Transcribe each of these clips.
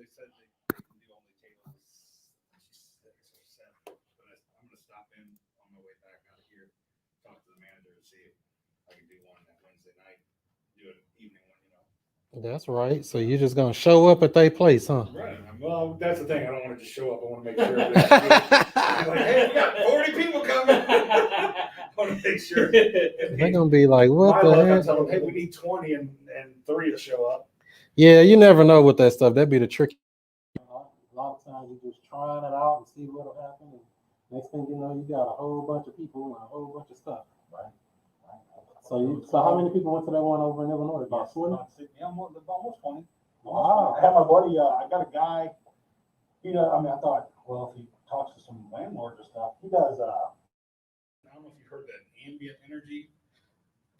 they said they can do only tables 6 or 7. But I'm gonna stop in on my way back out of here, talk to the manager to see if I can do one that Wednesday night, do an evening one, you know. That's right. So you're just gonna show up at their place, huh? Right. Well, that's the thing. I don't want to just show up. I want to make sure that like, hey, we got 40 people coming. I want to make sure. They're gonna be like, what My the luck, I heck? tell them, hey, we need 20 and 3 to show up. Yeah, you never know with that stuff. That'd be the tricky. A lot of times you're just trying it out and see what'll happen. And next thing you know, you got a whole bunch of people and a whole bunch of stuff. Right. So how many people went to that one over in Illinois? About 20? Yeah, almost 20. Wow. I have my buddy, I got a guy, I thought, well, if he talks to some landlords and stuff, he does, I don't know if you've heard that ambient energy.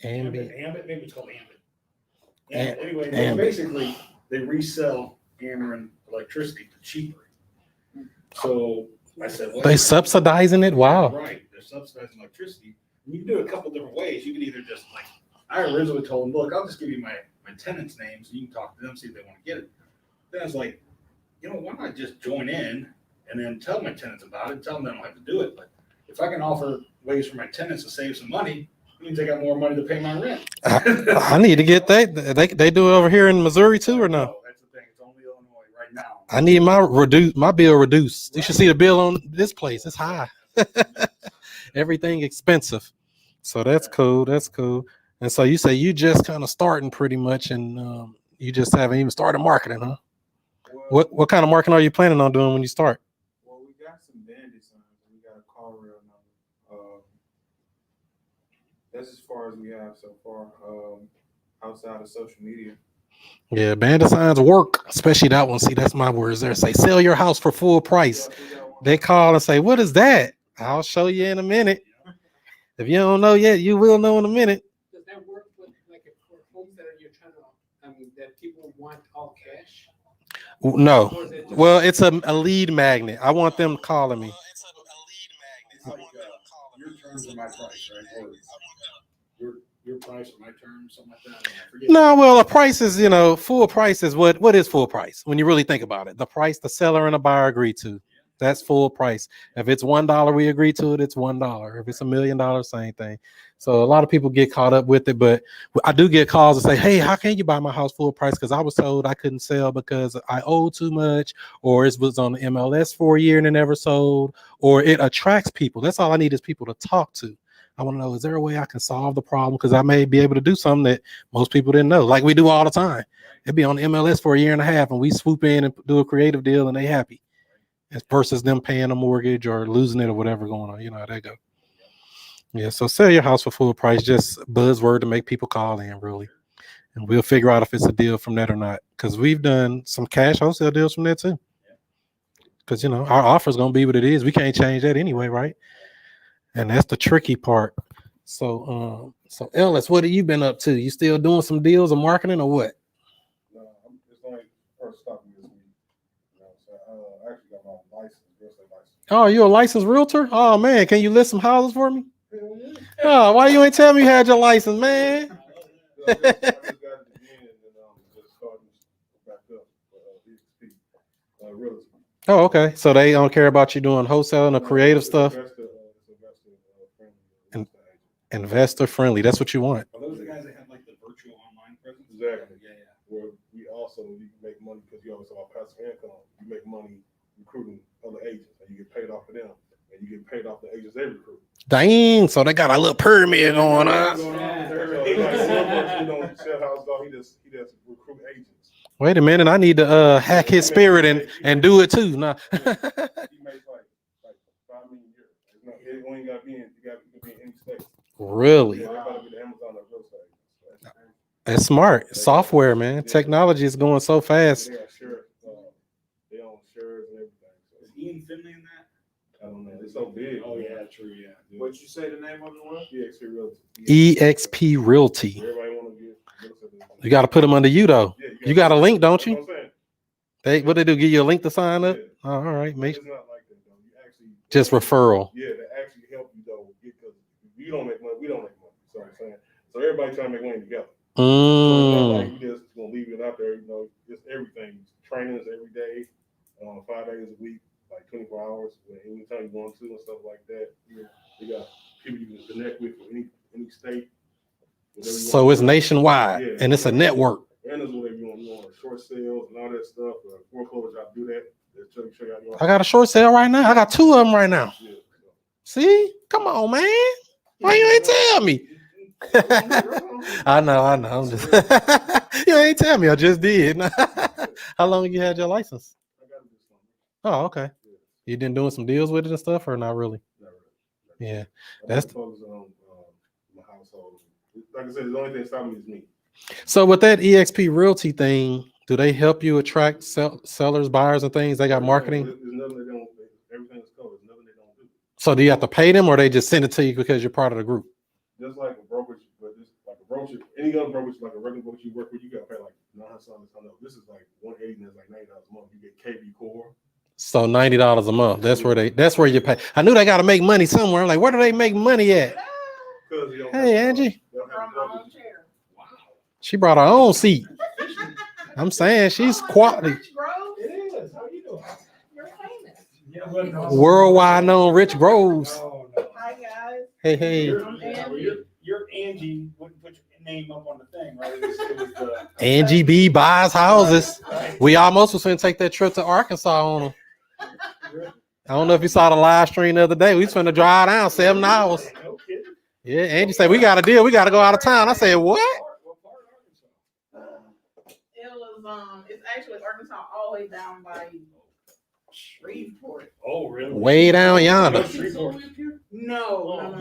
Ambient. Maybe it's called ambient. Anyway, basically, they resell Ameren electricity for cheaper. So I said, well, They subsidizing it? Wow. Right. They're subsidizing electricity. And you can do it a couple different ways. You can either just I originally told them, look, I'll just give you my tenants' names and you can talk to them, see if they want to get it. Then I was like, why not just join in and then tell my tenants about it, tell them they don't have to do it. But if I can offer ways for my tenants to save some money, it means I got more money to pay my rent. I need to get that. They do it over here in Missouri too, or no? No, that's the thing. It's only Illinois right now. I need my bill reduced. You should see the bill on this place. It's high. Everything expensive. So that's cool. That's cool. And so you say you just kind of starting pretty much, and you just haven't even started marketing, huh? Well, What kind of marketing are you planning on doing when you start? well, we got some bandit signs. We got a car rail number. That's as far as we have so far. Outside of social media. Yeah, bandit signs work, especially that one. See, that's my words there. Say, sell your house for full price. They call and say, what is that? I'll show you in a minute. If you don't know yet, you will know in a minute. Does that work with for homes that you're trying to, that people want all cash? No. Well, it's a lead magnet. I want them calling me. Your terms are my price, right? Or your price or my terms, something like that. I forget. No, well, a price is, full price is what is full price when you really think about it. The price the seller and the buyer agree to. That's full price. If it's $1, we agree to it, it's $1. If it's $1 million, same thing. So a lot of people get caught up with it, but I do get calls and say, hey, how can you buy my house full price? Because I was told I couldn't sell because I owe too much, or it was on the MLS for a year and it never sold, or it attracts people. That's all I need is people to talk to. I want to know, is there a way I can solve the problem? Because I may be able to do something that most people didn't know, like we do all the time. It'd be on the MLS for a year and a half, and we swoop in and do a creative deal, and they happy. Versus them paying a mortgage or losing it or whatever going on. You know how that go. Yeah, so sell your house for full price, just buzzword to make people call in, really. And we'll figure out if it's a deal from that or not. Because we've done some cash wholesale deals from that too. Because, our offer is going to be what it is. We can't change that anyway, right? And that's the tricky part. So Ellis, what have you been up to? You still doing some deals or marketing or what? No, it's only first stopping this week. So I actually got my license, real estate license. Oh, you a licensed realtor? Oh, man, can you list some houses for me? Oh, why you ain't tell me you had your license, man? I just got it again and just starting back up for realty. Oh, okay. So they don't care about you doing wholesaling or creative stuff? Investor friendly. That's what you want. Are those the guys that have the virtual online presence? Exactly. Yeah. Where you can make money because you always talk about passive income. You make money recruiting other agents, and you get paid off for them, and you get paid off the agents they recruit. Dang! So they got a little pyramid going on. So he don't sell houses, he does recruit agents. Wait a minute! I need to hack his spirit and do it too. Nah. He makes like $5 million a year. It only got to be in. You got to be in any state. Really? Yeah, they got to be the Amazon of real estate. That's smart. Software, man. Technology is going so fast. They got shares. They own shares and everything. So, Is Ian Finley in that? I don't know. It's so big. Oh, yeah, true, yeah. what'd you say the name of it was? EXP Realty. EXP Realty. Everybody want to get. You got to put them under you though. Yeah, You got a link, don't you? That's what I'm saying. What they do? Give you a link to sign up? Yeah. Oh, all right, It's not like that though. You actually just referral. Yeah, they actually help you though, because if you don't make money, we don't make money. So I'm saying, so everybody trying to make money together. So it's not like we just gonna leave it out there. Just everything's trainings every day, 5 days a week, like 24 hours, anytime you want to and stuff like that. We got people you can connect with from any state. So it's nationwide, Yeah, and it's a network. And it's whatever you want short sales and all that stuff. Foreclosure, I do that. Show you how you I got a short sale right now. I got 2 of them right now. Yeah. See? Come on, man. Why you ain't tell me? I know. I'm just you ain't tell me. I just did. How long you had your license? I got it this summer. Oh, okay. You been doing some deals with it and stuff, or not really? Not really. Yeah, that's focus on my household. Like I said, the only thing stopping me is me. So with that EXP Realty thing, do they help you attract sellers, buyers, and things? They got marketing. There's nothing they don't. Everything is covered. There's nothing they don't do. So do you have to pay them, or they just send it to you because you're part of the group? Just like a brokerage, but just like a brokerage, any other brokerage, like a regular brokerage you work with, you got to pay like $900. This is like $180, and it's like $90 a month. You get KB Core. So $90 a month. That's where you pay. I knew they got to make money somewhere. I'm like, where do they make money at? Hey, Angie. She brought her own seat. I'm saying she's quality. It is. How you doing? You're famous. Worldwide known Rich Groves. Hi guys. Hey. You're Angie. Wouldn't put your name up on the thing, right? It was Angie B buys houses. We almost was going to take that trip to Arkansas on them. I don't know if you saw the live stream the other day. We was going to drive down 7 hours. No kidding. Yeah, Angie said, we got a deal. We got to go out of town. I said, what? It was it's actually Arkansas all the way down by Shreveport. Oh, really? Way down yonder. No.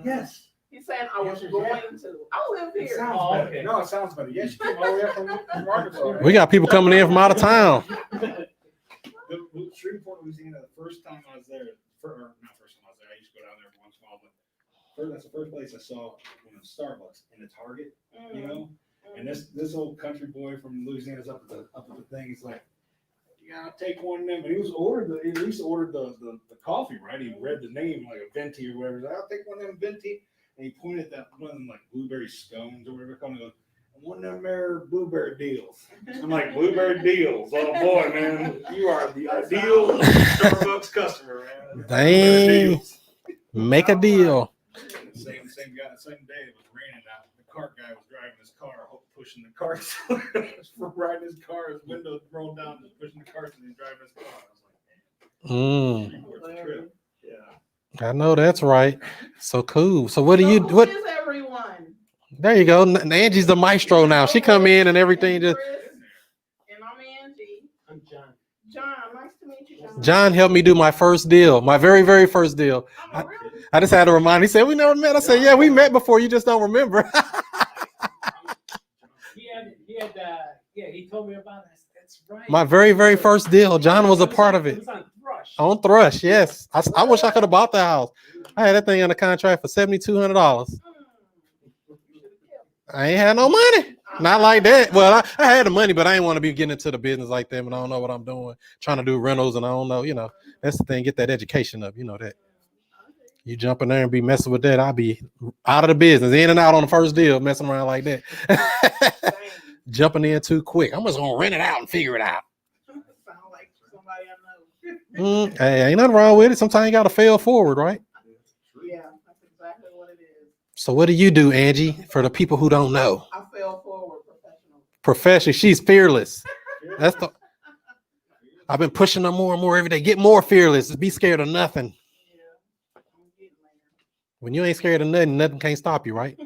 Yes. He said I was going to. I live It here. sounds better. No, it sounds better. Yes, you came all the way up from Arkansas. We got people coming in from out of town. Shreveport, Louisiana, the first time I was there, not first time I was there, I used to go down there once in a while, but that's the first place I saw Starbucks in a Target, you know? And this old country boy from Louisiana's up at the thing. He's like, "Yeah, I'll take one of them." But he at least ordered the coffee, right? He read the name like a venti or whatever. He's like, "I'll take one of them venti." And he pointed at that one of them like blueberry scones or whatever. He goes, "One of them there blueberry deals." I'm like, "Blueberry deals? Oh boy, man, you are the ideal Starbucks customer, man." Dang. Make a deal. Same guy. The same day it was raining out. The cart guy was driving his car, pushing the carts, riding his car. His windows rolled down, just pushing the carts, and he's driving his car. I was like, "Man, worth the trip." Yeah. I know that's right. So cool. So what do you Who is everyone? There you go. Angie's the maestro now. She come in and everything just. And I'm Angie. I'm John. John, nice to meet you, John. John helped me do my first deal, my very, very first deal. Oh, really? I just had to remind. He said, "We never met." I said, "Yeah, we met before. You just don't remember." He told me about it. That's right. My very, very first deal. John was a part of it. It was on Thrush. On Thrush, yes. I wish I could have bought the house. I had that thing under contract for $7,200. I ain't had no money. Not like that. Well, I had the money, but I ain't want to be getting into the business like that. And I don't know what I'm doing. Trying to do rentals, and I don't know. That's the thing. Get that education up. You know that. You jump in there and be messing with that, I'll be out of the business, in and out on the first deal, messing around like that. Jumping in too quick. I'm just gonna rent it out and figure it out. Sound like somebody I know. Hey, ain't nothing wrong with it. Sometimes you gotta fail forward, right? Yeah, that's exactly what it is. So what do you do, Angie, for the people who don't know? I fell forward professional. Professional. She's fearless. I've been pushing her more and more every day. Get more fearless. Be scared of nothing. Yeah, I'm getting there. When you ain't scared of nothing, nothing can't stop you, right?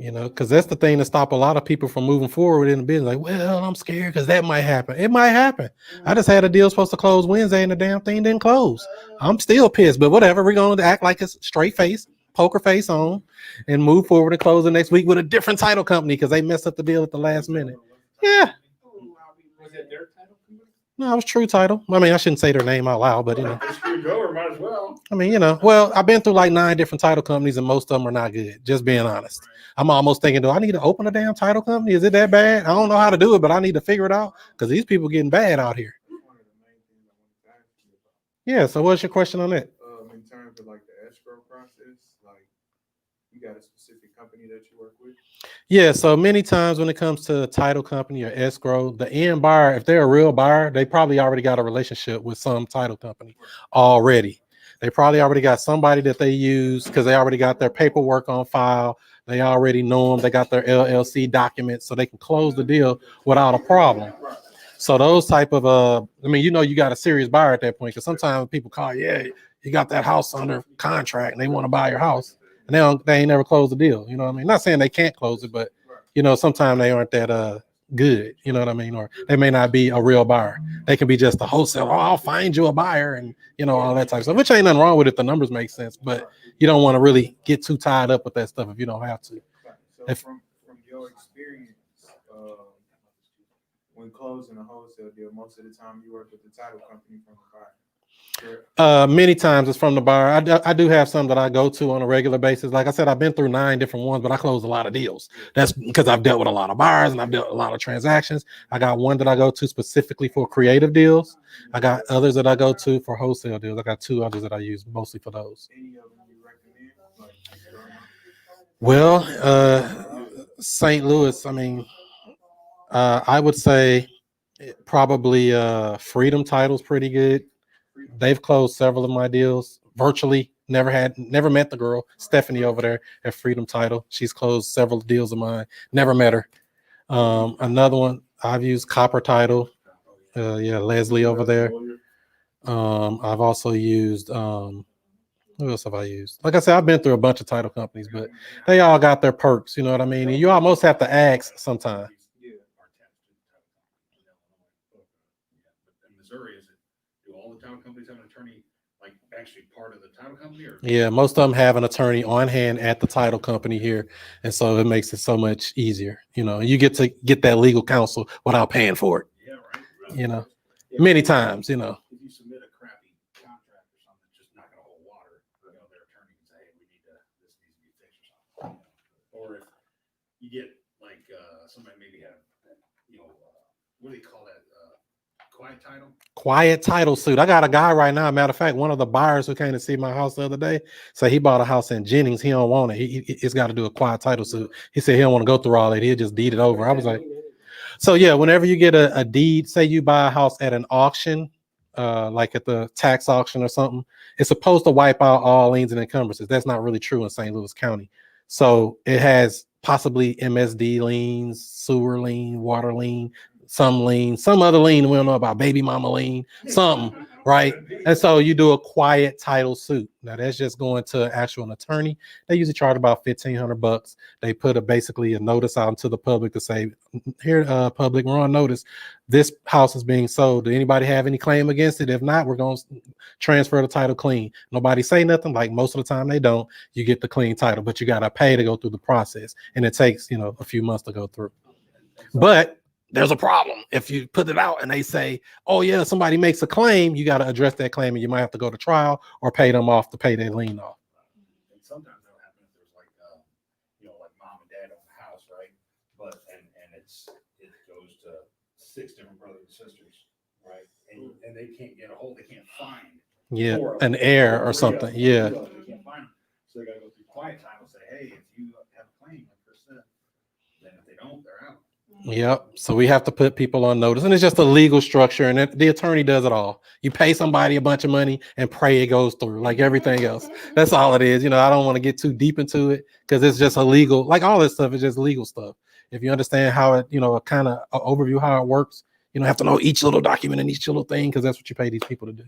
Because that's the thing that stop a lot of people from moving forward in the business. Like, well, I'm scared because that might happen. It might happen. I just had a deal supposed to close Wednesday and the damn thing didn't close. I'm still pissed, but whatever. We're going to act like it's straight face, poker face on, and move forward and close the next week with a different title company because they messed up the deal at the last minute. Yeah. Was it their title company? No, it was True Title. I mean, I shouldn't say their name out loud, but Screwed over, might as well. I mean, well, I've been through like 9 different title companies and most of them are not good. Just being honest. I'm almost thinking, do I need to open a damn title company? Is it that bad? I don't know how to do it, but I need to figure it out because these people getting bad out here. Yeah. So what's your question on that? In terms of like the escrow process, like You got a specific company that you work with? Yeah, so many times when it comes to title company or escrow, the end buyer, if they're a real buyer, they probably already got a relationship with some title company already. They probably already got somebody that they use because they already got their paperwork on file. They already know them. They got their LLC documents, so they can close the deal without a problem. So those type of you got a serious buyer at that point, because sometimes people call, yeah, you got that house under contract and they want to buy your house, and they ain't never closed the deal. You know what I mean? Not saying they can't close it, but sometimes they aren't that good. You know what I mean? Or they may not be a real buyer. They can be just a wholesale. Oh, I'll find you a buyer, and all that type of stuff. Which ain't nothing wrong with it. The numbers make sense, but you don't want to really get too tied up with that stuff if you don't have to. So If- from your experience, when closing a wholesale deal, most of the time you work with the title company from the buyer. Many times it's from the buyer. I do have some that I go to on a regular basis. Like I said, I've been through 9 different ones, but I close a lot of deals. That's because I've dealt with a lot of buyers and I've dealt with a lot of transactions. I got one that I go to specifically for creative deals. I got others that I go to for wholesale deals. I got 2 others that I use mostly for those. Any of them you recommend? Well, St. Louis, I would say probably Freedom Title's pretty good. They've closed several of my deals virtually. Never met the girl, Stephanie, over there at Freedom Title. She's closed several deals of mine. Never met her. Another one, I've used Copper Title. Leslie over there. I've also used who else have I used? Like I said, I've been through a bunch of title companies, but they all got their perks, you know what I mean? And you almost have to ask sometimes. In Missouri, do all the title companies have an attorney, like actually part of the title company? Or Yeah, most of them have an attorney on hand at the title company here. And so it makes it so much easier. You get to get that legal counsel without paying for it. Yeah, right. Many times, If you submit a crappy contract or something that's just not going to hold water, their attorney can say, hey, this needs to be fixed or something. Or if you get like somebody maybe have, what do they call that? Quiet title suit. I got a guy right now. Matter of fact, one of the buyers who came to see my house the other day said he bought a house in Jennings. He don't want it. It's got to do a quiet title suit. He said he don't want to go through all that. He'll just deed it over. I was like, so yeah, whenever you get a deed, say you buy a house at an auction, like at the tax auction or something, it's supposed to wipe out all liens and encumbrances. That's not really true in St. Louis County. So it has possibly MSD liens, sewer lien, water lien, some lien, some other lien we don't know about, baby mama lien, something, right? And so you do a quiet title suit. Now that's just going to an attorney. They usually charge about $1,500. They put basically a notice out into the public to say, here, public, we're on notice. This house is being sold. Do anybody have any claim against it? If not, we're going to transfer the title clean. Nobody say nothing. Like most of the time they don't. You get the clean title, but you got to pay to go through the process. And it takes, a few months to go through. But there's a problem. If you put it out and they say, oh yeah, somebody makes a claim, you got to address that claim and you might have to go to trial or pay them off to pay their lien off. And sometimes that'll happen if there's like, like mom and dad own the house, right? But, and it goes to 6 different brothers and sisters, right? And they can't get a hold, they can't find. Yeah, an heir or something. Yeah. They can't find them. So they got to go through quiet time and say, hey, if you have a claim, like Chris said, then if they don't, they're out. Yep. So we have to put people on notice, and it's just a legal structure, and the attorney does it all. You pay somebody a bunch of money and pray it goes through, like everything else. That's all it is. I don't want to get too deep into it because it's just illegal. Like all this stuff is just legal stuff. If you understand how it, a kind of overview how it works, you don't have to know each little document and each little thing because that's what you pay these people to do.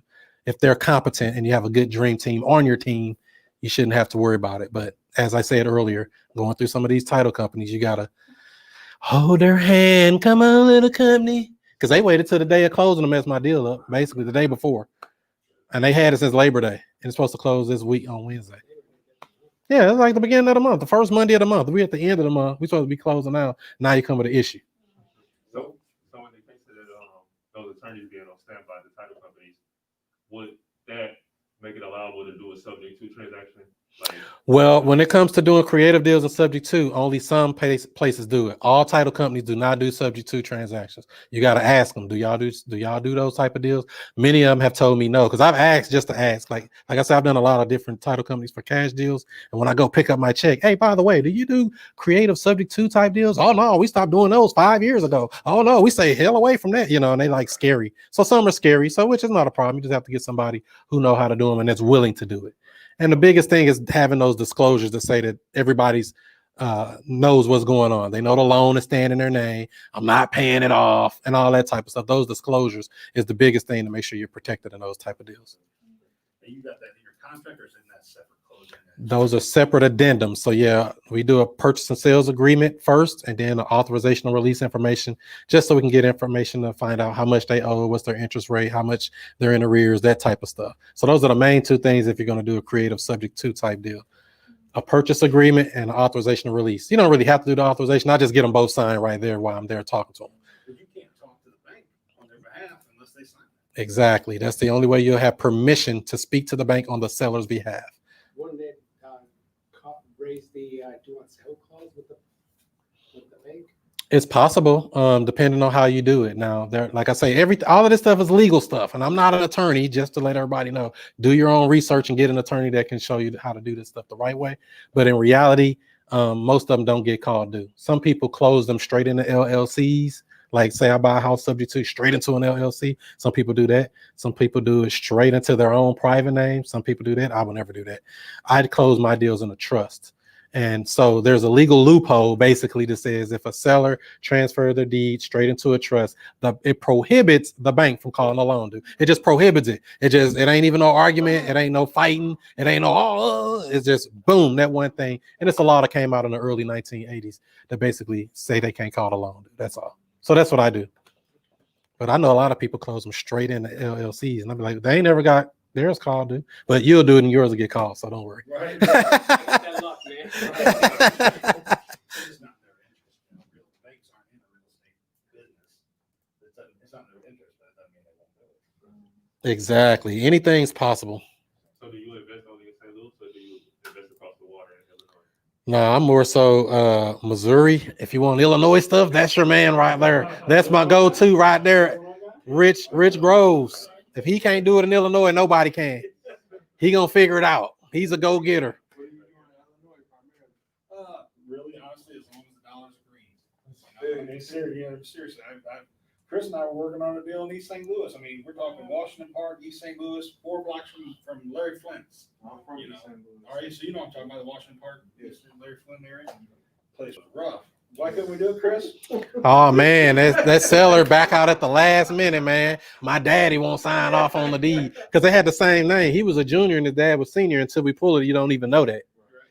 If they're competent and you have a good dream team on your team, you shouldn't have to worry about it. But as I said earlier, going through some of these title companies, you gotta hold their hand. Come on, little company. Because they waited till the day of closing to mess my deal up, basically the day before. And they had it since Labor Day. And it's supposed to close this week on Wednesday. Yeah, it's like the beginning of the month, the first Monday of the month. We're at the end of the month. We're supposed to be closing out. Now you come with an issue. So in the case of those attorneys being on standby, the title companies, would that make it allowable to do a subject to transaction Well, when it comes to doing creative deals and subject to, only some places do it. All title companies do not do subject to transactions. You got to ask them, do y'all do those type of deals? Many of them have told me no, because I've asked just to ask. Like I said, I've done a lot of different title companies for cash deals. And when I go pick up my check, hey, by the way, do you do creative subject to type deals? Oh no, we stopped doing those 5 years ago. Oh no, we stay hell away from that, and they like scary. So some are scary, so which is not a problem. You just have to get somebody who know how to do them and that's willing to do it. And the biggest thing is having those disclosures to say that everybody's knows what's going on. They know the loan is staying in their name. I'm not paying it off and all that type of stuff. Those disclosures is the biggest thing to make sure you're protected in those type of deals. And you got that in your contract or is in that separate closing? Those are separate addendums. So yeah, we do a purchase and sales agreement first and then an authorization to release information just so we can get information to find out how much they owe, what's their interest rate, how much they're in arrears, that type of stuff. So those are the main two things if you're going to do a creative subject to type deal. A purchase agreement and an authorization to release. You don't really have to do the authorization. I just get them both signed right there while I'm there talking to them. But you can't talk to the bank on their behalf unless they sign it. Exactly. That's the only way you'll have permission to speak to the bank on the seller's behalf. Wouldn't it raise the do not sell clause with the bank? It's possible, depending on how you do it. Now, like I say, all of this stuff is legal stuff, and I'm not an attorney. Just to let everybody know, do your own research and get an attorney that can show you how to do this stuff the right way. But in reality, most of them don't get called due. Some people close them straight into LLCs. Like say I buy a house subject to straight into an LLC. Some people do that. Some people do it straight into their own private name. Some people do that. I will never do that. I'd close my deals in a trust. And so there's a legal loophole basically that says if a seller transfers their deed straight into a trust, it prohibits the bank from calling a loan due. It just prohibits it. It ain't even no argument. It ain't no fighting. It ain't no, it's just boom, that one thing. And it's a law that came out in the early 1980s that basically say they can't call a loan due. That's all. So that's what I do. But I know a lot of people close them straight into LLCs. And I'll be like, they ain't never got theirs called due. But you'll do it and yours will get called. So don't worry. Right. That luck, man. It's not their interest. Banks aren't in the real estate business. It's not their interest, but that doesn't mean they won't do it. Exactly. Anything's possible. So do you invest only in St. Louis or do you invest across the water in Illinois? No, I'm more so Missouri. If you want Illinois stuff, that's your man right there. That's my go-to right there. Rich Groves. If he can't do it in Illinois, nobody can. He gonna figure it out. He's a go-getter. Really, honestly, as long as the dollar's green. Seriously, Chris and I were working on a deal in East St. Louis. I mean, we're talking Washington Park, East St. Louis, 4 blocks from Larry Flint's. I'm from You know. St. Louis. All right, so you know what I'm talking about, the Washington Park, Larry Flint area. Place was rough. Why couldn't we do it, Chris? Oh man, that seller back out at the last minute, man. My daddy won't sign off on the deed because they had the same name. He was a junior and his dad was senior. Until we pull it, you don't even know that.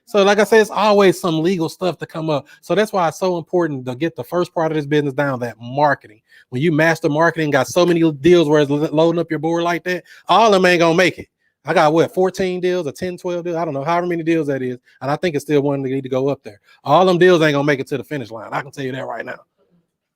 So like I said, it's always some legal stuff to come up. So that's why it's so important to get the first part of this business down, that marketing. When you master marketing, got so many deals where it's loading up your board like that, all of them ain't gonna make it. I got 14 deals or 10, 12 deals. I don't know however many deals that is. And I think it's still one that need to go up there. All them deals ain't gonna make it to the finish line. I can tell you that right now.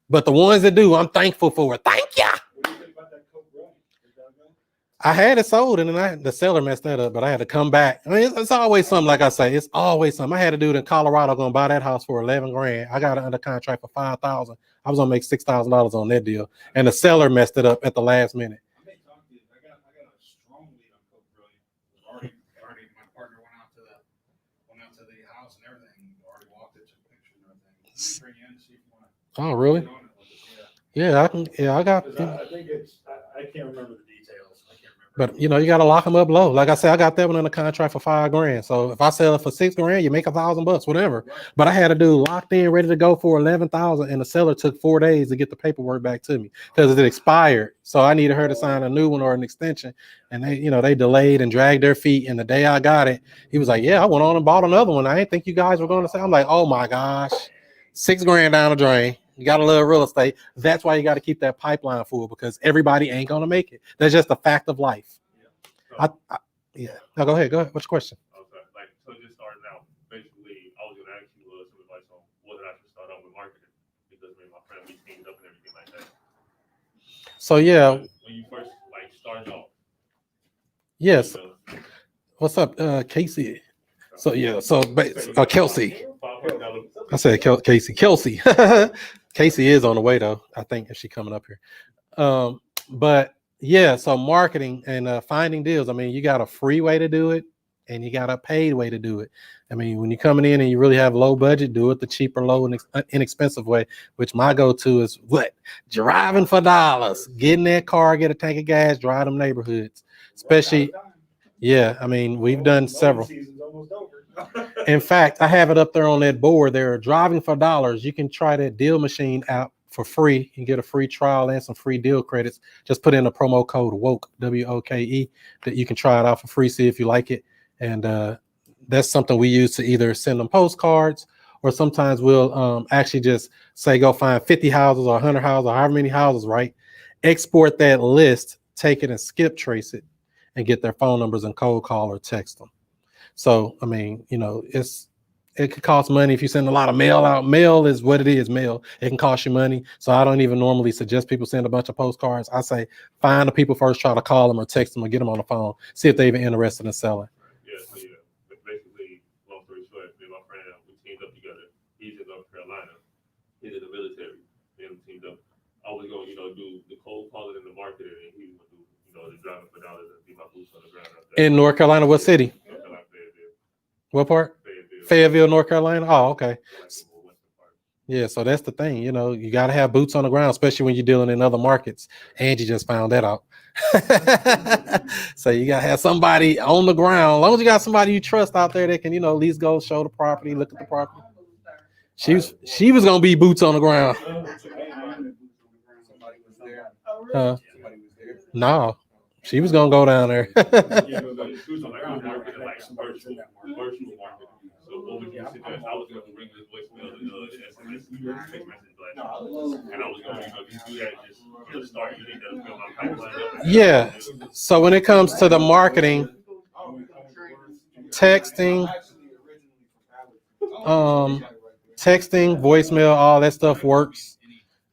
But the ones that do, I'm thankful for it. Thank ya. What do you think about that Coke Run? Is that good? I had it sold and then the seller messed that up, but I had to come back. I mean, it's always something, like I say, it's always something. I had a dude in Colorado gonna buy that house for 11 grand. I got it under contract for 5,000. I was gonna make $6,000 on that deal. And the seller messed it up at the last minute. I may talk to you. I got a strong lead on Coke Brilliant. Already, my partner went out to the house and everything. Already walked it, took pictures and everything. Let me bring you in and see if you want to. Oh, really? get on it with us. Yeah. Yeah, I can. Yeah, I got. 'Cause I think I can't remember the details. I can't remember. But you got to lock them up low. Like I said, I got that one under contract for 5 grand. So if I sell it for 6 grand, you make $1,000, whatever. But I had a dude locked in, ready to go for 11,000, and the seller took 4 days to get the paperwork back to me because it expired. So I needed her to sign a new one or an extension, and they delayed and dragged their feet. And the day I got it, he was like, "Yeah, I went on and bought another one. I didn't think you guys were going to say." I'm like, "Oh my gosh, 6 grand down the drain." You got to love real estate. That's why you got to keep that pipeline full because everybody ain't going to make it. That's just a fact of life. Yeah. Now go ahead. What's your question? Okay. So just starting out, basically, I was going to ask you some advice on whether I should start out with marketing because me and my friend, we teamed up and everything like that. So yeah. When you first started off. Yes. What's up, Casey? So yeah, so Kelsey. $500. I said Casey. Kelsey. Casey is on the way though. I think if she coming up here. But yeah, so marketing and finding deals. I mean, you got a free way to do it, and you got a paid way to do it. I mean, when you're coming in and you really have low budget, do it the cheaper, low, and inexpensive way. Which my go-to is what? Driving for dollars. Get in that car, get a tank of gas, drive them neighborhoods. Especially, yeah. I mean, we've done several. Season's almost over. In fact, I have it up there on that board there. Driving for dollars. You can try that deal machine app for free. You can get a free trial and some free deal credits. Just put in a promo code WOKE, WOKE, that you can try it out for free, see if you like it. And that's something we use to either send them postcards, or sometimes we'll actually just say, go find 50 houses or 100 houses or however many houses, right? Export that list, take it and skip trace it, and get their phone numbers and cold call or text them. So, I mean, you know, it could cost money if you send a lot of mail out. Mail is what it is, mail. It can cost you money. So I don't even normally suggest people send a bunch of postcards. I say, find the people first, try to call them or text them or get them on the phone, see if they're even interested in selling. Yeah, so yeah. But basically, long story short, me and my friend, we teamed up together. He's in North Carolina. He's in the military. And we teamed up. I was going to, do the cold calling and the marketing, and he was going to do, the driving for dollars and be my boots on the ground out there. In North Carolina, what city? North Carolina, Fayetteville. What part? Fayetteville, North Carolina. Oh, okay. Yeah, so that's the thing. You got to have boots on the ground, especially when you're dealing in other markets. Angie just found that out. So you got to have somebody on the ground. As long as you got somebody you trust out there that can, at least go show the property, look at the property. She was gonna be boots on the ground. No, she was gonna go down there. Boots on the ground market, like virtual market. So what would you suggest? I was going to bring this voicemail to SMS, text message, and I was going to just do that, just start using that to build my pipeline up. Yeah. So when it comes to the marketing, texting, voicemail, all that stuff works,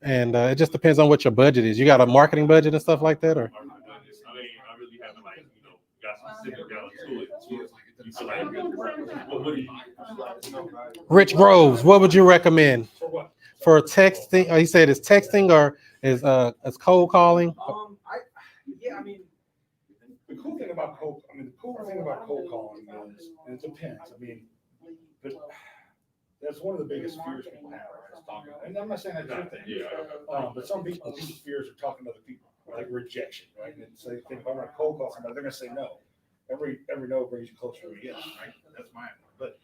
and it just depends on what your budget is. You got a marketing budget and stuff like that, or? I really haven't got specific down to it. Rich Groves, what would you recommend for texting? He said it's texting or is cold calling? The cool thing about cold calling is, and it depends. But that's one of the biggest fears people have, right? Is talking. And I'm not saying that's a thing. Yeah. But some people's fears are talking to other people, like rejection, right? And so they think if I'm going to cold call somebody, they're going to say no. Every no brings you closer to a yes, right? That's my opinion. But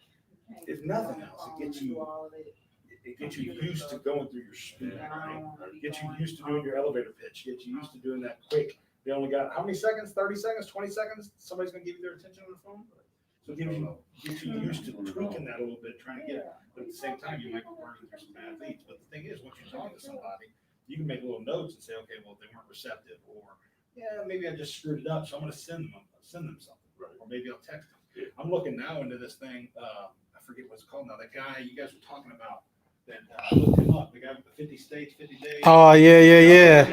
if nothing else, it gets you used to going through your spiel, right? It gets you used to doing your elevator pitch. It gets you used to doing that quick. They only got how many seconds? 30 seconds, 20 seconds? Somebody's gonna give you their attention on the phone. So it gets you used to tweaking that a little bit, trying to get it. But at the same time, you might be burning through some bad leads. But the thing is, once you talk to somebody, you can make little notes and say, okay, well, they weren't receptive, or yeah, maybe I just screwed it up, so I'm gonna send them something, right? Or maybe I'll text them. Yeah. I'm looking now into this thing. I forget what it's called now. That guy you guys were talking about. That I looked him up. The guy with the 50 states, 50 days. Oh yeah.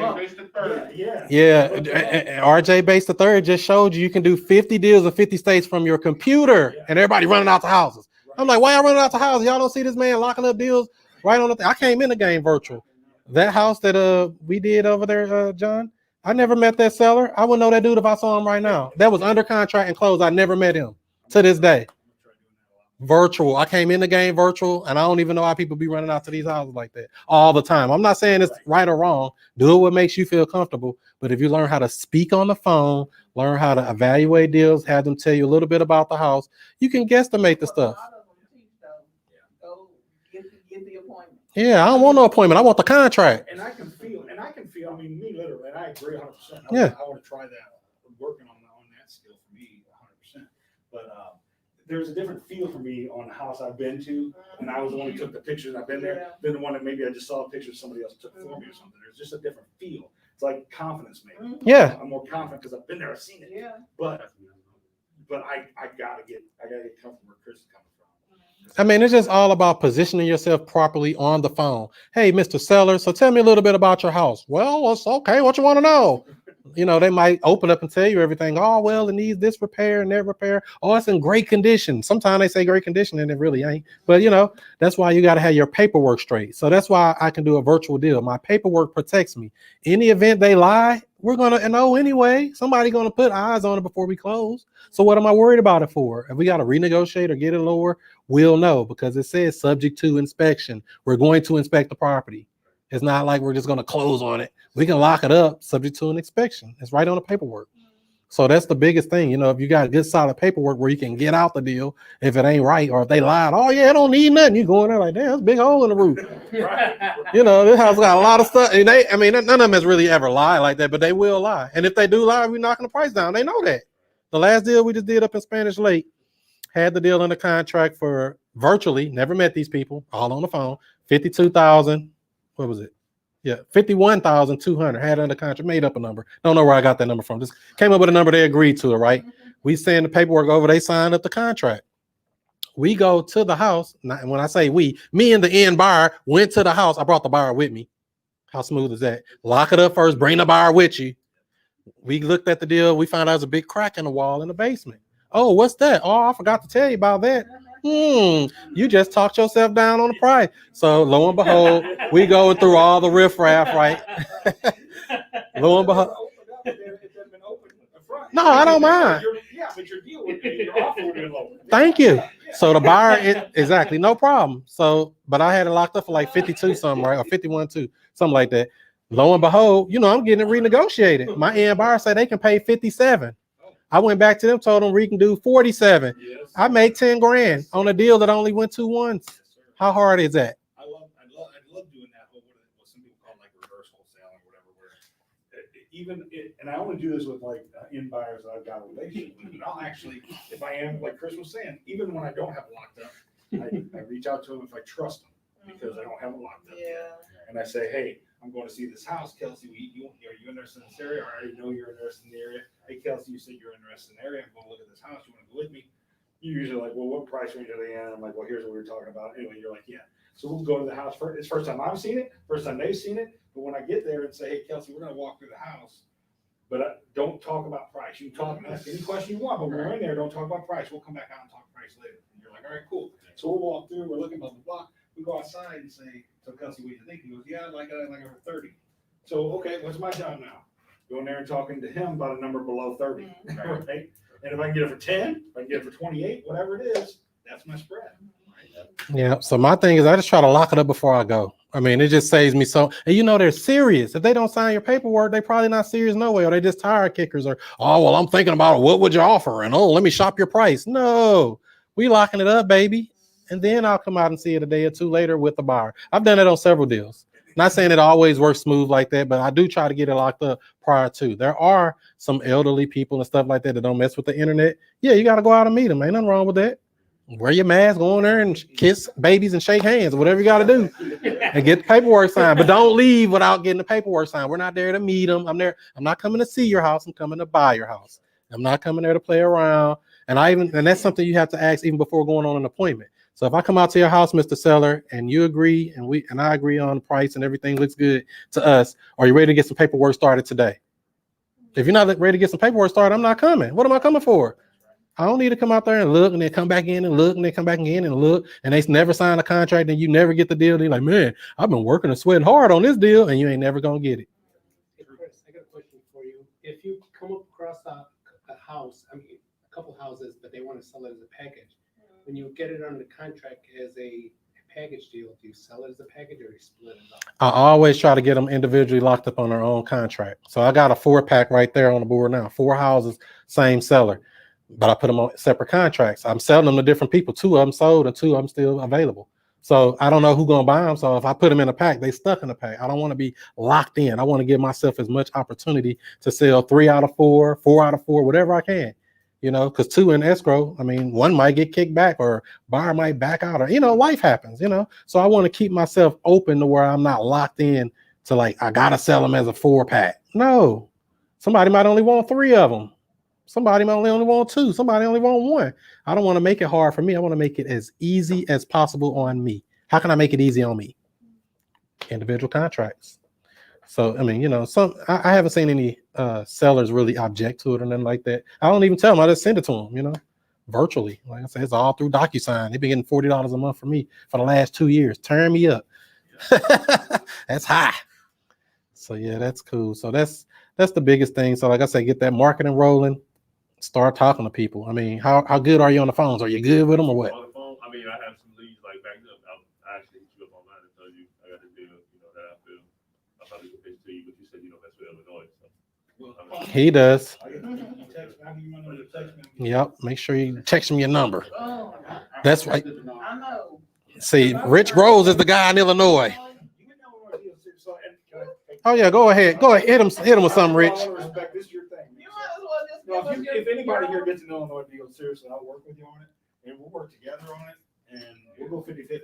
RJ Base the Third just showed you can do 50 deals in 50 states from your computer, and everybody running out to houses. Right. I'm like, why y'all running out to houses? Y'all don't see this man locking up deals right on the thing. I came in the game virtual. That house that we did over there, John. I never met that seller. I wouldn't know that dude if I saw him right now. That was under contract and closed. I never met him to this day. Virtual. I came in the game virtual, and I don't even know how people be running out to these houses like that all the time. I'm not saying it's right or wrong. Do what makes you feel comfortable. But if you learn how to speak on the phone, learn how to evaluate deals, have them tell you a little bit about the house, you can guesstimate the stuff. Yeah, I don't want no appointment. I want the contract. And I can feel, me literally, and I agree 100%. Yeah. I want to try that. I'm working on that skill for me 100%. But there's a different feel for me on the house I've been to, and I was the one who took the pictures and I've been there, than the one that maybe I just saw a picture somebody else took for me or something. There's just a different feel. It's like confidence, maybe. Yeah. I'm more confident because I've been there, I've seen it. Yeah. But I gotta get comfortable where Chris is coming from. I mean, it's just all about positioning yourself properly on the phone. Hey, Mr. Seller, so tell me a little bit about your house. Well, it's okay. What you want to know? You know, they might open up and tell you everything. Oh, well, it needs this repair and that repair. Oh, it's in great condition. Sometimes they say great condition and it really ain't. But, you know, that's why you got to have your paperwork straight. So that's why I can do a virtual deal. My paperwork protects me. Any event they lie, we're going to know anyway. Somebody going to put eyes on it before we close. So what am I worried about it for? If we got to renegotiate or get it lower, we'll know because it says subject to inspection. We're going to inspect the property. It's not like we're just going to close on it. We can lock it up subject to an inspection. It's right on the paperwork. So that's the biggest thing. You know, if you got good solid paperwork where you can get out the deal, if it ain't right, or if they lied, oh yeah, it don't need nothing. You go in there like, damn, there's a big hole in the roof. You know, this house got a lot of stuff. And none of them has really ever lied like that, but they will lie. And if they do lie, we're knocking the price down. They know that. The last deal we just did up in Spanish Lake had the deal under contract for virtually, never met these people, all on the phone, 52,000. What was it? Yeah, 51,200 had under contract, made up a number. Don't know where I got that number from. Just came up with a number. They agreed to it, right? We send the paperwork over. They signed up the contract. We go to the house. And when I say we, me and the end buyer went to the house. I brought the buyer with me. How smooth is that? Lock it up first. Bring the buyer with you. We looked at the deal. We found out there's a big crack in the wall in the basement. Oh, what's that? Oh, I forgot to tell you about that. You just talked yourself down on the price. So lo and behold, we going through all the riffraff, right? Lo and behold. No, I don't mind. Yeah, but your deal would be, your offer would be lower. Thank you. So the buyer, exactly, no problem. So, but I had it locked up for like 52 something, right? Or 51 too, something like that. Lo and behold, you know, I'm getting it renegotiated. My end buyer said they can pay 57. I went back to them, told them we can do 47. Yes. I made 10 grand on a deal that only went 2 once. How hard is that? I love doing that. What some people call like reverse wholesaling or whatever. Where and I only do this with like in buyers that I've got a relationship with. And I'll actually, if I am like Chris was saying, even when I don't have it locked up, I reach out to them if I trust them because I don't have it locked up. Yeah. And I say, hey, I'm going to see this house, Kelsey. Are you interested in this area? I already know you're interested in the area. Hey, Kelsey, you said you're interested in the area. I'm going to look at this house. You want to go with me? You're usually like, well, what price range are they in? I'm like, well, here's what we were talking about. Anyway, you're like, yeah. So we'll go to the house first. It's first time I've seen it, first time they've seen it. But when I get there and say, hey, Kelsey, we're going to walk through the house, but don't talk about price. You can talk and ask any question you want, but when we're in there, don't talk about price. We'll come back out and talk price later. And you're like, all right, cool. So we'll walk through. We're looking, blah, blah, blah. We go outside and say, so Kelsey, what do you think? He goes, yeah, I like it for 30. So, okay, what's my job now? Going there and talking to him about a number below 30, right? And if I can get it for 10, if I can get it for 28, whatever it is, that's my spread. Right? Yeah. So my thing is I just try to lock it up before I go. I mean, it just saves me so, and you know, they're serious. If they don't sign your paperwork, they probably not serious no way, or they just tire kickers or, oh, well, I'm thinking about it. What would you offer? And oh, let me shop your price. No, we locking it up, baby. And then I'll come out and see it a day or two later with the buyer. I've done it on several deals. Not saying it always works smooth like that, but I do try to get it locked up prior to. There are some elderly people and stuff like that don't mess with the internet. Yeah, you got to go out and meet them. Ain't nothing wrong with that. Wear your mask, go in there and kiss babies and shake hands, whatever you got to do, and get the paperwork signed. But don't leave without getting the paperwork signed. We're not there to meet them. I'm not coming to see your house. I'm coming to buy your house. I'm not coming there to play around. And that's something you have to ask even before going on an appointment. So if I come out to your house, Mr. Seller, and you agree, and I agree on the price and everything looks good to us, are you ready to get some paperwork started today? If you're not ready to get some paperwork started, I'm not coming. What am I coming for? I don't need to come out there and look and then come back in and look and then come back in and look, and they never sign a contract and you never get the deal. They're like, man, I've been working and sweating hard on this deal, and you ain't never gonna get it. Hey, Chris, I got a question for you. If you come across a house, a couple houses, but they want to sell it as a package, when you get it under contract as a package deal, do you sell it as a package or you split it up? I always try to get them individually locked up on their own contract. So I got a 4-pack right there on the board now. 4 houses, same seller, but I put them on separate contracts. I'm selling them to different people. 2 of them sold and 2 of them still available. So I don't know who's gonna buy them. So if I put them in a pack, they stuck in a pack. I don't want to be locked in. I want to give myself as much opportunity to sell 3 out of 4, 4 out of 4, whatever I can. You know, because 2 in escrow, I mean, 1 might get kicked back or buyer might back out, or, you know, life happens, you know. So I want to keep myself open to where I'm not locked in to like, I got to sell them as a 4-pack. No, somebody might only want 3 of them. Somebody might only want 2. Somebody only want 1. I don't want to make it hard for me. I want to make it as easy as possible on me. How can I make it easy on me? Individual contracts. So I mean, I haven't seen any sellers really object to it or nothing like that. I don't even tell them. I just send it to them, virtually. Like I said, it's all through DocuSign. They've been getting $40 a month from me for the last 2 years. Turn me up. That's high. So yeah, that's cool. So that's the biggest thing. So like I said, get that marketing rolling. Start talking to people. I mean, how good are you on the phones? Are you good with them or what? On the phone, I mean, I have some leads like backed up. I actually hit you up online and tell you I got a deal, that I feel. I'll probably go pitch to you, but you said you don't mess with Illinois. So. He does. I'll give you my number, text me. Yep. Make sure you text him your number. Oh, That's right. I know. See, Rich Rose is the guy in Illinois. Oh yeah, go ahead. Hit him with something, Rich. Respect, this is your thing. You might as well just No, give us if your- anybody here gets an Illinois deal, seriously, I'll work with you on it, and we'll work together on it, and we'll go 50-50.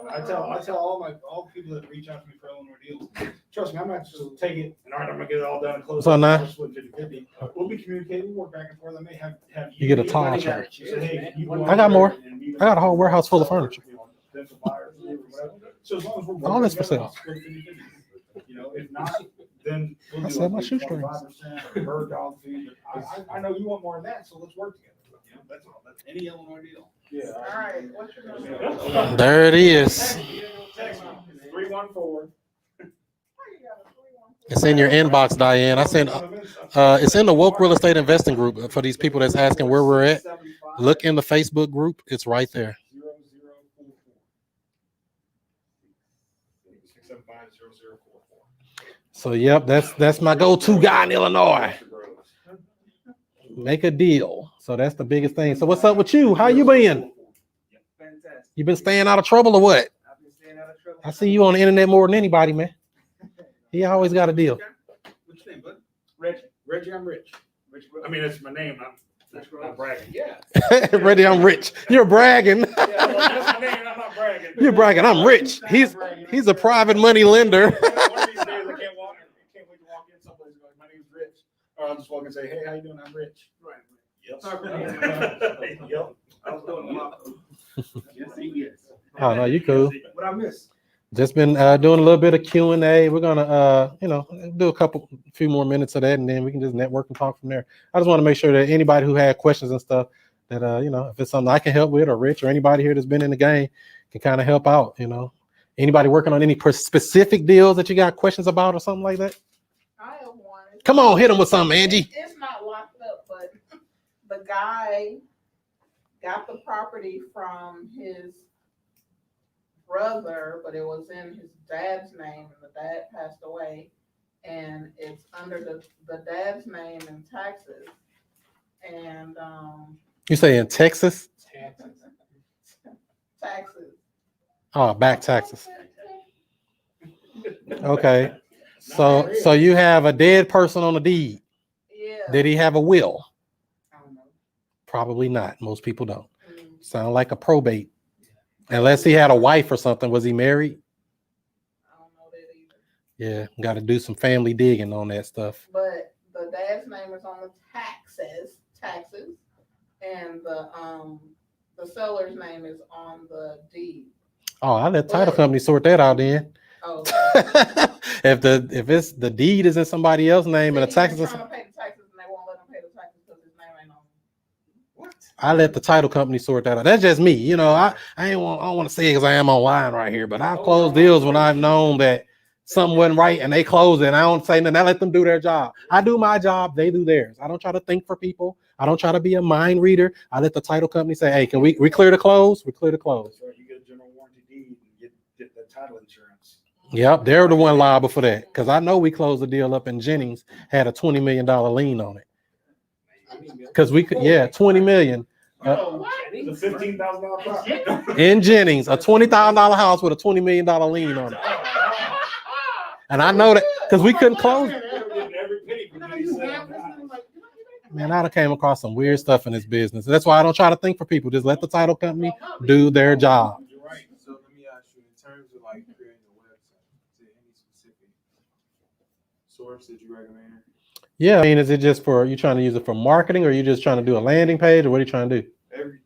I tell all the people that reach out to me for Illinois deals, trust me, I'm not just gonna take it and all right, I'm gonna get it all done and close. So now- We'll split 50-50. We'll be communicating, we'll work back and forth. I may have You get a tall anybody chair. that say, hey, you go I got over more. and meet I got a whole warehouse full of sell, furniture. Potential buyers, whatever. So as long as we're All this for working sale. together, we'll split 50-50. If not, then we'll I do sell my like shoestrings. 25% bird dog fee. I know you want more than that, so let's work together. That's all. That's any Illinois deal. Yeah. All right, what's your number? There it is. Text me, 314. It's in your inbox, Diane. I sent. It's in the Woke Real Estate Investing Group for these people that's asking where we're at. Look in the Facebook group. It's right there. 675-0044. So yep, that's my go-to guy in Illinois. Make a deal. So that's the biggest thing. So what's up with you? How you been? Fantastic. You been staying out of trouble or what? I've been staying out of trouble. I see you on the internet more than anybody, man. He always got a deal. What's your name, bud? Reggie. Reggie, I'm rich. I mean, that's my name. I'm not bragging. Yeah. Ready, I'm rich. You're bragging. That's my name. I'm not bragging. You're bragging. I'm rich. He's a private money lender. One of these days, I can't wait to walk in someplace and go, my name's Rich. Or I'll just walk and say, hey, how you doing? I'm Rich. Right. Yep. Yep. I was doing a lot. Yes, he is. Oh no, you cool. What I missed? Just been doing a little bit of Q&A. We're gonna do a few more minutes of that, and then we can just network and talk from there. I just want to make sure that anybody who had questions and stuff that if it's something I can help with, or Rich or anybody here that's been in the game can kind of help out. Anybody working on any specific deals that you got questions about or something like that? I have one. Come on, hit them with something, Angie. It's not locked up, but the guy got the property from his brother, but it was in his dad's name, and the dad passed away, and it's under the dad's name in taxes. And You say in Texas? taxes. Oh, back taxes. Okay. So you have a dead person on the deed. Yeah. Did he have a will? I don't know. Probably not. Most people don't. Mm, Sound like a probate. Unless he had a wife or something. Was he married? I don't know that either. Yeah, got to do some family digging on that stuff. But the dad's name is on the taxes, and the seller's name is on the deed. Oh, I let title company sort that out then. Oh, if it's the deed is in somebody else's name and the taxes He's is, trying to pay the taxes, and they won't let him pay the taxes because his name ain't on. What? I let the title company sort that out. That's just me. I don't want to say it because I am online right here, but I've closed deals when I've known that something wasn't right and they close it and I don't say nothing. I let them do their job. I do my job, they do theirs. I don't try to think for people. I don't try to be a mind reader. I let the title company say, hey, can we clear the close? We clear the close. So you get a general warranty deed and get the title insurance. Yep, they're the one liable for that. Because I know we closed the deal up and Jennings had a $20 million lien on it. Because we could, 20 million. What? The $15,000 property. In Jennings, a $20,000 house with a $20 million lien on it. And I know that because we couldn't close it. Every penny from what he said. Man, I done came across some weird stuff in this business. That's why I don't try to think for people. Just let the title company do their job. You're right. So let me ask you, in terms of like creating a website, is there any specific source that you recommend? Yeah, I mean, is it just for you trying to use it for marketing, or you just trying to do a landing page, or what are you trying to do? Everything.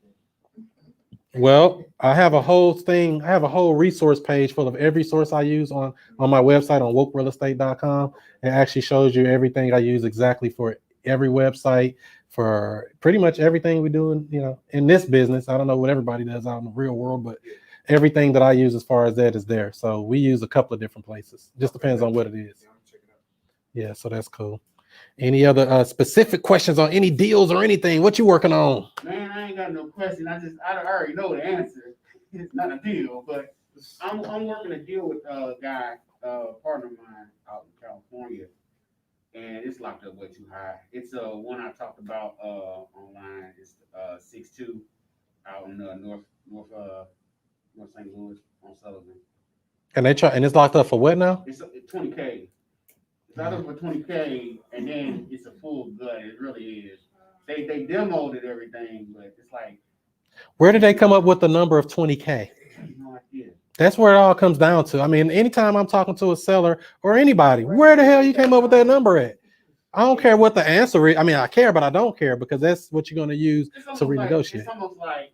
Well, I have a whole thing. I have a whole resource page full of every source I use on my website on wokerealestate.com. It actually shows you everything I use exactly for every website, for pretty much everything we do in this business. I don't know what everybody does out in the real world, but everything that I use as far as that is there. So we use a couple of different places. Just depends on what it is. Yeah, so that's cool. Any other specific questions on any deals or anything? What you working on? Man, I ain't got no question. I already know the answer. It's not a deal, but I'm working a deal with a guy, partner of mine out in California, and it's locked up way too high. It's one I talked about online. It's 6'2" out in North St. Louis on Sullivan. And it's locked up for what now? It's 20K. It's locked up for 20K, and then it's a full gut. It really is. They demoed it everything, but it's like, Where did they come up with the number of 20K? I have no idea. That's where it all comes down to. I mean, anytime I'm talking to a seller or anybody, where the hell you came up with that number at? I don't care what the answer is. I mean, I care, but I don't care because that's what you're going to use to renegotiate. It's almost like,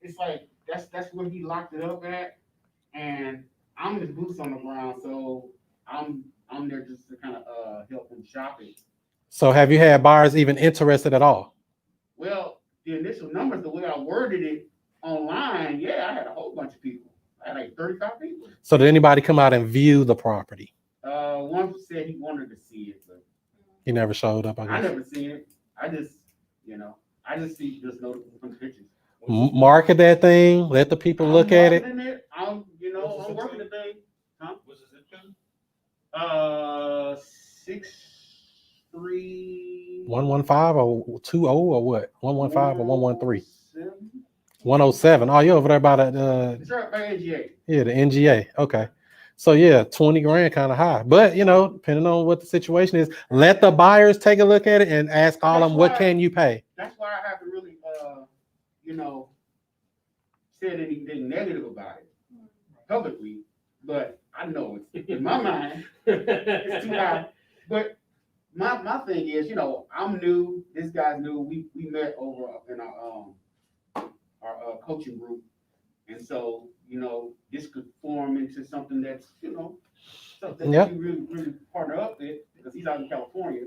it's like that's where he locked it up at, and I'm his boots on the ground, so I'm there just to kind of help him shop it. So have you had buyers even interested at all? Well, the initial numbers, the way I worded it online, yeah, I had a whole bunch of people. I had like 35 people. So did anybody come out and view the property? One said he wanted to see it, but He never showed up, I I guess. never seen it. I just know from pictures. Market that thing, let the people look at it. I'm working the thing. Huh? What's the zip code? 63 115 or 20 or what? 115 or 113? 107. Oh, you're over there by that It's right by NGA. yeah, the NGA. Okay. So yeah, 20 grand kind of high. But depending on what the situation is, let the buyers take a look at it and ask all of them, what can you pay? That's why I haven't really said anything negative about it publicly, but I know it's in my mind it's too high. But my thing is, I'm new, this guy's new. We met over in our coaching group, and so this could form into something that's something that you really partner up with, because he's out in California.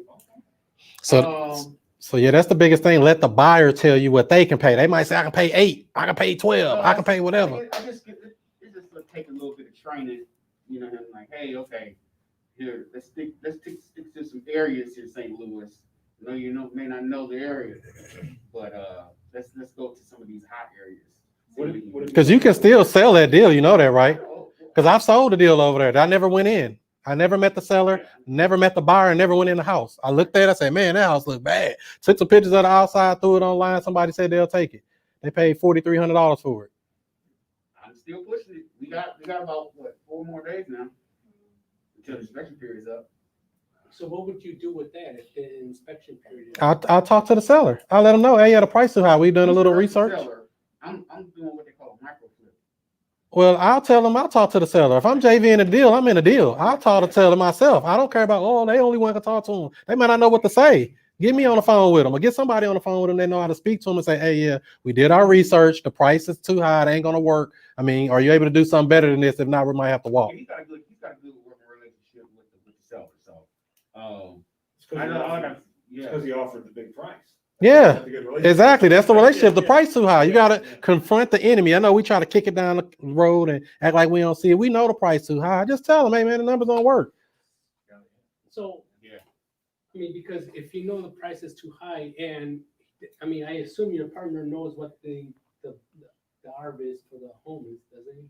So yeah, that's the biggest thing. Let the buyer tell you what they can pay. They might say, I can pay 8, I can pay 12, I can pay whatever. It just take a little bit of training, and like, hey, okay, here, let's stick to some areas in St. Louis. May not know the area, but let's go to some of these hot areas. Because you can still sell that deal, you know that, right? Because I've sold a deal over there that I never went in. I never met the seller, never met the buyer, and never went in the house. I looked at it, I said, man, that house look bad. Took some pictures of the outside, threw it online. Somebody said they'll take it. They paid $4,300 for it. I'm still pushing it. We got about 4 more days now until the inspection period is up. So what would you do with that if the inspection period is I'll talk to the seller. I'll let them know, hey, yeah, the price too high. We've done a little research. I'm doing what they call a micro flip. Well, I'll tell them, I'll talk to the seller. If I'm JV in a deal, I'm in a deal. I'll talk to the seller myself. I don't care about, they only want to talk to them. They might not know what to say. Get me on the phone with them, or get somebody on the phone with them. They know how to speak to them and say, hey, yeah, we did our research. The price is too high. It ain't going to work. I mean, are you able to do something better than this? If not, we might have to walk. Yeah, he's got a good working relationship with the seller. So, because he offered the big price. Yeah, exactly. That's the relationship. The price too high. You got to confront the enemy. I know we try to kick it down the road and act like we don't see it. We know the price too high. Just tell them, hey, man, the numbers don't work. So, I mean, because if you know the price is too high, and I mean, I assume your partner knows what the ARV is for the home is, doesn't he?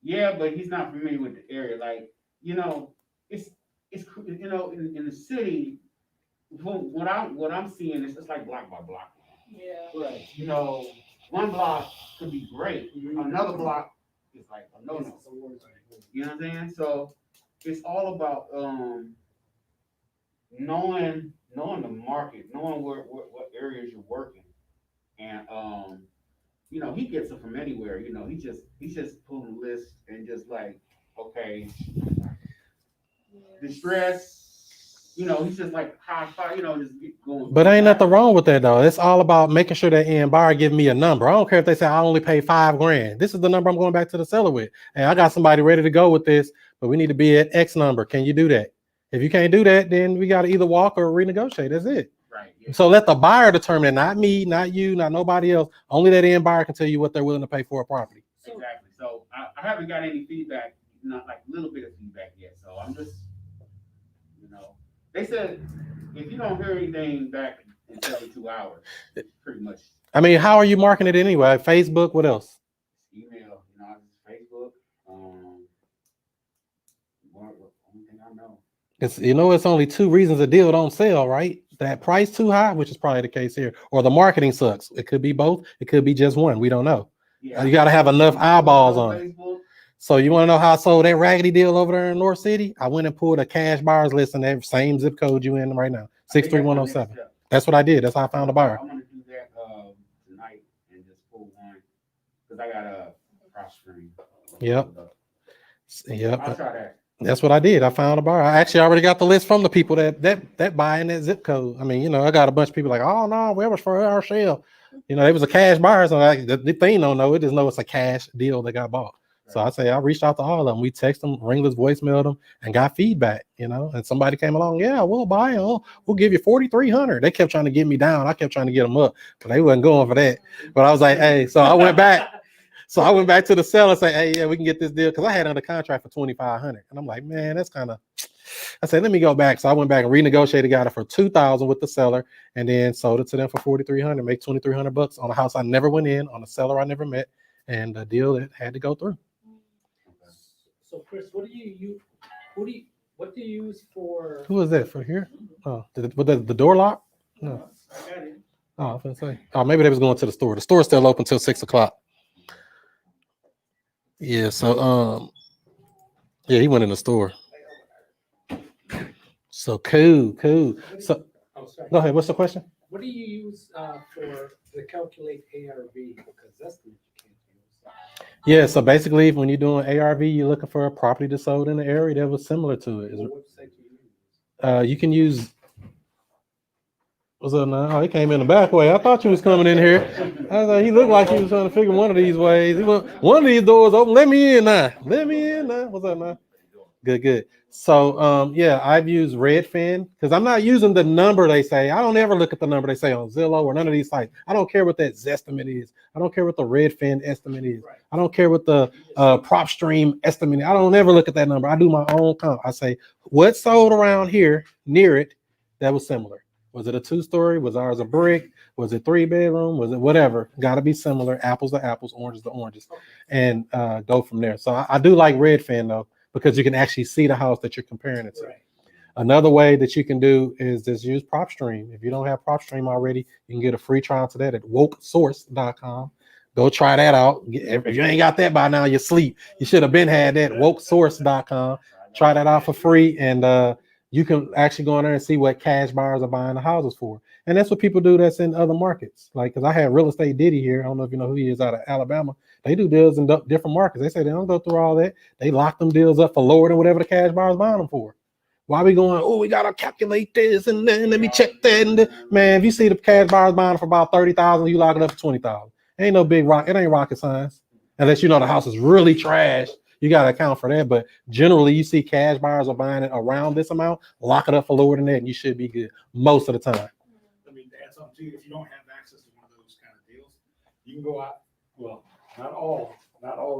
Yeah, but he's not familiar with the area. Like, it's in the city. What I'm seeing is it's like block by block. Yeah. Right. One block could be great. Another block is like a no-no. You know what I'm saying? So it's all about knowing the market, knowing what areas you're working, and he gets it from anywhere. He's just pulling a list and just like, okay, distress You know, he's just like high five, you know, just get going. But ain't nothing wrong with that though. It's all about making sure that end buyer give me a number. I don't care if they say I only pay $5,000. This is the number I'm going back to the seller with. Hey, I got somebody ready to go with this, but we need to be at X number. Can you do that? If you can't do that, then we got to either walk or renegotiate. That's it. Right. Yeah. So let the buyer determine it, not me, not you, not nobody else. Only that end buyer can tell you what they're willing to pay for a property. Exactly. So I haven't got any feedback, not like a little bit of feedback yet. So I'm just, you know, they said if you don't hear anything back in 72 hours, pretty much. I mean, how are you marketing it anyway? Facebook, what else? Email, you know, Facebook. Only thing I know. It's, you know, it's only two reasons a deal don't sell, right? That price too high, which is probably the case here, or the marketing sucks. It could be both. It could be just one. We don't know. Yeah, You got to have enough eyeballs on it. Facebook. So you want to know how I sold that raggedy deal over there in North City? I went and pulled a cash buyers list in that same zip code you in right now, 63107. That's what I did. That's how I found a buyer. I want to do that tonight and just pull one because I got a cross stream. Yep. I'll try that. That's what I did. I found a buyer. I actually already got the list from the people that buy in that zip code. I mean, you know, I got a bunch of people like, oh no, where was for our sale? You know, it was a cash buyer. So the thing don't know it, just know it's a cash deal that got bought. So I say I reached out to all of them. We text them, ringless voicemailed them, and got feedback. You know, and somebody came along. Yeah, we'll buy it. We'll give you $4,300. They kept trying to get me down. I kept trying to get them up, but they wasn't going for that. But I was like, hey, so I went back. So I went back to the seller and say, hey, yeah, we can get this deal. Cause I had under contract for $2,500. And I'm like, man, that's kind of, I said, let me go back. So I went back and renegotiated, got it for $2,000 with the seller and then sold it to them for $4,300, make $2,300 on a house I never went in, on a seller I never met, and a deal that had to go through. So Chris, what do you use for? Who is that for here? Oh, the door lock? No. I got it. Oh, I was gonna say. Oh, maybe they was going to the store. The store's still open till 6 o'clock. Yeah, so yeah, he went in the store. So cool. So Oh, sorry. go ahead. What's the question? What do you use to calculate ARV? Because that's the you can't use. Yeah, so basically when you're doing ARV, you're looking for a property that's sold in the area that was similar to it. What website do you use? You can use. What's up now? Oh, he came in the back way. I thought you was coming in here. I was like, he looked like he was trying to figure one of these ways. He went, one of these doors open. Let me in now. Let me in now. What's up now? Good. So yeah, I've used Redfin because I'm not using the number they say. I don't ever look at the number they say on Zillow or none of these sites. I don't care what that Zestimate is. I don't care what the Redfin estimate is. Right. I don't care what the PropStream estimate is. I don't ever look at that number. I do my own comp. I say what sold around here near it that was similar. Was it a 2-story? Was ours a brick? Was it 3-bedroom? Was it whatever? Got to be similar. Apples to apples, oranges to oranges, and go from there. So I do like Redfin though, because you can actually see the house that you're comparing it to. Right. Another way that you can do is just use PropStream. If you don't have PropStream already, you can get a free trial to that at wokesource.com. Go try that out. If you ain't got that by now, you're asleep. You should have been had that wokesource.com. Try that out for free, and you can actually go in there and see what cash buyers are buying the houses for. And that's what people do that's in other markets. Like, because I have Real Estate Diddy here. I don't know if you know who he is, out of Alabama. They do deals in different markets. They say they don't go through all that. They lock them deals up for lower than whatever the cash buyers buying them for. Why we going, oh, we got to calculate this and then let me check that. And man, if you see the cash buyers buying them for about $30,000, you lock it up for $20,000. Ain't no big rock. It ain't rocket science. Unless you know the house is really trash. You got to account for that. But generally, you see cash buyers are buying it around this amount, lock it up for lower than that, and you should be good most of the time. Let me add something to you. If you don't have access to one of those kind of deals, you can go out. Well, not all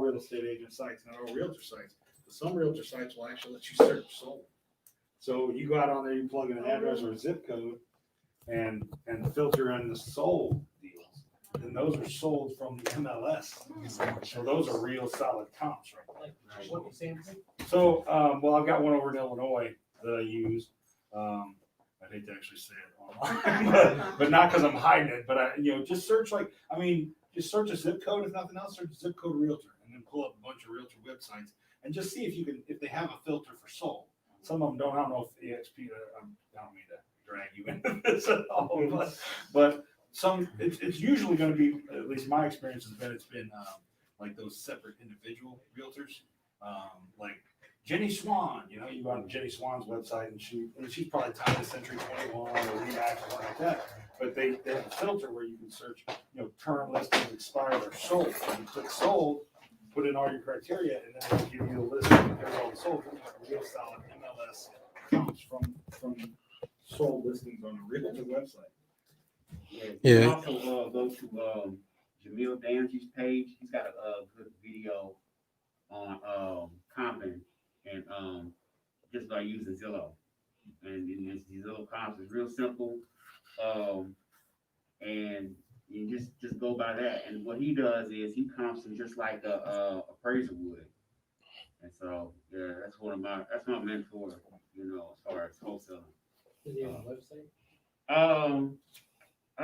real estate agent sites, not all realtor sites, but some realtor sites will actually let you search sold. So you go out on there, you plug in an address or a zip code, and filter in the sold deals. And those are sold from the MLS. So those are real solid comps, right? What you saying? So, well, I've got one over in Illinois that I use. I hate to actually say it online, but not because I'm hiding it. But just search just search a zip code. If nothing else, search zip code realtor, and then pull up a bunch of realtor websites and just see if they have a filter for sold. Some of them don't. I don't know if EXP. I don't mean to drag you into this at all, but some it's usually going to be, at least my experience has been, it's been like those separate individual realtors, like Jenny Swan, you know, you go on Jenny Swan's website and she's probably tied to Century 21 or Remax or something like that. But they have a filter where you can search, you know, current listings, expired or sold. And you click sold, put in all your criteria, and then it'll give you a list of here's all the sold. There's like real solid MLS counts from sold listings on a real website. You Yeah. can also go to Jamil Damji's page. He's got a good video on comping and just by using Zillow. And his Zillow comps is real simple. And you just go by that. And what he does is he comps them just like a appraiser would. And so yeah, that's my mentor, you know, as far as wholesaling. Does he have a website? I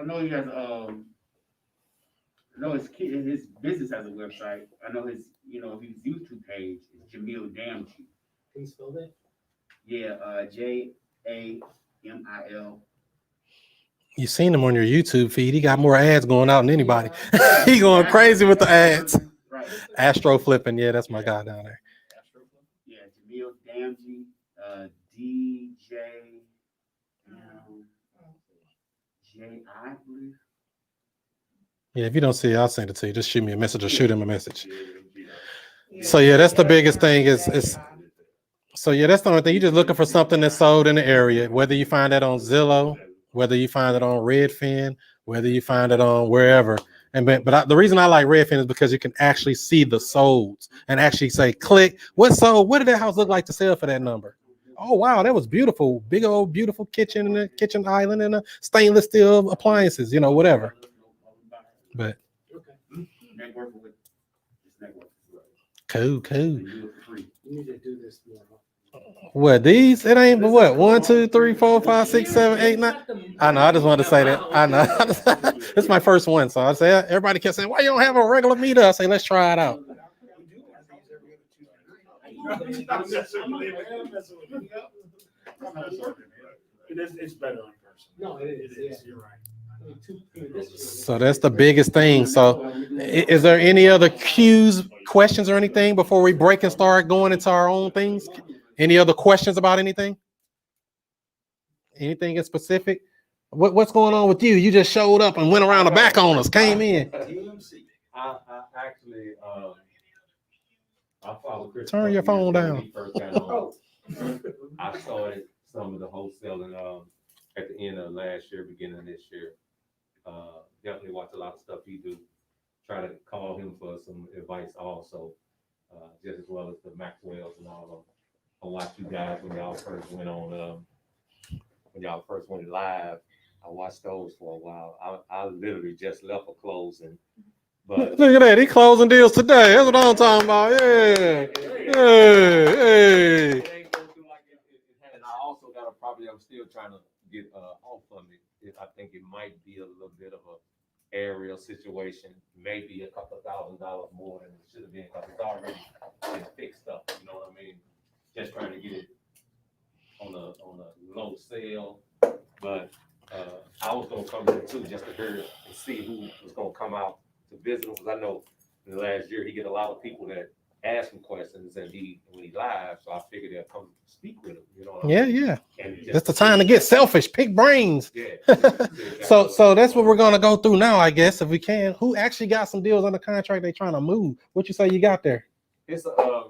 know he has I know his business has a website. I know his his YouTube page is Jamil Damji. Can you spell that? Yeah, Jamil. You seen him on your YouTube feed. He got more ads going out than anybody. He going crazy with the ads. Right. Astro flipping. Yeah, that's my guy down there. Yeah, Jamil Damji, DJ I believe. Yeah, if you don't see it, I'll send it to you. Just shoot me a message or shoot him a message. So yeah, that's the biggest thing is so yeah, that's the only thing. You're just looking for something that's sold in the area, whether you find that on Zillow, whether you find it on Redfin, whether you find it on wherever. And but the reason I like Redfin is because you can actually see the solds and actually say, click, what sold? What did that house look like to sell for that number? Oh wow, that was beautiful. Big old beautiful kitchen and a kitchen island and a stainless steel appliances, you know, whatever. But Networking with this network. cool. You do it for free. You need to do this more. What these? It ain't but what 1, 2, 3, 4, 5, 6, 7, 8, 9. I know. I just wanted to say that. I know. This is my first one, so I say everybody kept saying, "Why you don't have a regular meetup?" I say, "Let's try it out." It's better in person. No, it is. It is. Yeah. You're right. So that's the biggest thing. So, is there any other cues, questions, or anything before we break and start going into our own things? Any other questions about anything? Anything in specific? What's going on with you? You just showed up and went around the back on us, came in. I actually I follow Chris. Turn your phone when down. he first got on. I started some of the wholesaling at the end of last year, beginning of this year. Definitely watch a lot of stuff he do. Try to call him for some advice also, just as well as the Maxwells and all of them. I watched you guys when y'all first went on, when y'all first went live. I watched those for a while. I literally just left for closing, but Look at that. He closing deals today. That's what I'm talking about. Yeah. Hey. And I also got a property I'm still trying to get off of it. I think it might be a little bit of a aerial situation, maybe a couple of $1,000 more than it should have been because it's already been fixed up. You know what I mean? Just trying to get it on a low sale, but I was gonna come here too just to hear and see who was gonna come out to visit him because I know in the last year he get a lot of people that ask him questions and when he live, so I figured they'll come speak with him. You know what I mean? Yeah. And just That's the time to get selfish, pick brains. Yeah. So that's what we're gonna go through now, I guess, if we can. Who actually got some deals under contract they trying to move? What you say you got there? It's the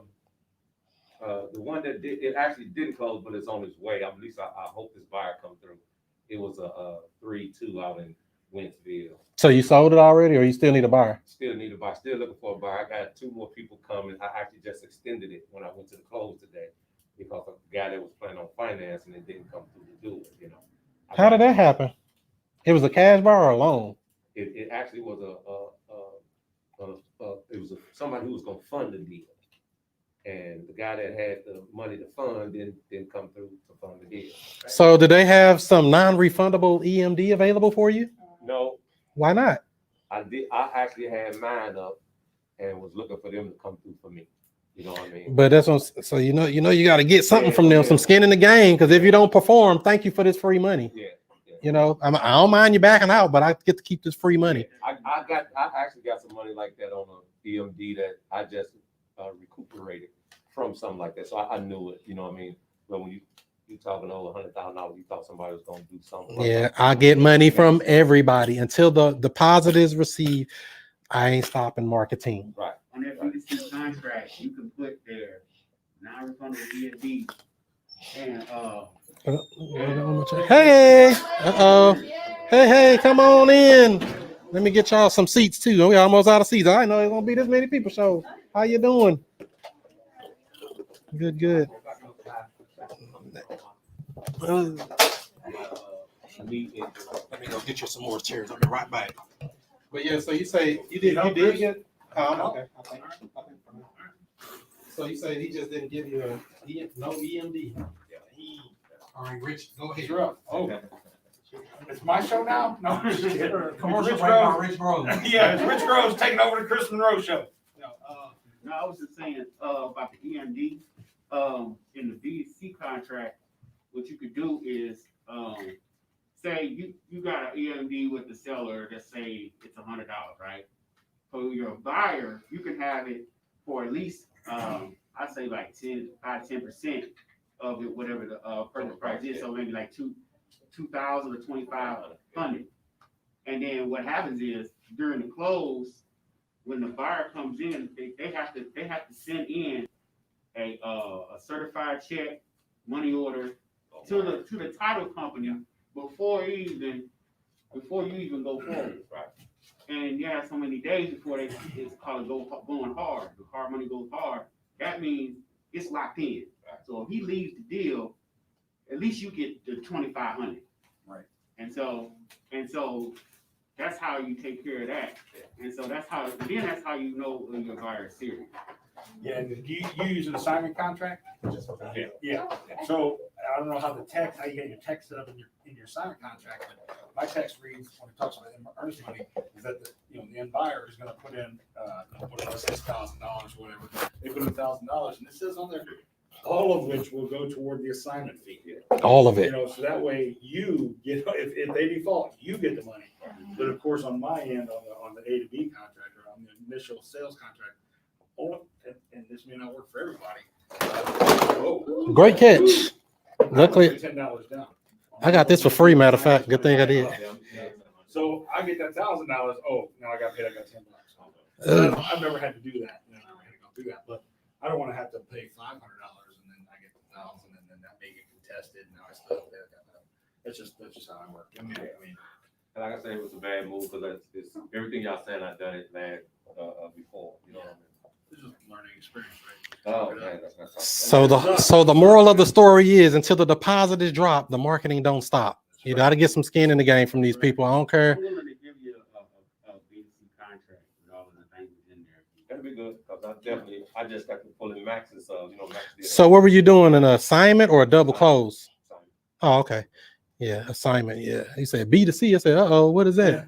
one that it actually didn't close, but it's on its way. At least I hope this buyer come through. It was a 3-2 out in Wentzville. So you sold it already, or you still need a buyer? Still need a buyer. Still looking for a buyer. I got 2 more people coming. I actually just extended it when I went to the close today because of the guy that was planning on financing and didn't come through to do it. You know. How did that happen? It was a cash buyer or a loan? It actually was somebody who was going to fund the deal. And the guy that had the money to fund didn't come through to fund the deal. Right? So do they have some non-refundable EMD available for you? No. Why not? I actually had mine up and was looking for them to come through for me. You know what I mean? But that's what, so you got to get something from them, some skin in the game. Because if you don't perform, thank you for this free money. Yeah. You know, I don't mind you backing out, but I get to keep this free money. I actually got some money like that on a EMD that I just recuperated from something like that. So I knew it, you know what I mean? But when you talking over $100,000, you thought somebody was gonna do something. Yeah, I get money from everybody until the deposit is received. I ain't stopping marketing. Right. On that B2C contract, you can put there non-refundable EFD and, Hey, hey, come on in. Let me get y'all some seats too. We almost out of seats. I didn't know there's gonna be this many people. So, how you doing? Good. Let me go get you some more chairs. I'll be right back. But yeah, so you say you did get? Okay. So you say he just didn't give you no EMD? All right, Rich, go ahead. Sure. Oh, it's my show now? No. Commercial Rich break by Groves. Rich Groves. Yeah, it's Rich Groves taking over the Chris Monroe show. no, I was just saying, about the EMD, in the B2C contract, what you could do is, say you got an EMD with the seller, let's say it's $100, right? For your buyer, you can have it for at least, I'd say like 10% of it, whatever the purchase price is, so maybe like 2,000 or 2,500. And then what happens is during the close, when the buyer comes in, they have to send in a certified check, money order to the title company before you even go forward. Right. And you have so many days before it's called going hard. The hard money goes hard. That means it's locked in. Right. So if he leaves the deal, at least you get the 2,500. Right. And so that's how you take care of that. And so that's how you know when your buyer is serious. Yeah, and you use an assignment contract? Yeah. Yeah, so I don't know how you get your text set up in your assignment contract, but my text reads, when it talks about earnest money, is that the end buyer is gonna put in, let's say $1,000 or whatever. They put in $1,000 and it says on there, all of which will go toward the assignment fee. All of it. So that way you get, if they default, you get the money. But of course, on my end, on the A to B contract or on the initial sales contract, and this may not work for everybody. Great catch. Luckily, $10 down. I got this for free. Matter of fact, good thing I did. So I get that $1,000. Oh, now I got paid. I got $10. I've never had to do that. I've never had to go through that, but I don't want to have to pay $500 and then I get the 1,000 and then that may get contested. And now I still have to. That's just how I work. I mean, And like I said, it was a bad move because it's everything y'all said. I've done it bad before. You know what I mean? This is a learning experience, right? Oh man, that's So the moral of the story is, until the deposit is dropped, the marketing don't stop. You got to get some skin in the game from these people. I don't care. I'm willing to give you a B2C contract with all of the things in there. That'd be good because I just got to pull in Max's, Max did. So what were you doing? An assignment or a double close? Oh, okay. Yeah, assignment. Yeah. He said B2C. I said, what is that?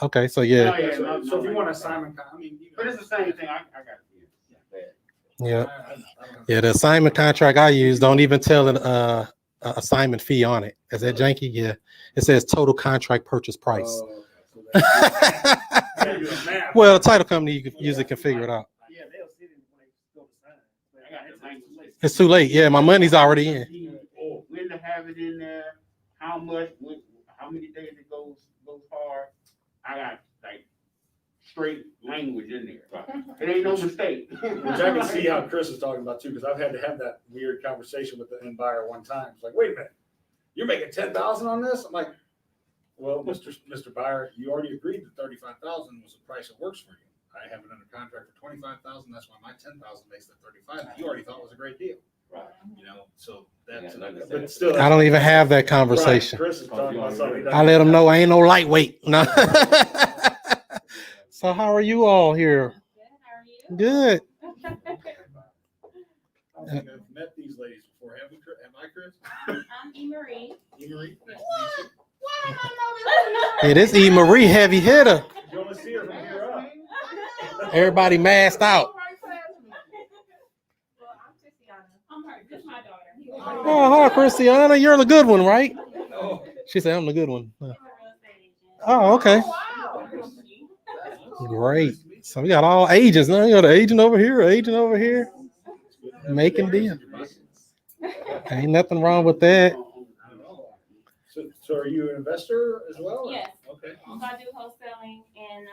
Okay, so yeah. Oh, yeah, so if you want assignment, but it's the same thing. I got it. Yeah. The assignment contract I use don't even tell an assignment fee on it. Is that janky? Yeah. It says total contract purchase price. Well, the title company, you can usually can figure it out. Yeah, they'll sit in when they go to sign. I got it. It's too late. Yeah, my money's already in. When to have it in there, how much, how many days it goes hard. I got like straight language in there. Right. It ain't no mistake. Which I can see how Chris is talking about too, because I've had to have that weird conversation with the end buyer one time. It's like, wait a minute, you're making $10,000 on this? I'm like, well, Mr. Buyer, you already agreed that $35,000 was the price that works for you. I have it under contract for $25,000. That's why my $10,000 makes the $35,000 that you already thought was a great deal. Right. So that's, Yeah, but still. I don't even have that conversation. Right. Chris is talking about something. I let them know I ain't no lightweight. No. So how are you all here? Good. I don't think I've met these ladies before. Have I, Chris? I'm E-Marie. E-Marie? It is E. Marie, heavy hitter. You only see her from here up. Everybody masked out. Well, I'm Christiana. I'm her. This is my daughter. Oh, hi, Christiana. You're the good one, right? No. She said, I'm the good one. I'm a real estate agent. Oh, okay. Wow. Great. So we got all agents. Now you got an agent over here, agent over here. Making deals. Ain't nothing wrong with that. I don't know. So are you an investor as well? or- Yes. Okay. So I do wholesaling and,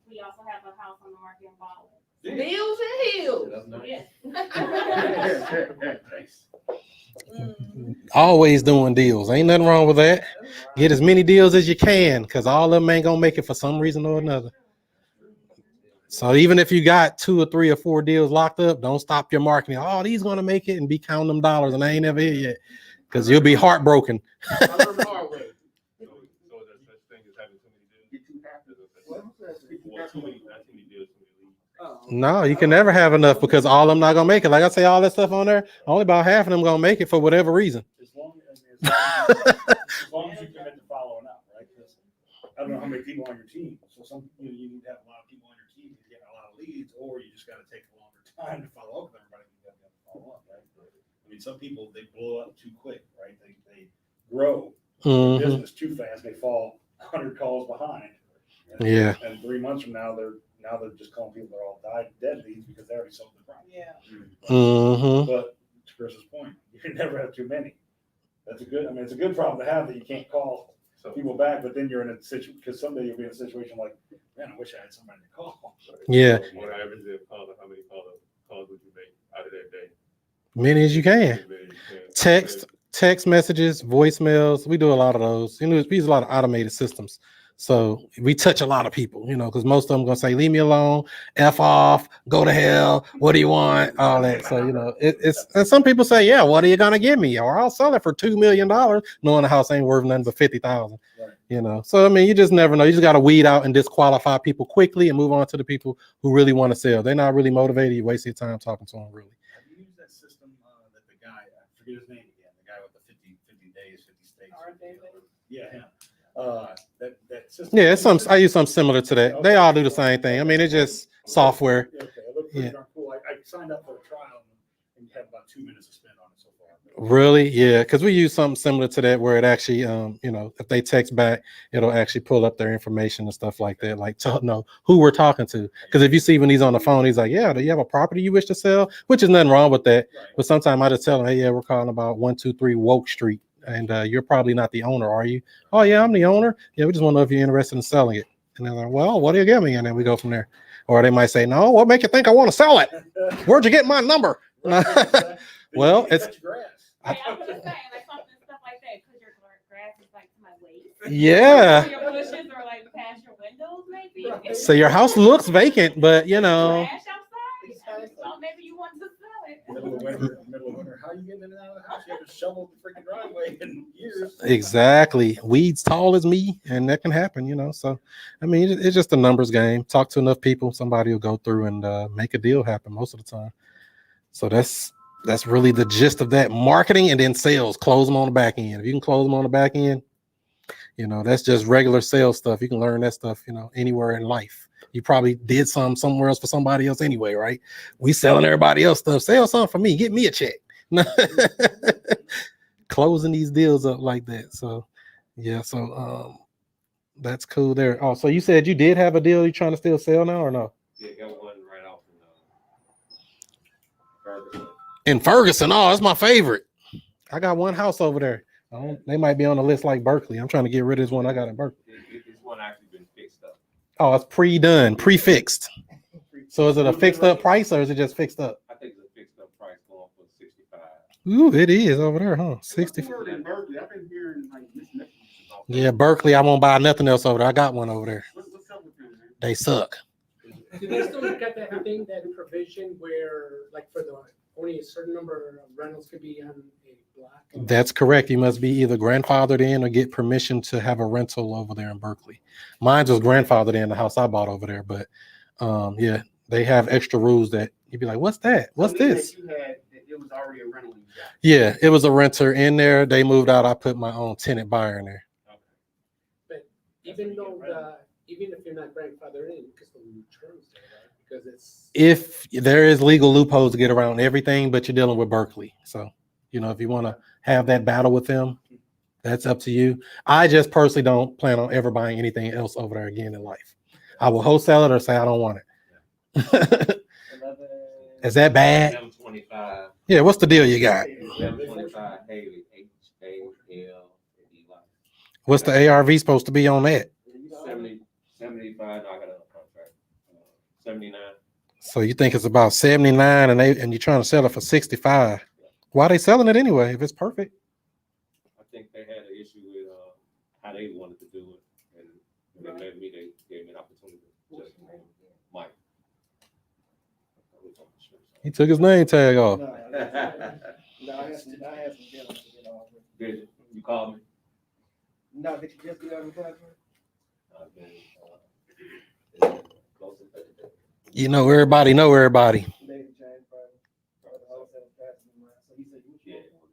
we also have a house on the market in Baldwin. Deals and heels. Yes. Always doing deals. Ain't nothing wrong with that. Get as many deals as you can, because all of them ain't gonna make it for some reason or another. So even if you got 2 or 3 or 4 deals locked up, don't stop your marketing. Oh, these gonna make it, and be counting them dollars, and I ain't never here yet, because you'll be heartbroken. So is there such thing as having too many deals? People want too many, not too many deals, too many leads. No, you can never have enough, because all of them not gonna make it. Like I say, all that stuff on there, only about half of them gonna make it for whatever reason. As long as you commit to following up, right? 'Cause I don't know how many people on your team. So you need to have a lot of people on your team to get a lot of leads, or you just gotta take a longer time to follow up with everybody. You gotta follow up, right? I mean, some people, they blow up too quick, right? They grow their Mhm. business too fast. They fall 100 calls behind. Yeah. And 3 months from now, they're just calling people that are all dead leads because they already sold the product. Yeah. Mm-hmm. But to Chris's point, you can never have too many. It's a good problem to have that you can't call people back, but then you're in a situation, because someday you'll be in a situation like, man, I wish I had somebody to call. Yeah. So on average, how many calls would you make out of that day? Many as you can. Text messages, voicemails. We do a lot of those. We use a lot of automated systems. So we touch a lot of people, because most of them gonna say, leave me alone, F off, go to hell, what do you want? All that. So, it's, and some people say, yeah, what are you gonna give me? Or I'll sell it for $2 million, knowing the house ain't worth nothing but 50,000. Right. So I mean, you just never know. You just gotta weed out and disqualify people quickly and move on to the people who really want to sell. They're not really motivated. You waste your time talking to them, really. Have you used that system that the guy, I forget his name again, the guy with the 50 days, 50 states? Yeah, him. That system. Yeah, I use something similar to that. They all do the same thing. I mean, it's just software. Okay, it looked pretty darn cool. I signed up for a trial and had about 2 minutes to spend on it so far. Really? Yeah, because we use something similar to that where it actually, if they text back, it'll actually pull up their information and stuff like that, like to know who we're talking to. Because if you see when he's on the phone, he's like, yeah, do you have a property you wish to sell? Which is nothing wrong with that. Right. But sometimes I just tell them, hey, yeah, we're calling about 123 Woke Street. And you're probably not the owner, are you? Oh, yeah, I'm the owner. Yeah, we just want to know if you're interested in selling it. And they're like, well, what do you give me? And then we go from there. Or they might say, no, what make you think I want to sell it? Where'd you get my number? Well, it's. Right, I was gonna say, like stuff like that, because your grass is like to my waist. Yeah. Or your bushes are like past your windows, maybe. So your house looks vacant, but Trash outside. So maybe you want to sell it. Middle of winter, how are you getting in and out of the house? You haven't shoveled the freaking driveway in years. Exactly. Weeds tall as me, and that can happen, So, I mean, it's just a numbers game. Talk to enough people, somebody will go through and make a deal happen most of the time. So that's really the gist of that. Marketing and then sales. Close them on the back end. If you can close them on the back end, that's just regular sales stuff. You can learn that stuff, anywhere in life. You probably did somewhere else for somebody else anyway, right? We selling everybody else stuff. Sell something for me. Get me a check. Closing these deals up like that. So, yeah. So, that's cool there. Oh, so you said you did have a deal you're trying to still sell now or no? Yeah, got one right off in Ferguson. In Ferguson. Oh, that's my favorite. I got one house over there. They might be on the list like Berkeley. I'm trying to get rid of this one I got in Berkeley. This one actually been fixed up. Oh, it's pre-done, pre-fixed. So is it a fixed up price or is it just fixed up? I think it's a fixed up price going for 65. Ooh, it is over there, huh? 60. In Berkeley, I've been hearing like this. Yeah, Berkeley, I won't buy nothing else over there. I got one over there. What's up with them, man? They suck. Do they still get that thing, that provision where, like, for only a certain number of rentals could be on a block? That's correct. You must be either grandfathered in or get permission to have a rental over there in Berkeley. Mine was grandfathered in the house I bought over there, but yeah, they have extra rules that you'd be like, what's that? What's this? It was already a rental. Yeah, it was a renter in there. They moved out. I put my own tenant buyer in there. But even if you're not grandfathered in, you can still move terms there, right? Because if there is legal loopholes to get around everything, but you're dealing with Berkeley. So, if you want to have that battle with them, that's up to you. I just personally don't plan on ever buying anything else over there again in life. I will wholesale it or say I don't want it. Is that bad? 725. Yeah, what's the deal you got? 725 Haley, HALE. What's the ARV supposed to be on that? 75, no, I got a contract. 79. So you think it's about 79 and you're trying to sell it for 65. Why are they selling it anyway if it's perfect? I think they had an issue with how they wanted to do it. And they let me, they gave me an opportunity. Just Mike. He took his name tag off. No, I had some deals to get off. Did you call me? No, did you just get out of the contract? I've been close to 30 days. You know everybody know everybody. Lady James, probably. For the wholesale passing them around. So he said, you Yeah. want?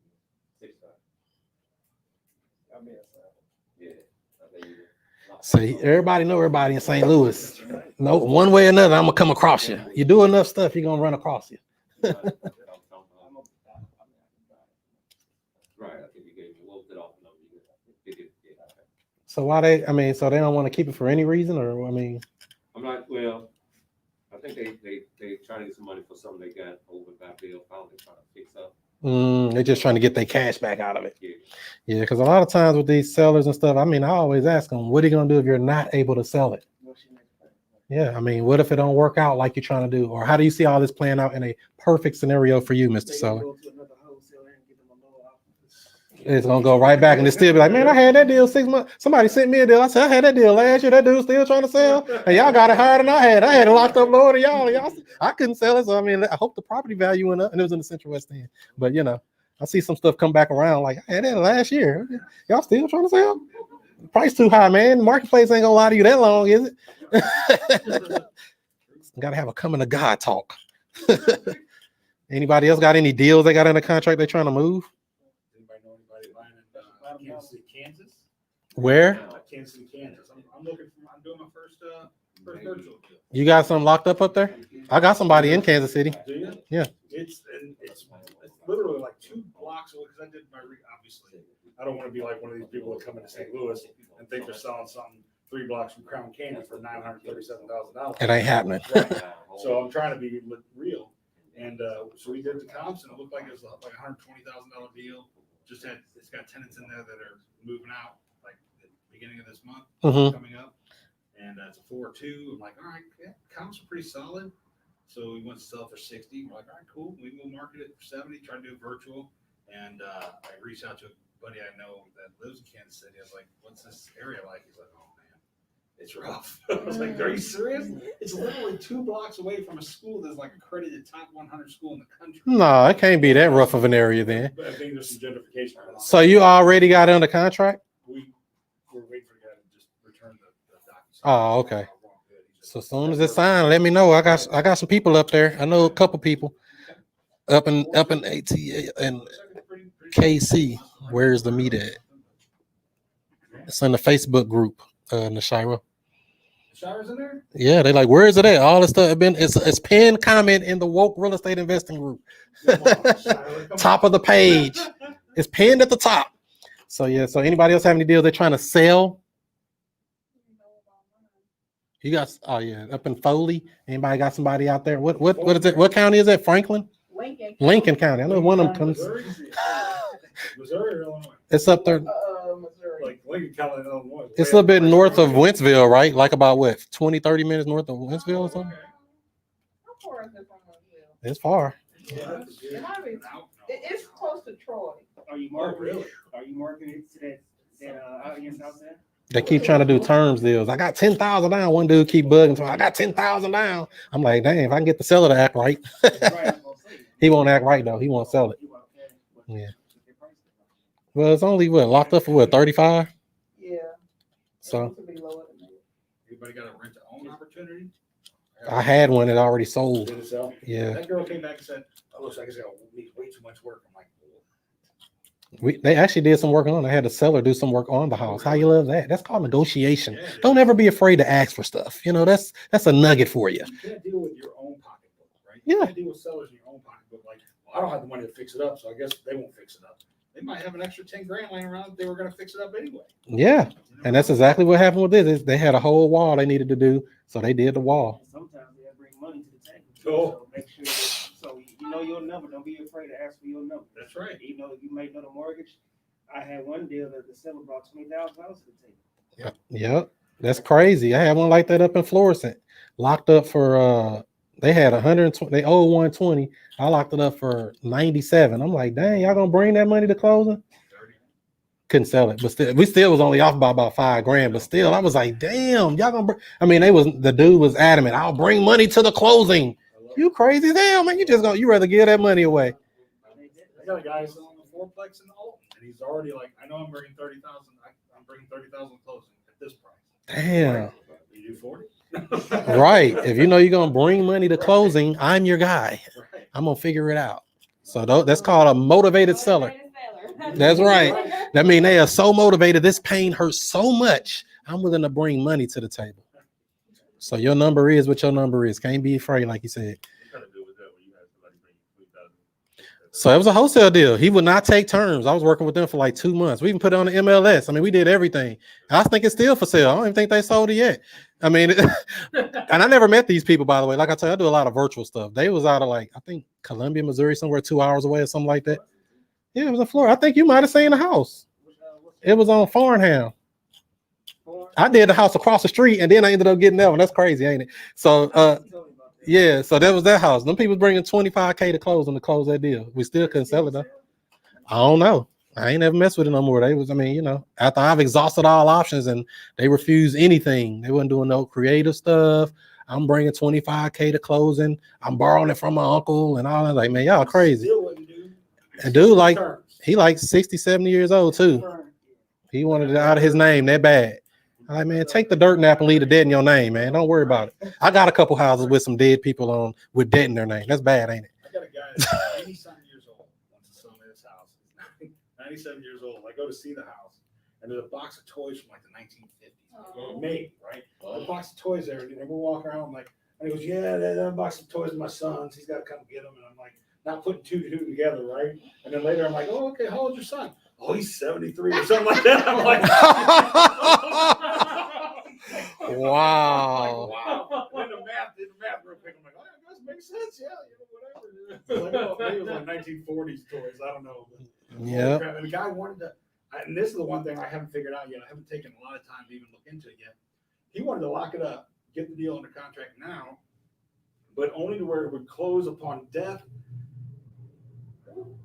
65. I mean, that's Yeah. I think you- See, everybody know everybody in St. Louis. No, one way or another, I'm gonna come across you. You do enough stuff, you're gonna run across you. Right, I think you gave me, what was it off number? So why they? I mean, so they don't want to keep it for any reason, or I mean, I'm not, well, I think they trying to get some money for something they got over by Bill Fountain, trying to fix up. they're just trying to get their cash back out of it. Yeah. Yeah, because a lot of times with these sellers and stuff, I mean, I always ask them, what are you gonna do if you're not able to sell it? Yeah, I mean, what if it don't work out like you're trying to do, or how do you see all this playing out in a perfect scenario for you, Mr. Seller? go to another wholesaler and get them a lower offer. It's gonna go right back and they still be like, man, I had that deal 6 months. Somebody sent me a deal. I said, I had that deal last year. That dude's still trying to sell. And y'all got it higher than I had. I had it locked up lower than y'all. I couldn't sell it. So I mean, I hope the property value went up, and it was in the Central West End. But you know, I see some stuff come back around like I had that last year. Y'all still trying to sell? Price too high, man. The marketplace ain't gonna lie to you that long, is it? Gotta have a coming to God talk. Anybody else got any deals they got in the contract they're trying to move? Anybody know anybody buying in Kansas City, Kansas? Where? Kansas City, Kansas. I'm looking for, I'm doing my first virtual deal. You got something locked up there? I got somebody in Kansas City. Do you? Yeah. It's literally like 2 blocks away, because I did obviously, I don't want to be like one of these people that come into St. Louis and think they're selling something 3 blocks from Crown Canyon for $937,000. It ain't happening. Right. So I'm trying to be real. And so we did the comps, and it looked like it was like $120,000 deal. It's got tenants in there that are moving out like at the beginning of this month coming up. And it's a 4-2. I'm like, all right, yeah, comps are pretty solid. So we went to sell for 60. We're like, all right, cool. We will market it for 70, try to do it virtual. And I reached out to a buddy I know that lives in Kansas City. I was like, what's this area like? He's like, oh man, it's rough. I was like, are you serious? It's literally 2 blocks away from a school that's like accredited top 100 school in the country. No, it can't be that rough of an area then. But I think there's some gentrification. So you already got it under contract? We're waiting for the guy to just return the documents. Oh, okay. So as soon as it's signed, let me know. I got some people up there. I know a couple people up in ATA and KC. Where's the meet at? It's in the Facebook group, Nashira. Showers in there? Yeah, they like, where is it at? All this stuff it's pinned comment in the woke real estate investing group. Top of the page. It's pinned at the top. So yeah, so anybody else have any deals they're trying to sell? You got up in Foley. Anybody got somebody out there? What is it? What county is that? Franklin? Lincoln County. I know one of them comes. Missouri or Illinois? It's up there. Missouri. Like Lincoln County, Illinois. It's a little bit north of Wentzville, right? Like about what, 20, 30 minutes north of Wentzville or something? How far is it from Missouri? It's far. Yeah. It might be, it's close to Troy. Are you marketing? Are you marketing to that audience out there? They keep trying to do terms deals. I got 10,000 down. One dude keep bugging. So I got 10,000 down. I'm like, dang, if I can get the seller to act right. He won't act right though. He won't sell it. Yeah. Well, it's only locked up for 35? Yeah. So Anybody got a rent to own opportunity? I had one that already sold. Did it sell? Yeah. That girl came back and said, "Oh, looks like it's got way too much work." I'm like, They actually did some work on it. I had the seller do some work on the house. How you love that? That's called negotiation. Yeah, Don't ever be afraid to ask for stuff. You know, that's a nugget for you. you can't deal with your own pocketbook, right? Yeah. You can't deal with sellers in your own pocketbook. Like, well, I don't have the money to fix it up, so I guess they won't fix it up. They might have an extra 10 grand laying around if they were going to fix it up anyway. Yeah. And that's exactly what happened with this. They had a whole wall they needed to do, so they did the wall. Sometimes they bring money to the table. Oh. So make sure that, so you know your number. Don't be afraid to ask for your number. That's right. You know, you may know the mortgage. I had one deal that the seller brought $20,000 to the table. Yep. That's crazy. I had one like that up in Florissant, locked up for they had 120, they owed 120. I locked it up for 97. I'm like, dang, y'all gonna bring that money to closing? Couldn't sell it, but still, we still was only off by about $5,000. But still, I was like, damn, y'all gonna I mean, the dude was adamant, I'll bring money to the closing. You crazy as hell, man. You rather give that money away. I got a guy selling a fourplex in Alton, and he's already like, I know I'm bringing 30,000. I'm bringing 30,000 closing at this price. Damn. You do 40? Right. If you know you're gonna bring money to closing, I'm your guy. Right. I'm gonna figure it out. So that's called a motivated seller. That's right. That means they are so motivated. This pain hurts so much. I'm willing to bring money to the table. So your number is what your number is. Can't be afraid, like you said. So it was a wholesale deal. He would not take terms. I was working with them for like 2 months. We even put it on the MLS. I mean, we did everything. I think it's still for sale. I don't even think they sold it yet. I mean, and I never met these people, by the way. Like I tell you, I do a lot of virtual stuff. They was out of like, I think Columbia, Missouri, somewhere 2 hours away or something like that. Yeah, it was in Florida. I think you might have seen the house. It was on Farnham. I did the house across the street, and then I ended up getting that one. That's crazy, ain't it? So, yeah, so that was that house. Them people bringing $25K to close that deal. We still couldn't sell it though. I don't know. I ain't never messed with it no more. They was, I mean, you know, after I've exhausted all options and they refused anything. They wasn't doing no creative stuff. I'm bringing $25K to closing. I'm borrowing it from my uncle and all that. Like, man, y'all crazy. And dude, like, he like 60, 70 years old too. He wanted it out of his name that bad. I'm like, man, take the dirt nap and leave the dead in your name, man. Don't worry about it. I got a couple houses with some dead people on with dead in their name. That's bad, ain't it? I got a guy that's 87 years old, wants to sell me this house. 97 years old. I go to see the house, and there's a box of toys from like the 1950s. Made, right? A box of toys there, and we're walking around. I'm like, and he goes, yeah, that box of toys of my son's. He's got to come get them. And I'm like, not putting two to two together, right? And then later I'm like, oh, okay, how old's your son? Oh, he's 73 or something like that. I'm like, wow. Wow. And the math real quick. I'm like, oh, that does make sense. Yeah, you know, whatever. Like, maybe it was like 1940s toys. I don't know. Yeah. And the guy wanted to, and this is the one thing I haven't figured out yet. I haven't taken a lot of time to even look into it yet. He wanted to lock it up, get the deal under contract now, but only to where it would close upon death.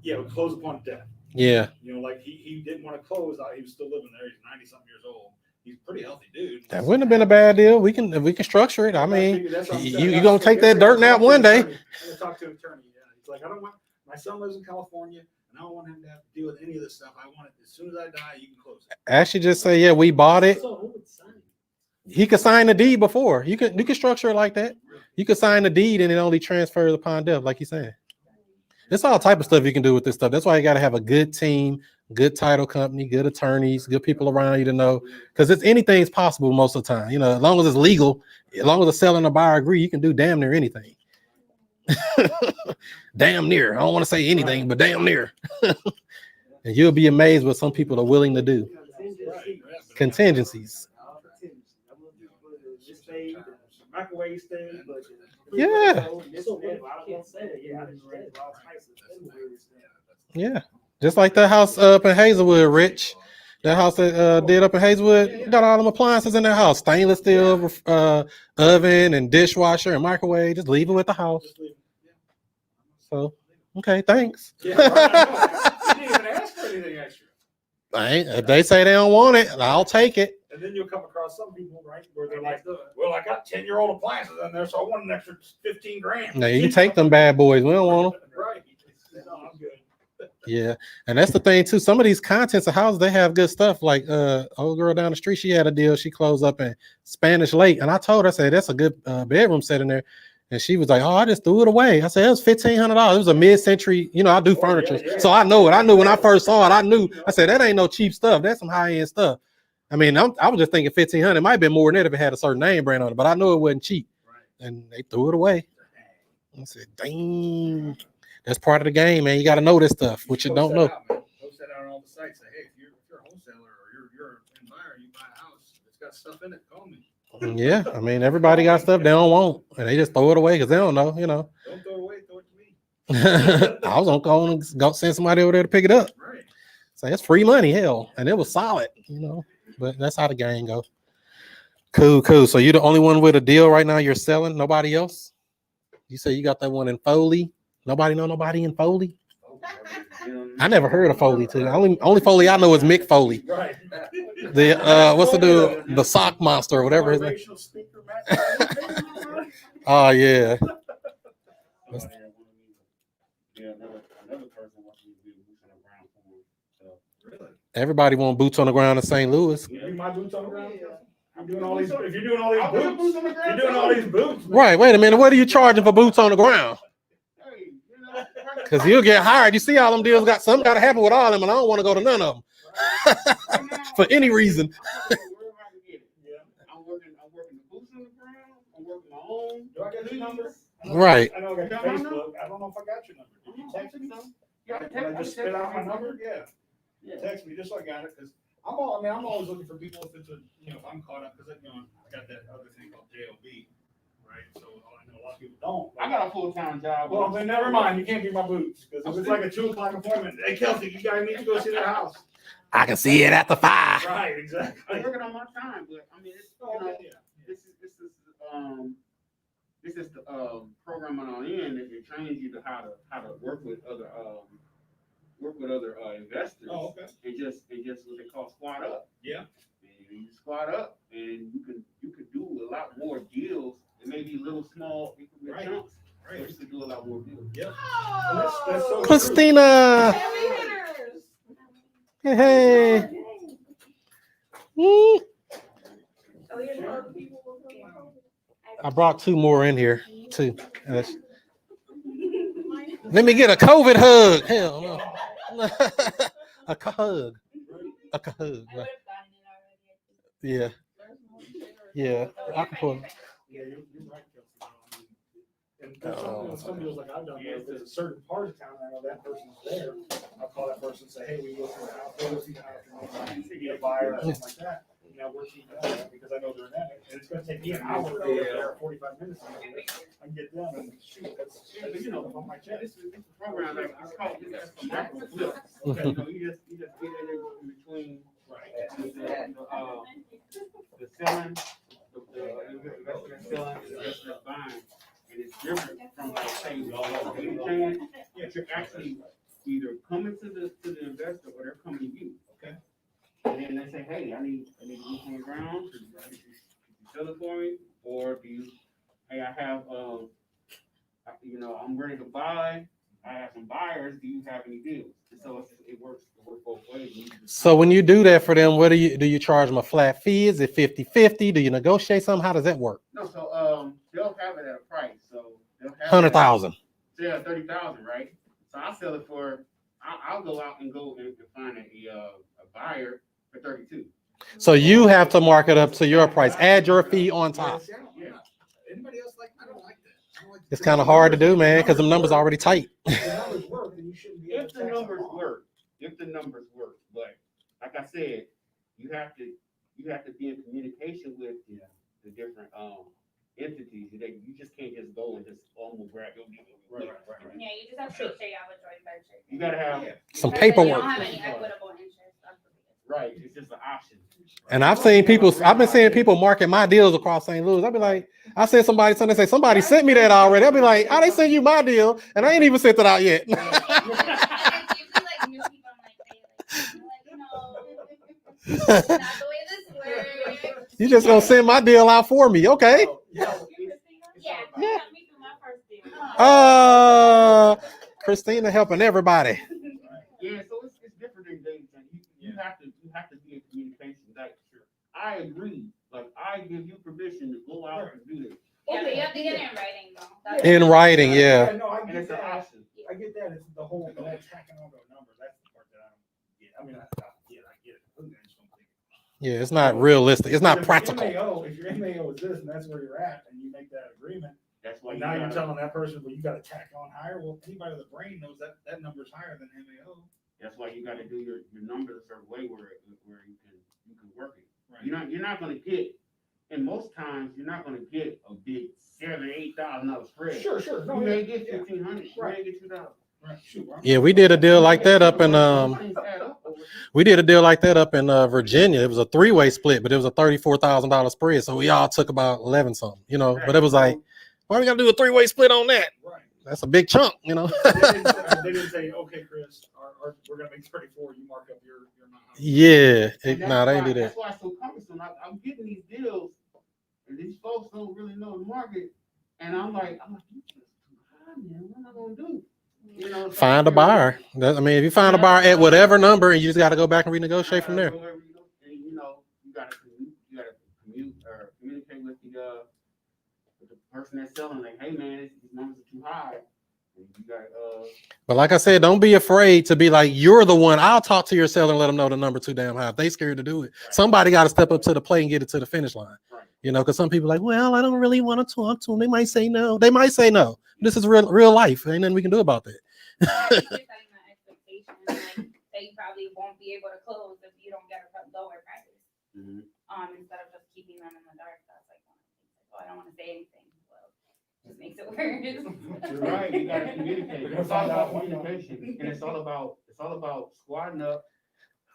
Yeah, it would close upon death. Yeah. You know, like he didn't want to close out. He was still living there. He's 90-something years old. He's a pretty healthy dude. That wouldn't have been a bad deal. We can structure it. I mean, you gonna take that dirt nap one day. I'm gonna talk to an attorney. Yeah, he's like, I don't want, my son lives in California, and I don't want him to have to deal with any of this stuff. I want it as soon as I die, you can close it. Actually, just say, yeah, we bought it. He could sign the deed before. You can structure it like that. You could sign the deed and it only transfers upon death, like you're saying. It's all type of stuff you can do with this stuff. That's why you got to have a good team, good title company, good attorneys, good people around you to know, because it's anything's possible most of the time. You know, as long as it's legal, as long as the seller and the buyer agree, you can do damn near anything. Damn near. I don't want to say anything, but damn near. And you'll be amazed what some people are willing to do. Contingencies. Microwave stay, but Yeah. Yeah. Just like that house up in Hazelwood, Rich. That house that did up in Hazelwood, got all them appliances in that house. Stainless steel oven and dishwasher and microwave. Just leave it with the house. So, okay, thanks. Yeah, right, you didn't even ask for anything extra. If they say they don't want it, I'll take it. And then you'll come across some people, right, where they're like, well, I got 10-year-old appliances in there, so I want an extra 15 grand. Now you can take them bad boys. We don't want them. Right. No, I'm good. Yeah, and that's the thing too. Some of these contents of houses, they have good stuff. Like old girl down the street, she had a deal. She closed up in Spanish Lake, and I told her, I said, that's a good bedroom set in there. And she was like, oh, I just threw it away. I said, it was $1,500. It was a mid-century, you know, I do furniture. So I know it. I knew when I first saw it, I knew. I said, that ain't no cheap stuff. That's some high-end stuff. I mean, I was just thinking 1,500. It might have been more than that if it had a certain name brand on it, but I knew it wasn't cheap. And they threw it away. I said, dang. That's part of the game, man. You got to know this stuff, which you don't know. Post that out on all the sites. Say, hey, if you're a wholesaler or you're a buyer, you buy a house, it's got stuff in it, call me. Yeah, I mean, everybody got stuff they don't want, and they just throw it away because they don't know, you know. Don't throw it away, throw it to me. I was gonna go and go send somebody over there to pick it up. Right. So it's free money, hell, and it was solid, But that's how the game go. Cool. So you're the only one with a deal right now. You're selling. Nobody else. You say you got that one in Foley. Nobody know nobody in Foley. I never heard of Foley too. Only Foley I know is Mick Foley. Right. The what's the dude? The sock monster or whatever his name. Motivational speaker, Matt. Oh yeah. Yeah, another person wants me to be boots on the ground for me. So, Really? Everybody want boots on the ground in St. Louis. You need my boots on the ground? Yeah. I'm doing all these. If you're doing all these I put boots, boots on the you're ground. doing all these boots. man. Right. Wait a minute. What are you charging for boots on the ground? Hey, you know, Because you'll get hired. You see all them deals got something got to happen with all them, and I don't want to go to none of them right now, for any reason. wherever I can get it. Yeah. I'm working the boots on the ground. I'm working my own. Do I get your number? Right. I know I got Got your my number? Facebook. I don't know if I got your number. Did you text me? Yeah, When I just spit out my number? Yeah. Yeah. Text me just so I got it, because I'm always looking for people if it's if I'm caught up, because I got that other thing called JOB, right? So I know a lot of people don't. I got a full-time job. Well, then never mind. You can't be my boots, because if it's like a 2:00 appointment, hey Kelsey, you guys need to go see their house. I can see it at the 5. Right, I'm exactly. working on my time, but I mean, it's, Yeah. this is the program on our end that it trains you to how to work with other investors. Oh, okay. And just what they call squat up. Yeah. And you squat up, and you could do a lot more deals. It may be little small increment Right. chunks, but Right. you could do a lot more deals. Yep. And that's so true. Christina. Heavy hitters. Hey. Oh, you're the other people will come. I brought 2 more in here too. Let me get a COVID hug. Hell no. A hug. A hug. I would have gotten it already. Yeah. Yeah. I can pull. Yeah, you're right, Kelsey. And some deals like I've done, if there's a certain part of town, I know that person's there, I'll call that person and say, hey, we go to the house, go see the house, and maybe a buyer or something like that. We're keeping that because I know they're in that, and it's gonna take me an hour to go there, 45 minutes. I can get them and shoot, that's on my chest. This is a program like it's called it's a micro flip. Okay. You just get in between Right. the selling, the investor that's selling, and the investor that's buying. And it's different from like saying, you can, you're actually either coming to the investor or they're coming to you. Okay. And then they say, hey, I need boots on the ground. Could you sell it for me? Or do you, hey, I have, I'm ready to buy. I have some buyers. Do you have any deals? And so it works both ways. So when you do that for them, what do you charge them a flat fee? Is it 50-50? Do you negotiate something? How does that work? No, so they'll have it at a price. So they'll have 100,000. Yeah, 30,000, right? So I sell it for. I'll go out and find a buyer for 32. So you have to mark it up to your price. Add your fee on top. Yeah. Anybody else like, I don't like that. I don't like It's kind of hard to do, man, because the numbers are already tight. If the numbers work, then you shouldn't be. If the numbers work, but like I said, you have to be in communication with the different entities. You just can't just go and just almost grab your deal. Right. Yeah, you just have to make sure you have a joint venture. You gotta have Some Especially paperwork. You don't have any equitable interest. That's the biggest. right. It's just an option. And I've been seeing people market my deals across St. Louis. I'll be like, I said somebody sent me that already. I'll be like, how they send you my deal? And I ain't even sent it out yet. And it's usually like new people. I'm like, that's not the way this works. You just gonna send my deal out for me. Okay. Yeah, you got me through my first deal. Christina helping everybody. Yeah, so it's different than dating. You have to be in communication. Like, I agree. Like, I give you permission to go out and do this. Yeah, but you have to get it in writing though. That's In writing, yeah. No, I And get it's an that. option. I get that. It's the whole tacking on the numbers. That's the part that I don't get. I mean, I get it. I just don't think. Yeah, it's not realistic. It's not If practical. If your MAO is this and that's where you're at, and you make that agreement, That's why now you're telling that person, well, you got to tack on higher. Well, anybody with a brain knows that number's higher than MAO. That's why you got to do your numbers a certain way where you can work it. Right. You're not going to get and most times you're not gonna get a big $7,000-8,000 spread. Sure. You No, may yeah, get yeah. 1,500, you may get 2,000. Right, shoot, I'm- Yeah, we did a deal like that up in Virginia. It was a 3-way split, but it was a $34,000 spread. So we all took about 11 something, you know. But it was like, why we gotta do a 3-way split on that? Right. That's a big chunk, you know. They didn't say, okay, Chris, we're gonna make 34. You mark up your amount. Yeah, And no, they didn't do that. That's why it's so cumbersome. I'm getting these deals, and these folks don't really know the market, and I'm like, you just too high, man. What am I gonna do? You know, Find a buyer. I mean, if you find a buyer at whatever number, and you just got to go back and renegotiate from there. And, you know, you gotta commute or communicate with the person that's selling. Like, hey, man, these numbers are too high. And you got But like I said, don't be afraid to be like, you're the one. I'll talk to your seller and let them know the number too damn high. If they scared to do it, somebody got to step up to the plate and get it to the finish line. Right. You know, because some people are like, well, I don't really want to talk to them. They might say no. They might say no. This is real life. Ain't nothing we can do about that. You're setting the expectation, like, they probably won't be able to close if you don't get a lower price. Mhm. Instead of just keeping them in the dark. That's like one of the things. Like, oh, I don't want to say anything. Well, just makes it worse. You're right. You gotta communicate. It's all about communication, and it's all about squatting up.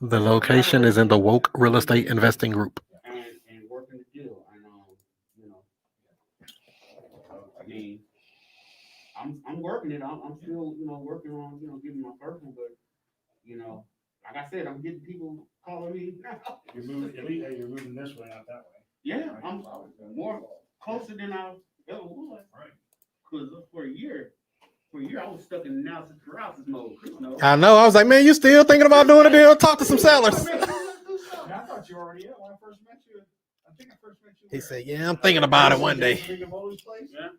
The location is in the Woke Real Estate Investing Group. And working the deal. And you know, I mean, I'm working it. I'm still, you know, working on, you know, getting my first one, but you know, like I said, I'm getting people calling me now. You're moving this way, not that way. Yeah, I'm more closer than I ever was. Right. Because for a year I was stuck in analysis paralysis mode. Chris knows. I know. I was like, man, you still thinking about doing a deal? Talk to some sellers. Yeah, I thought you were already in when I first met you. I think I first met you. He said, yeah, I'm thinking about it one day.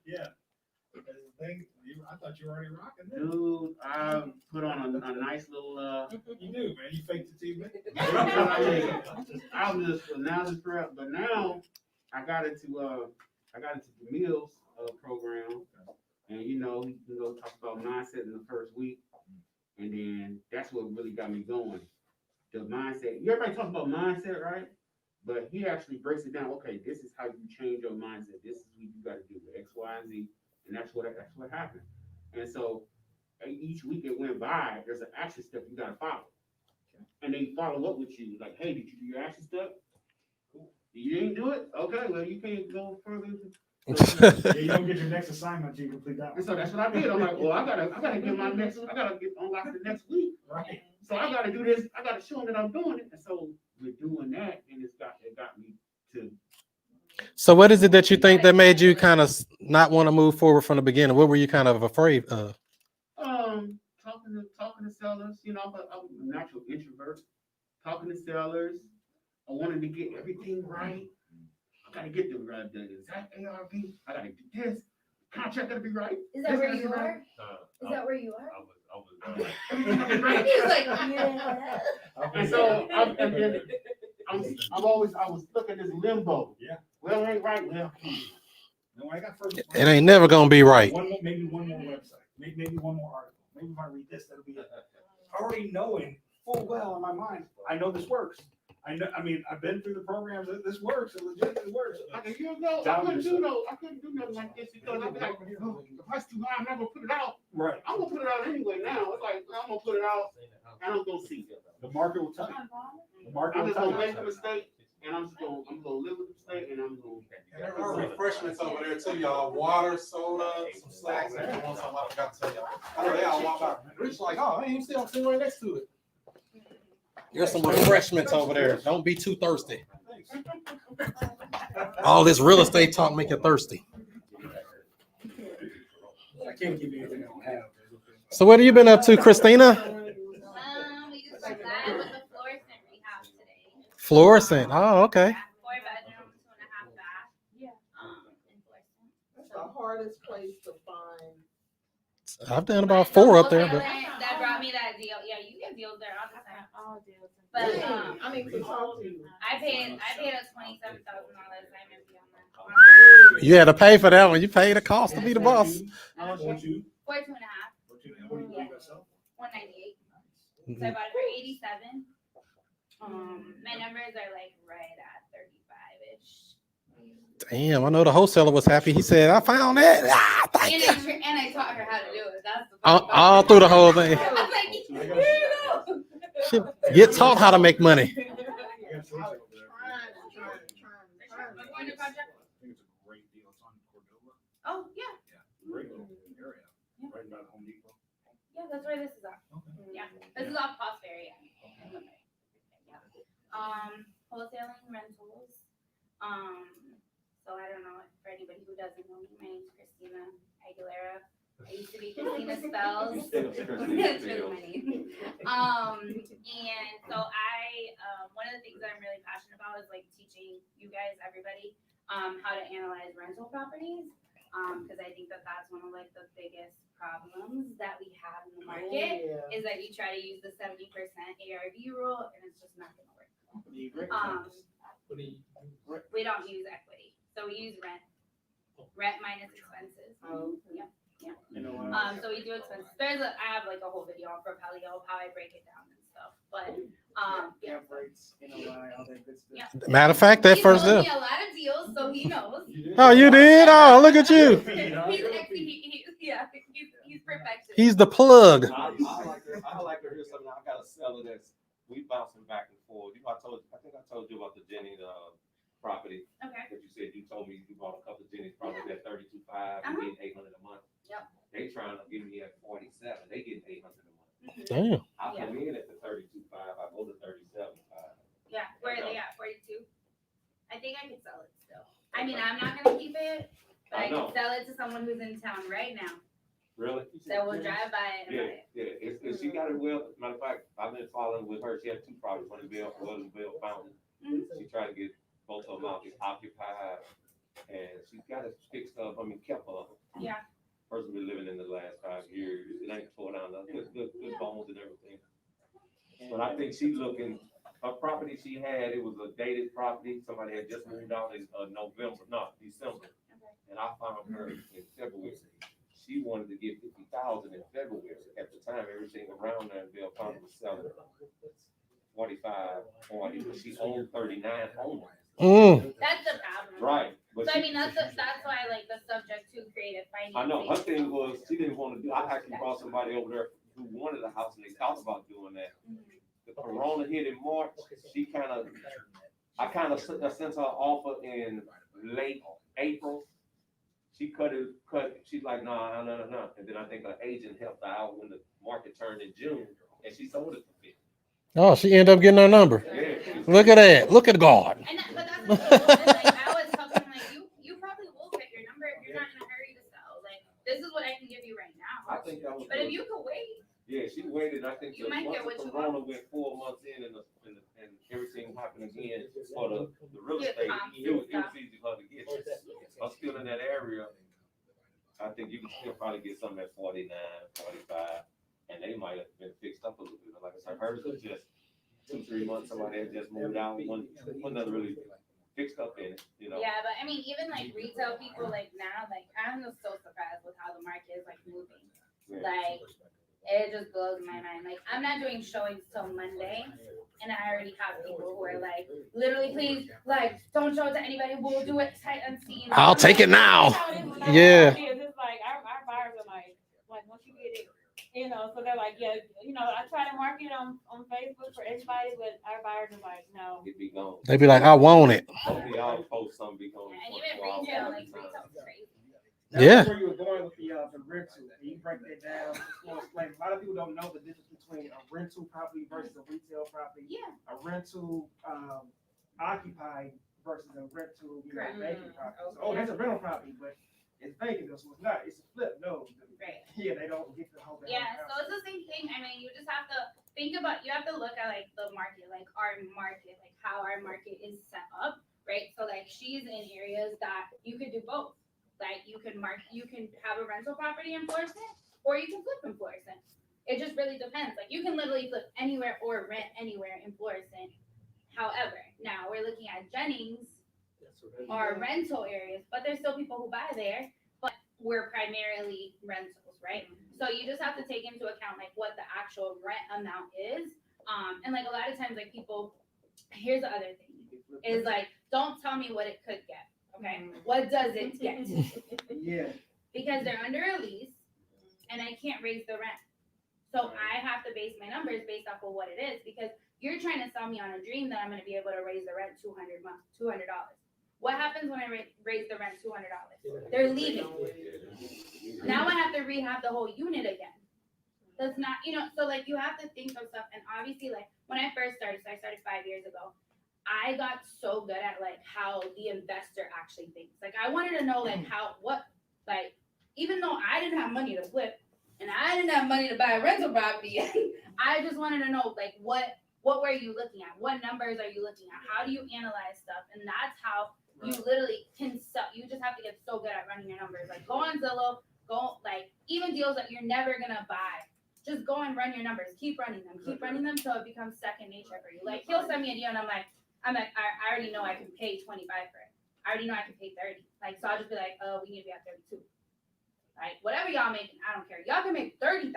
Yeah. I thought you were already rocking this. Dude, I put on a nice little. You knew, man. You faked it till you made it. I was just analysis paralysis, but now I got into the meals program, and you know, talk about mindset in the first week, and then that's what really got me going. The mindset. Everybody talks about mindset, right? But he actually breaks it down. Okay, this is how you change your mindset. This is what you got to do with X, Y, and Z, and that's what happened. And so each week it went by, there's an action step you got to follow, and they follow up with you. Like, hey, did you do your action step? Cool. You didn't do it? Okay, well, you can't go further. Yeah, you don't get your next assignment till you complete that one. And so that's what I did. I'm like, well, I gotta get unlock the next week. Right. So I gotta do this. I gotta show them that I'm doing it. And so we're doing that, and it got me to. So what is it that you think that made you kind of not want to move forward from the beginning? What were you kind of afraid of? Talking to sellers. You know, I'm a natural introvert. Talking to sellers. I wanted to get everything right. I gotta get the exact ARV. I gotta do this. Contract gotta be right. Is that where you are? Is that where you are? I was Everything gotta be right. He's like, yeah. And so I was stuck in this limbo. Yeah. Well, it ain't right. Well, No, I got first. It ain't never gonna be right. Maybe one more website. Maybe one more article. Maybe if I read this, that'll be it. Already knowing full well in my mind, I know this works. I know. I mean, I've been through the programs. This works. It legitimately works. like a year ago, I couldn't do nothing like this because I'd be like, oh, the price too high. I'm not gonna put it out. Right. I'm gonna put it out anyway. Now it's like I'm gonna put it out, and I'm gonna see. The market will tell you. The market I'm will just tell gonna you. make a mistake, and I'm gonna live with the mistake, and I'm gonna. And there are refreshments over there too, y'all. Water, soda, some snacks. If you want something, I forgot to tell y'all. I know they all walk out. Rich like, oh, I ain't even still sitting right next to it. There's some refreshments over there. Don't be too thirsty. All this real estate talk make you thirsty. I can't give you anything I don't have. So what have you been up to, Christina? We just went live with the fluorescent rehab today. Fluorescent. Oh, okay. 4-bedroom, 2.5 bath. Yeah. In fluorescent. That's the hardest place to find. I've done about 4 up there, but That brought me that deal. Yeah, you get deals there all the time. All deals. But I need to talk to you. I paid a $27,000 assignment fee on that. you had to pay for that one. You paid the cost to be the boss. How much would you? 4.5. What do you believe yourself? 198. So I bought it for 87. My numbers are like right at 35-ish. Damn, I know the wholesaler was happy. He said, "I found that." Ah, thank you. And I taught her how to do it. That's the All, funny part. all through the whole thing. I was like, She get taught how to make money. I got some over there. I'm going to project. I think it's a great deal. It's on Cordova. Oh, yeah. Great little area. Right by the Home Depot. Yeah, that's where this is at. Yeah, this is off Post area. Yeah. Wholesaling rentals. So I don't know, for anybody who doesn't know me, my name's Christina Aguilera. I used to be Christina Spells. That's really my name. And so one of the things that I'm really passionate about is like teaching you guys, everybody, how to analyze rental properties. Because I think that that's one of like the biggest problems that we have in the market is that you try to use the 70% ARV rule and it's just not gonna work. We don't use equity, so we use rent minus expenses. Yeah. So we do expenses. I have like a whole video on Propelio of how I break it down and stuff, but yeah. all that good stuff. Yeah. Matter of fact, that He's first told deal. me a lot of deals, so he knows. Oh, you did? Oh, look at you. He's perfection. He's the plug. I like to hear something. I got a seller that's we bouncing back and forth. You know, I think I told you about the Jenny property. Okay. That you said you told me you bought a couple of Jenny's properties at 32.5 and getting 800 a month. Yep. They trying to give me at 47. They getting 800 a month. Damn. I come in at the 32.5. I go to 37.5. Yeah, where are they at? 42? I think I could sell it still. I mean, I'm not gonna keep it, but I know. could sell it to someone who's in town right now Really? that will drive by it and buy it. Yeah. She got it well. Matter of fact, I've been following with her. She had two properties, one in Bell Fountain. Mhm. She tried to get both of them occupied, and she got it fixed up. I mean, kept up. Yeah. Person been living in the last 5 years. It ain't tore down. Good bones and everything. But I think she's looking. Her property she had, it was a dated property. Somebody had just moved out in December. And I found her in February. She wanted to get 50,000 in February. At the time, everything around there in Bell Fountain was selling 45, 40, but she owned 39 homes. That's the problem. Right. But So I mean, that's why I like the subject to creative financing. I know, her thing was, she didn't want to do, I actually brought somebody over there who wanted a house and they thought about doing that. The corona hit in March, I kind of sent her offer in late April. She she's like, no. And then I think her agent helped her out when the market turned in June and she sold it for 50. Oh, she ended up getting her number. Yeah. Look at that. Look at God. But that's the thing. Like, I always tell them, like, you probably will get your number if you're not in a hurry to sell. Like, this is what I can give you right now. I think that was. But if you could wait. Yeah, she waited. I think You might get what once the you corona want. went 4 months in and everything happened again for the real Yeah, estate, comps it was and easy for her to get. I'm still in that area. I think you can still probably get something at 49, 45, and they might have been fixed up a little bit. Like I said, hers was just 2-3 months. Somebody had just moved out. One nothing really fixed up in it, you know. Yeah, but I mean, even like retail people, like now, like I'm just so surprised with how the market is like moving. Yeah. Like it just blows my mind. Like I'm not doing showings till Monday, and I already have people who are like, literally, please, like, don't show it to anybody. We'll do it sight unseen. I'll take it now. It's Yeah. It's like our buyers are like once you get it, you know, so they're like, yeah, you know, I try to market on Facebook for everybody, but our buyers are like, no. It'd be gone. They be like, I want it. Hopefully I'll post something be gone. And even retail, like retail is crazy. Yeah. That's where you were going with the rental. Can you break that down? Like a lot of people don't know the difference between a rental property versus a retail property. Yeah. A rental occupied versus a rental vacant property. So, oh, that's a rental property, but it's vacant though, so it's not. It's a flip. No. Right. Yeah, they don't get the whole. Yeah, so it's the same thing. I mean, you just have to think about. You have to look at like the market, like our market, like how our market is set up, right? So like she's in areas that you could do both. Like you can have a rental property in Florissant, or you can flip in Florissant. It just really depends. Like you can literally flip anywhere or rent anywhere in Florissant. However, now we're looking at Jennings or rental areas, but there's still people who buy there, but we're primarily rentals, right? So you just have to take into account like what the actual rent amount is. And like a lot of times like people, here's the other thing is like, don't tell me what it could get. Okay, what does it get? Yeah. Because they're under a lease and I can't raise the rent. So I have to base my numbers based off of what it is, because you're trying to sell me on a dream that I'm gonna be able to raise the rent $200. What happens when I raise the rent $200? They're leaving. Now I have to rehab the whole unit again. That's not, so like you have to think of stuff, and obviously like when I first started, so I started 5 years ago, I got so good at like how the investor actually thinks. Like I wanted to know like even though I didn't have money to flip and I didn't have money to buy a rental property, I just wanted to know like what were you looking at? What numbers are you looking at? How do you analyze stuff? And that's how you literally can sell. You just have to get so good at running your numbers. Like go on Zillow, go like even deals that you're never gonna buy. Just go and run your numbers. Keep running them till it becomes second nature for you. Like he'll send me a deal and I'm like, I already know I can pay 25 for it. I already know I can pay 30. Like so I'll just be like, oh, we need to be at 32. Right? Whatever y'all making, I don't care. Y'all can make 30,000.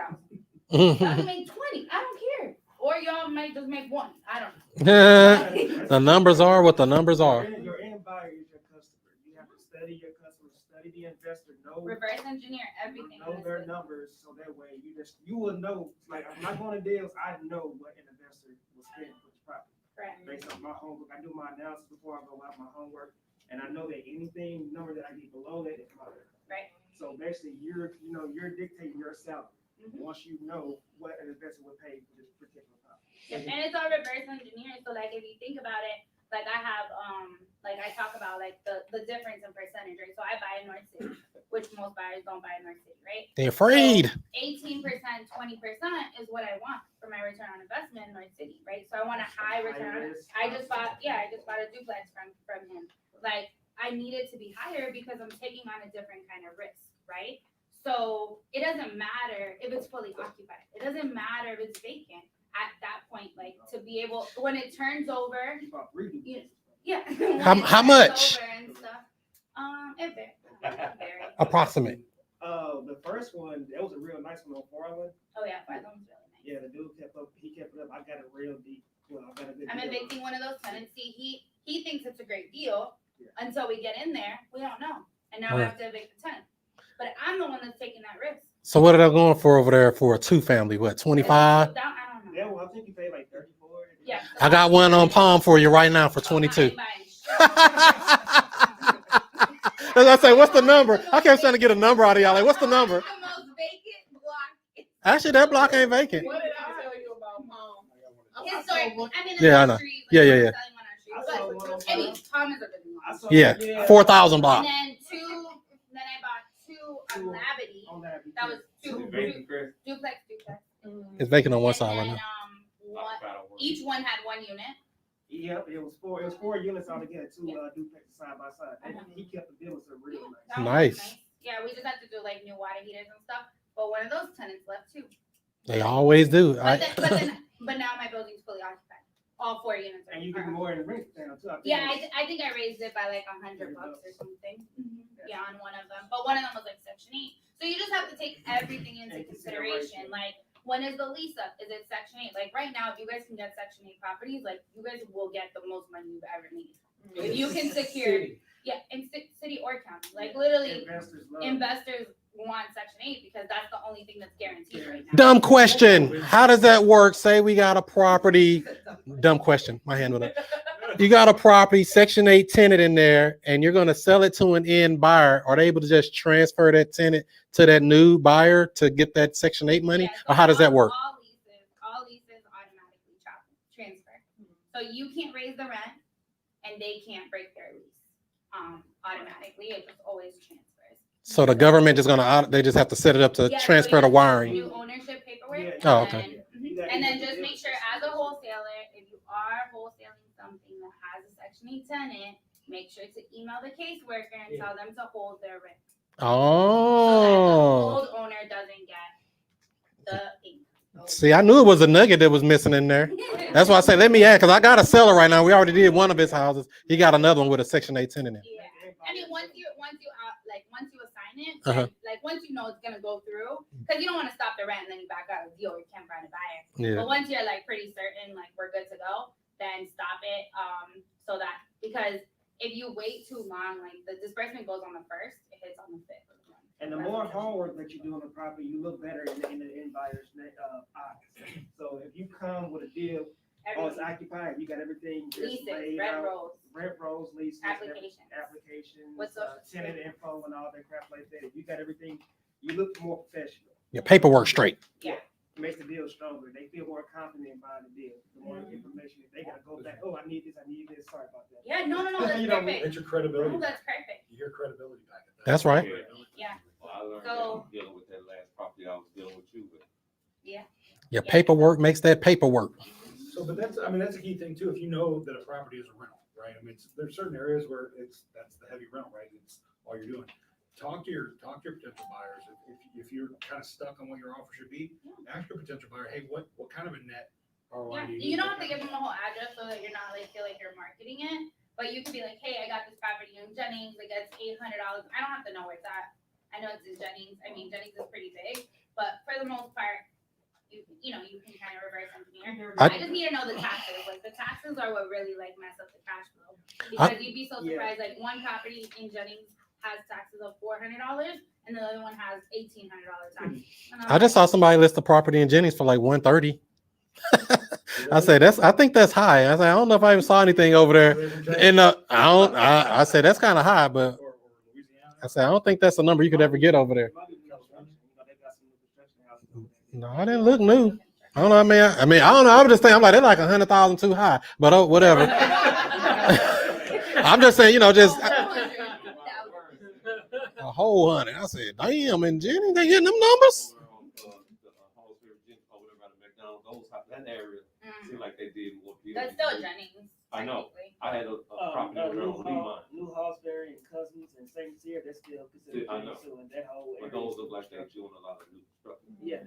Y'all can make 20. I don't care. Or y'all might just make 1. I don't know. The numbers are what the numbers are. Your end buyer is your customer. You have to study your customer, study the investor, know Reverse engineer everything. know their numbers, so that way you will know. Like I'm not going to deals, I know what an investor will spend for the property. Correct. Based on my homework, I do my analysis before I go out my homework, and I know that anything number that I get below that is mine. Right. So basically, you're dictating your salary once you know what an investor would pay for this particular property. And it's all reverse engineering. So like if you think about it, like I have like I talk about like the difference in percentage, right? So I buy in North City, which most buyers don't buy in North City, right? They're afraid. So 18%, 20% is what I want for my return on investment in North City, right? So I want a high return. I just bought a duplex from him. Like I need it to be higher because I'm taking on a different kind of risk, right? So it doesn't matter if it's fully occupied. It doesn't matter if it's vacant at that point, like to be able, when it turns over, yeah. How much? And stuff, it varies. Approximate. The first one, that was a real nice one on Farland. Oh yeah, Farland's really nice. Yeah, the dude kept it up. I got it real deep. Well, I got a good I'm deal. evicting one of those tenants. See, he thinks it's a great deal until we get in there. We don't know, and now we have to evict the tenant. But I'm the one that's taking that risk. So what are they going for over there for a 2-family? What, 25? I don't know. Yeah, well, I think you paid like 34. Yeah. I got one on Palm for you right now for 22. As I say, what's the number? I kept trying to get a number out of y'all. Like, what's the number? The most vacant block. Actually, that block ain't vacant. What did I tell you about Palm? Historic. I mean, Yeah, I know. Yeah. I mean, Palm is a good one. Yeah, 4,000 block. And then I bought two on Labadee. That was two duplex. It's vacant on one side right now. Each one had 1 unit. Yep, it was 4 units altogether, 2 duplexes side by side. And he kept the deal so real nice. That was Nice. Yeah, we just had to do like new water heaters and stuff. But one of those tenants left too. They always do. But now my building's fully occupied. All 4 units are. And you get more in rent now too. Yeah, I think I raised it by like $100 or something. Yeah, on one of them. But one of them was like Section 8. So you just have to take everything into consideration. Like, when is the lease up? Is it Section 8? Like right now, if you guys can get Section 8 properties, like you guys will get the most money you've ever made. If you can secure, in city or county, like literally, investors want Section 8 because that's the only thing that's guaranteed right now. Dumb question. How does that work? Say we got a property. Dumb question. My hand went up. You got a property, Section 8 tenant in there, and you're going to sell it to an end buyer. Are they able to just transfer that tenant to that new buyer to get that Section 8 money? So or how does that work? All leases automatically transfer. So you can't raise the rent, and they can't break their lease automatically. It just always transfers. So the government is they just have to set it up to transfer the wiring. New ownership paperwork. Oh, okay. And then just make sure as a wholesaler, if you are wholesaling something that has a Section 8 tenant, make sure to email the caseworker and tell them to hold their rent. So that the old owner doesn't get the income. See, I knew it was a nugget that was missing in there. That's why I say, let me add, because I got a seller right now. We already did one of his houses. He got another one with a Section 8 tenant in it. Yeah. I mean, once you assign it, like once you know it's gonna go through, because you don't want to stop the rent and then you back out of the deal or you can't find a buyer. Yeah. But once you're like pretty certain, like we're good to go, then stop it. So that because if you wait too long, like the disbursement goes on the 1st, it hits on the 5th. And the more homework that you do on the property, you look better in the end buyer's eyes. So if you come with a deal, it's occupied, you got everything just Leases, laid rent out. rolls, Rent rolls, leases, applications. applications, With social tenant info and all that crap like that. If you got everything, you look more professional. Your paperwork straight. Yeah. It makes the deal stronger. They feel more confident buying the deal. The more information, if they gotta go back, oh, I need this, sorry about that. Yeah, no, that's You know, perfect. It's your credibility. No, that's perfect. You hear credibility back at that. That's right. Yeah. Well, I learned So- that dealing with that last property I was dealing with you with. Your paperwork makes that paperwork. So, but that's a key thing too. If you know that a property is a rental, right? I mean, there's certain areas where that's the heavy rental, right? It's all you're doing. Talk to your potential buyers. If you're kind of stuck on what your offer should be, ask your potential buyer, hey, what kind of a net ROI Yeah, do you need? you don't have to give them the whole address so that you're not feel like you're marketing it, but you could be like, hey, I got this property in Jennings, like it's $800. I don't have to know where it's at. I know it's in Jennings. I mean, Jennings is pretty big, but for the most part, you can kind of reverse engineer. I just need to know the taxes. Like the taxes are what really like mess up the cash flow because you'd be so surprised. Like one property in Jennings has taxes of $400 and the other one has $1,800 taxes. I just saw somebody list the property in Jennings for like 130. I said I think that's high. I said I don't know if I even saw anything over there. And I said that's kind of high, but I said I don't think that's a number you could ever get over there. No, I didn't look new. I don't know. I mean, I don't know. I was just thinking, I'm like, they're like 100,000 too high, but oh, whatever. I'm just saying, just a whole 100. I said, damn, and Jenny, they getting them numbers. That area seemed like they did more people. That's still Jennings. I know. I had a property over there on Lehman. New Hallsbury and Cousins and St. Cyr, that's still considered I know. too, and that whole But area. those look like they're doing a lot of new construction. Yeah,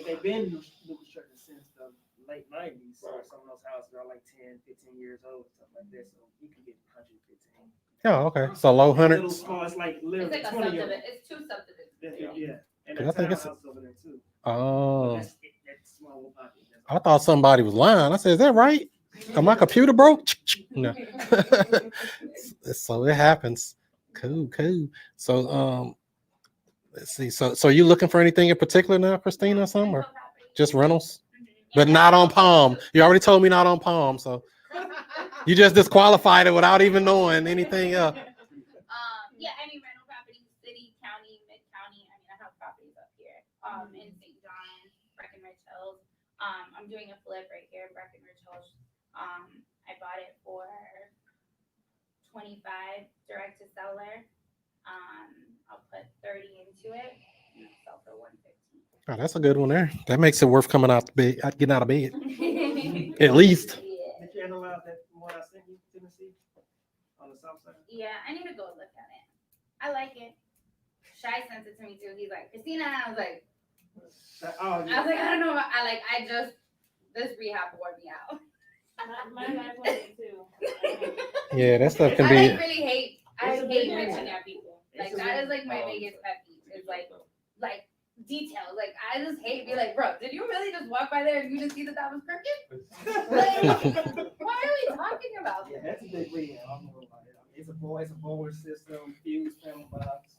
they've been new construction since the late 90s. So some of those houses are like 10, 15 years old, stuff like that. So you can get 115. Oh, okay. So low Little hundreds. small, it's like It's literally like a 20 of them. subdivision. It's 2 subdivisions. Yeah. And I the think it's- townhouse over there too. Oh, That's small little pocket. I thought somebody was lying. I said, is that right? My computer broke? No. So it happens. Cool. So let's see. So you looking for anything in particular now, Christina, or something, or just rentals? But not on Palm. You already told me not on Palm, so you just disqualified it without even knowing anything else. Yeah, I mean rental properties, city, county, mid-county. I mean, I have properties up here, in St. John, Breckenridge Hills. I'm doing a flip right here in Breckenridge Hills. I bought it for 25 direct to seller. I'll put 30 into it and I'll sell for 115. Oh, that's a good one there. That makes it worth coming out the bed, getting out of bed. At least. Yeah. Did you analyze that one I sent you, Tennessee, on the south side? Yeah, I need to go look at it. I like it. Shy sent it to me too. He's like, Christina, and I was like, Oh, I don't know. This rehab wore me out. My last one too. Yeah, that stuff can I be. really hate. I It's a hate big bitching one. at people. Like that is like my biggest pet peeve. Is like details. Like I just hate be like, bro, did you really just walk by there and you didn't see that was crooked? Like, what are we talking about? Yeah, that's a big rehab. I'm gonna lie. It's a boiler system, fuse panel box.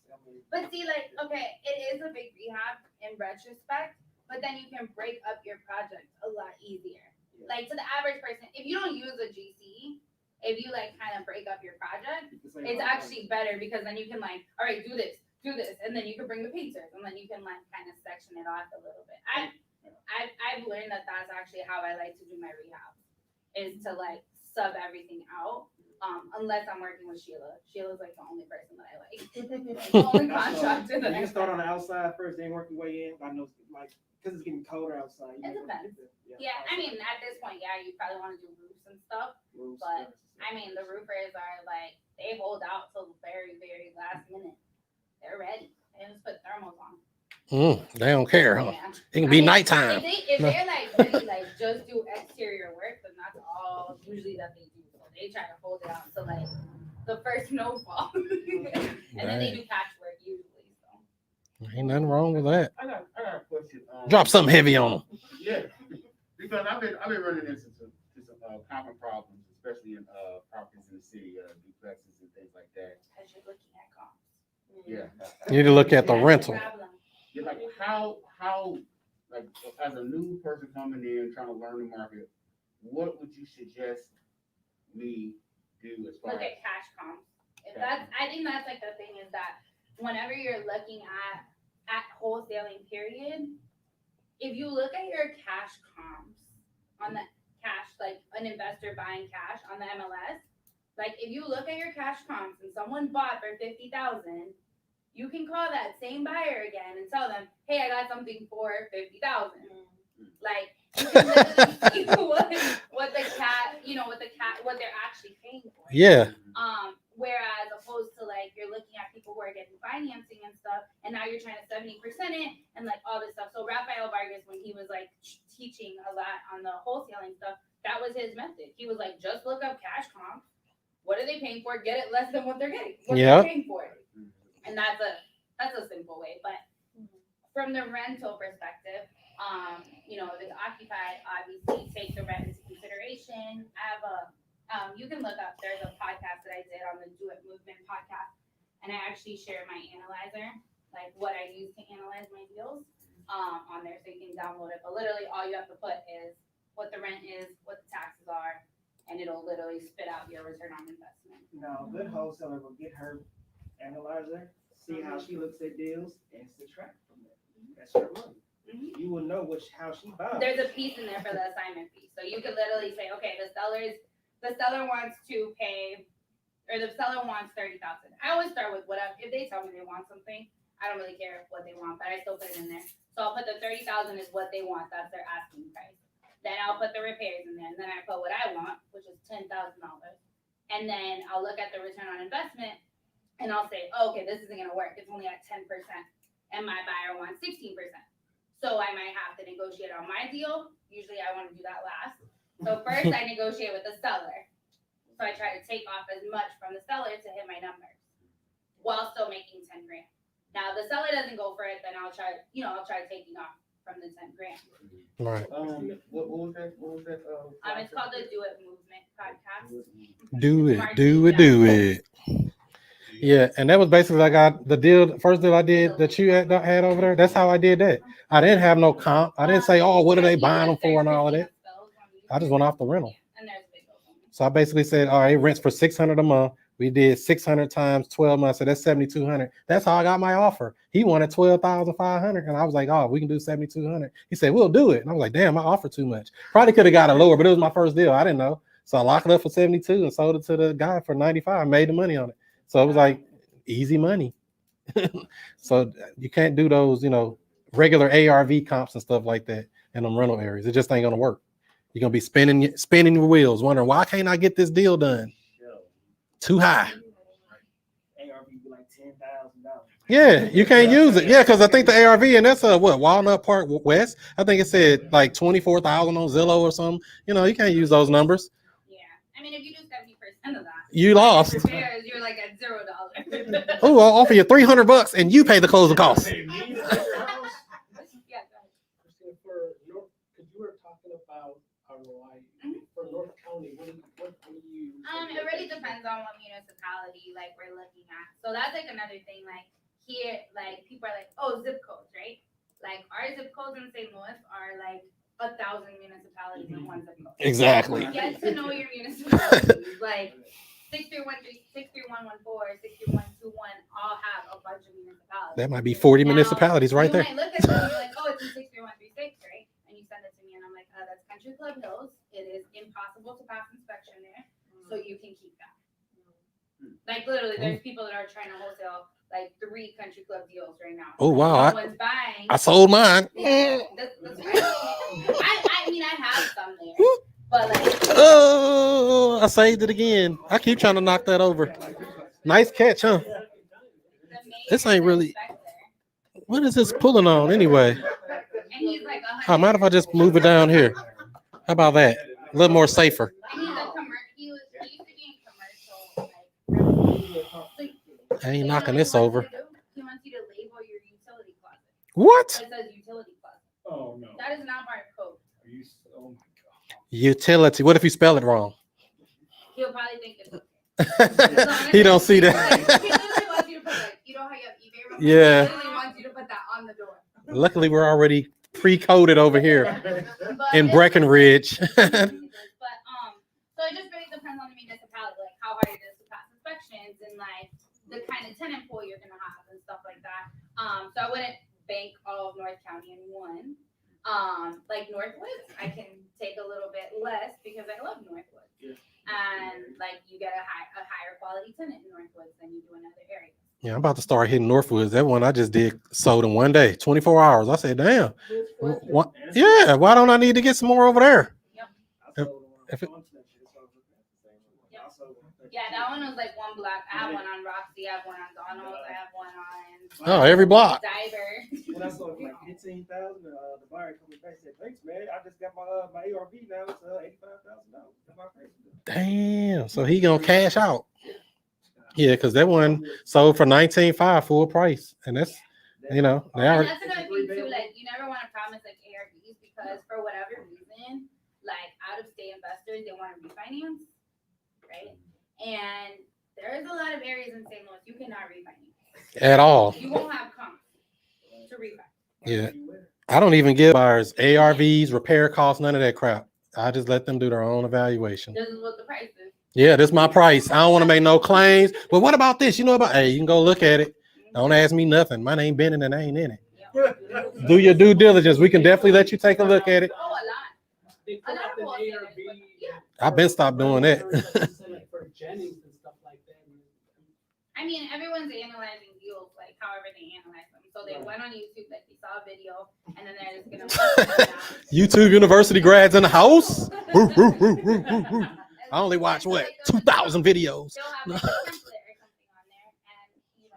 But see, like, okay, it is a big rehab in retrospect, but then you can break up your project a lot easier. Like to the average person, if you don't use a GC, if you like kind of break up your project, it's actually better because then you can like, all right, do this, and then you can bring the painters, and then you can like kind of section it off a little bit. I've learned that that's actually how I like to do my rehab, is to like sub everything out. Unless I'm working with Sheila. Sheila's like the only person that I like. The only contractor that You I can start on like. the outside first, then work your way in. I know, like, because it's getting colder outside. It depends. Yeah, I mean, at this point, yeah, you probably want to do roofs and stuff. But I mean, the roofers are like, they hold out till the very, very last minute. They're ready. They just put thermals on. They don't care, huh? Yeah. It can be I mean, nighttime. If they're like really like just do exterior work, then that's all usually that they do. So they try to hold it out until like the first snowfall, and then they do patchwork usually. So Ain't nothing wrong with that. I got a question. Drop something heavy on them. Yeah, because I've been running into some common problems, especially in properties in the city, duplexes Yeah. You need to look at the rental. Yeah, like like as a new person coming in trying to learn the market, what would you suggest me do as far Look as? at cash comps. I think that's like the thing is that whenever you're looking at wholesaling period, if you look at your cash comps on the cash, like an investor buying cash on the MLS, like if you look at your cash comps and someone bought for 50,000, you can call that same buyer again and tell them, hey, I got something for 50,000. Like you can literally see what they're actually paying for. Yeah. Whereas opposed to like you're looking at people who are getting financing and stuff, and now you're trying to 70% it and like all this stuff. So Rafael Vargas, when he was like teaching a lot on the wholesaling stuff, that was his method. He was like, just look up cash comps. What are they paying for? Get it less than what they're getting. What they're paying for it. And that's a simple way. But from the rental perspective, the occupied obviously take the rent into consideration. I have you can look up, there's a podcast that I did on the Do It Movement podcast, and I actually share my analyzer, like what I use to analyze my deals on there, so you can download it. But literally all you have to put is what the rent is, what the taxes are, and it'll literally spit out your return on investment. Now, a good wholesaler will get her analyzer, see how she looks at deals, and subtract from that. That's her money. You will know how she buys. There's a piece in there for the assignment fee. So you could literally say, okay, the seller wants to pay, or the seller wants 30,000. I always start with whatever. If they tell me they want something, I don't really care what they want, but I still put it in there. So I'll put the 30,000 is what they want. That's their asking price. Then I'll put the repairs in there, and then I put what I want, which is $10,000. And then I'll look at the return on investment, and I'll say, oh, okay, this isn't gonna work. It's only at 10%, and my buyer wants 16%. So I might have to negotiate on my deal. Usually I want to do that last. So first I negotiate with the seller. So I try to take off as much from the seller to hit my numbers while still making 10 grand. Now if the seller doesn't go for it, then I'll try taking off from the 10 grand. Right. What was that? It's called the Do It Movement podcast. Do it. Yeah, and that was basically I got the first deal I did that you had over there. That's how I did that. I didn't have no comp. I didn't say, oh, what are they buying them for and all of that. I just went off the rental. So I basically said, all right, it rents for $600 a month. We did 600 times 12 months, so that's 7,200. That's how I got my offer. He wanted 12,500, and I was like, oh, we can do 7,200. He said, we'll do it. And I was like, damn, I offered too much. Probably could have got it lower, but it was my first deal. I didn't know. So I locked it up for 72 and sold it to the guy for 95. Made the money on it. So it was like easy money. So you can't do those, regular ARV comps and stuff like that in them rental areas. It just ain't gonna work. You're gonna be spinning your wheels, wondering why can't I get this deal done? Too high. ARV be like $10,000. Yeah, you can't use it. Yeah, because I think the ARV, and that's Walnut Park West. I think it said like 24,000 on Zillow or something. You can't use those numbers. Yeah, I mean, if you do 70% of that, you lost. Repairs, you're like at $0. Oh, I'll offer you $300 and you pay the closing costs. Yeah, go ahead. Because you were talking about ROI for North County. What do you? It really depends on what municipality like we're looking at. So that's like another thing. Like here, like people are like, oh, zip codes, right? Like our zip codes in St. Louis are like 1,000 municipalities in one zip code. Exactly. Get to know your municipalities. Like 63113, 63114, 63121 all have a bunch of municipalities. That might be 40 municipalities right there. You might look at them and you're like, oh, it's in 63136, right? And you send it to me and I'm like, oh, that's Country Club Hills. It is impossible to pass inspection there, so you can keep that. Like literally, there's people that are trying to wholesale like 3 Country Club deals right now. Oh wow! No one's buying. I sold mine. Yeah, that's right. I mean, I have some there, but like. Oh, I saved it again. I keep trying to knock that over. Nice catch, huh? This ain't really. What is this pulling on anyway? And he's like, How mind if I just move it down here? How about that? A little more safer. And he's a he used to be in commercial. I ain't knocking this over. He wants you to label your utility closet. What? So it says utility closet. Oh no. That is not part of code. Oh my god. Utility. What if you spell it wrong? He'll probably think it's okay. He don't see that. He literally wants you to put like, you know how you have Yeah. They literally want you to put that on the door. Luckily, we're already pre-coded over here But in it's- Breckenridge. But so it just really depends on the municipality, like how hard it is to pass inspections and like the kind of tenant pool you're gonna have and stuff like that. So I wouldn't bank all of North County in one. Like Northwoods, I can take a little bit less because I love Northwoods. And like you get a higher quality tenant in Northwoods than you do in other areas. Yeah, I'm about to start hitting Northwoods. That one I just did sold in one day, 24 hours. I said, damn. What? Yeah, why don't I need to get some more over there? If it- Yeah, that one was like one block. I have one on Roxy, I have one on Donald's, I have one on Oh, every block. Diver. When I sold it for like 15,000, the buyer coming back said, "Thanks, man. I just got my ARV now. It's $85,000. That's my price." Damn. So he gonna cash out. Yeah, because that one sold for $19,500 full price. And that's, you know, they And are. that's another thing too, like you never want to promise like ARVs because for whatever reason, like out of state investors, they want to refinance, right? And there's a lot of areas in St. Louis you cannot refinance. At all. You won't have comps to refinance. Yeah. I don't even give buyers ARVs, repair costs, none of that crap. I just let them do their own evaluation. This is what the price is. Yeah, this is my price. I don't want to make no claims. But what about this? You know about, hey, you can go look at it. Don't ask me nothing. My name Bennett and I ain't in it. Do your due diligence. We can definitely let you take a look at it. Oh, a lot. They put A lot out of an wholesalers, ARV. but yeah. I've been stopped doing that. Like for Jennings and stuff like that. I mean, everyone's analyzing deals like however they analyze them. So they went on YouTube, like they saw a video, and then they're just gonna. YouTube University grads in the house. Woo, woo, woo, woo, woo, woo. I only watch what 2,000 videos. They'll have like a template or something on there, and you know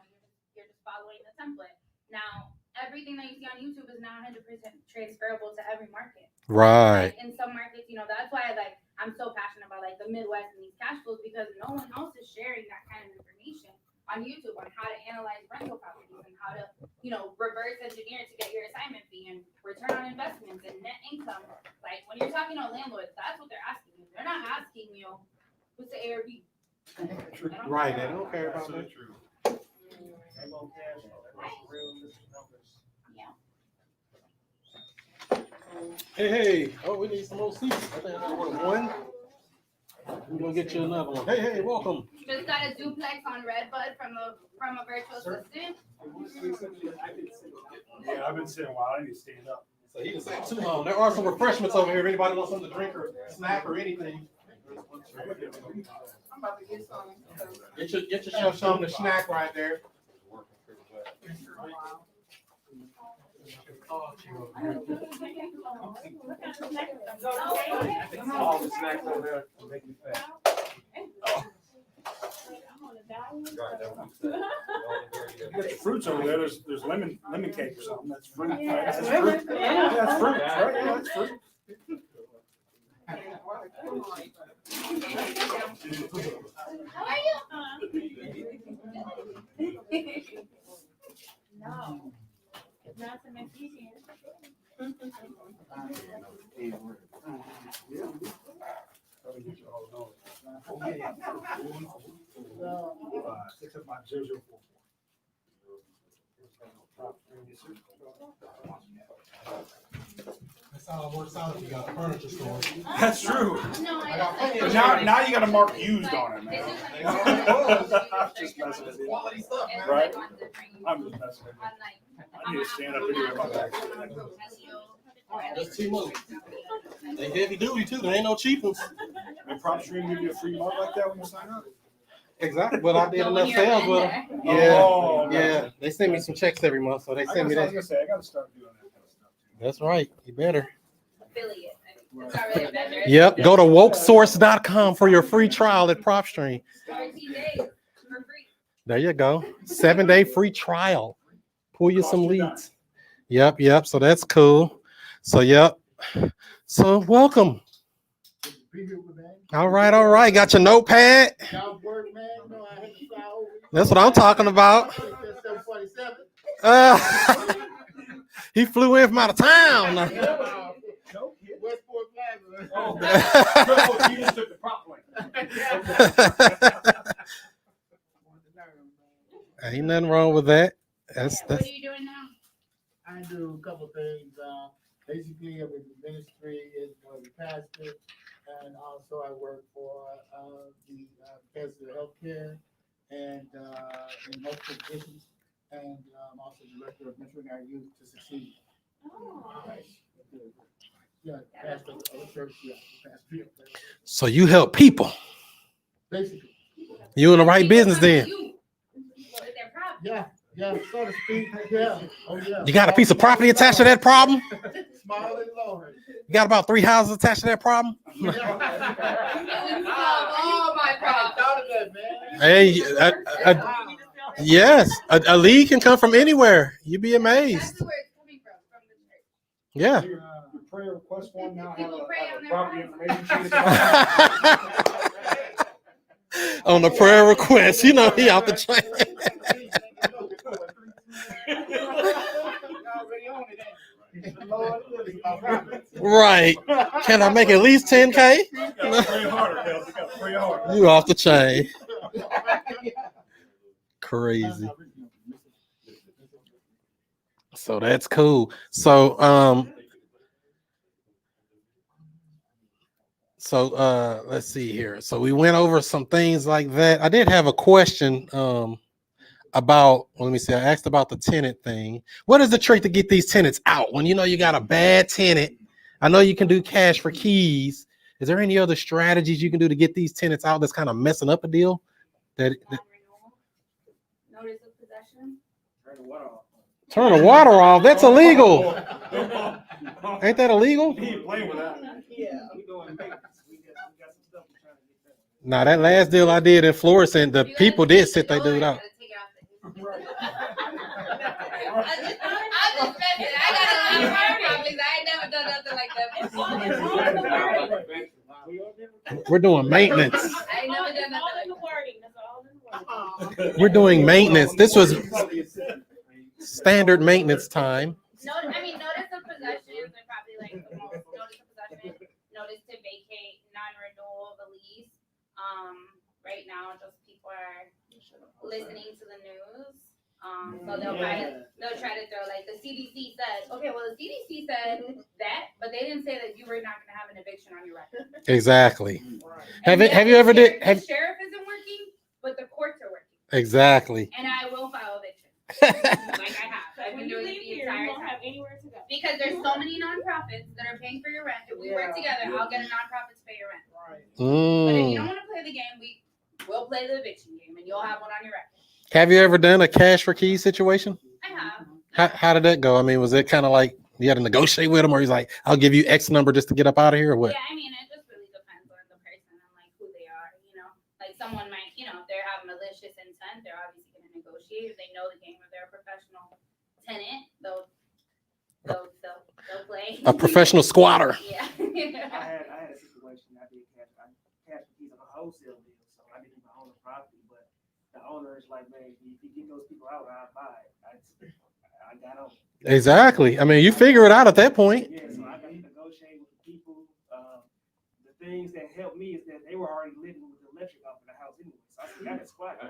you're just following the template. Now, everything that you see on YouTube is not 100% transferable to every market. Right. Like, in some markets, you know, that's why like I'm so passionate about like the Midwest and these cash flows because no one else is sharing that kind of information on YouTube on how to analyze rental properties and how to, you know, reverse engineer to get your assignment fee and return on investments and net income. Like when you're talking to landlords, that's what they're asking you. They're not asking you who's the ARV. Right. They don't care about that. Hey. Oh, we need some more seats. I think I ordered one. We're gonna get you another one. Hey, welcome. Just got a duplex on Redbud from a virtual assistant. Yeah, I've been sitting a while. I need to stand up. So he didn't say too long. There are some refreshments over here. If anybody wants something to drink or snack or anything. I'm about to get some. Get yourself something to snack right there. All the snacks over there to make me fat. You got the fruits over there. There's lemon cake or something. That's fruit. Right? That's fruit. Yeah, that's fruit. Right? Yeah, that's fruit. How are you? No, it's not to make easy. That's how it works out if you got a furniture store. That's true. No, But now you got to mark used on it, man. Just messing with you. Quality stuff, man. Right? I'm just messing with you. I need to stand up anyway. My back. That's too much. They heavy duty too. There ain't no cheap ones. And Prop Stream give you a free mug like that when you sign up? Exactly. Well, I did So when enough you're a sales with vendor. them. Yeah. Oh, Yeah. They send me some checks every month, so they send me I was that. gonna say, I gotta start doing that kind of stuff. That's right. You better. Affiliate. It's not really a vendor. Yep. Go to wokesource.com for your free trial at PropStream. 13 days for free. There you go. 7-day free trial. Pull you some leads. Yep. So that's cool. So, yep. So, welcome. All right. Got your notepad? That's what I'm talking about. He flew in from out of town. Oh, you just took the prop lane. Ain't nothing wrong with that. That's What are you doing now? I do a couple things. Basically, I'm in the ministry as the pastor, and also I work for the Pastor of Healthcare and in multiple positions, and I'm also director of mentoring our youth to succeed. Oh. Yeah, pastor of the church. Yeah, pastor. So you help people. Basically, You in the right People business come to then. you with their problem. yeah, so to speak. Yeah, oh yeah. You got a piece of property attached to that problem? Small and large. You got about 3 houses attached to that problem? It would solve all my problems. Thought of that, man. Hey, yes, a lead can come from anywhere. You'd be amazed. That's where it's coming from the church. Yeah. Your prayer request form now have People pray a on their property phone. information sheet. On the prayer request, you know, he out the chain. Right. Can I make at least 10K? Pray harder, Dale. You gotta pray harder. You off the chain. Crazy. So that's cool. So let's see here. So we went over some things like that. I did have a question about, let me see, I asked about the tenant thing. What is the trick to get these tenants out? When you know you got a bad tenant, I know you can do cash for keys. Is there any other strategies you can do to get these tenants out that's kind of messing up a deal? Non-renewal. Notice of possession. Turn the water off. That's illegal. Ain't that illegal? He ain't playing with that. Yeah, we doing maintenance. We got some stuff we're trying to get done. Nah, that last deal I did in Florissant, the people did sit their dude out. I'm just messing. I got a lot of problems. I ain't never done nothing like that. We're doing maintenance. I ain't never done That's all nothing in the like wording. That's all in the wording. We're doing maintenance. This was standard maintenance time. No, I mean, notice of possessions are probably like the most, notice of possession, notice to vacate, non-renewal of a lease. Right now, just people are listening to the news. So they'll try to throw like the CDC said, okay, well, the CDC said that, but they didn't say that you were not gonna have an eviction on your record. Exactly. And Have you ever did? The sheriff isn't working, but the courts are working. Exactly. And I will file eviction. Like I have. I've When been you doing leave it the here, you entire won't time. have anywhere to go. Because there's so many nonprofits that are paying for your rent. If we work together, I'll get a nonprofit to pay your rent. But if you don't want to play the game, we'll play the eviction game and you'll have one on your record. Have you ever done a cash for keys situation? I have. How did that go? I mean, was it kind of like you had to negotiate with him, or he's like, "I'll give you X number just to get up out of here," or what? Yeah, I mean, it just really depends on the person and like who they are. You know, like someone might, you know, if they have malicious intent, they're obviously going to negotiate. If they know the game, if they're a professional tenant, they'll play. A professional squatter. Yeah. I had a situation. I did cash keys on a wholesale deal, so I didn't even own the property. But the owner is like, man, if you get those people out, I'll buy it. I got on. Exactly. I mean, you figure it out at that point. Yeah, so I got to negotiate with the people. The things that helped me is that they were already living with the electric off of the house anyway. So I said, I got squat. I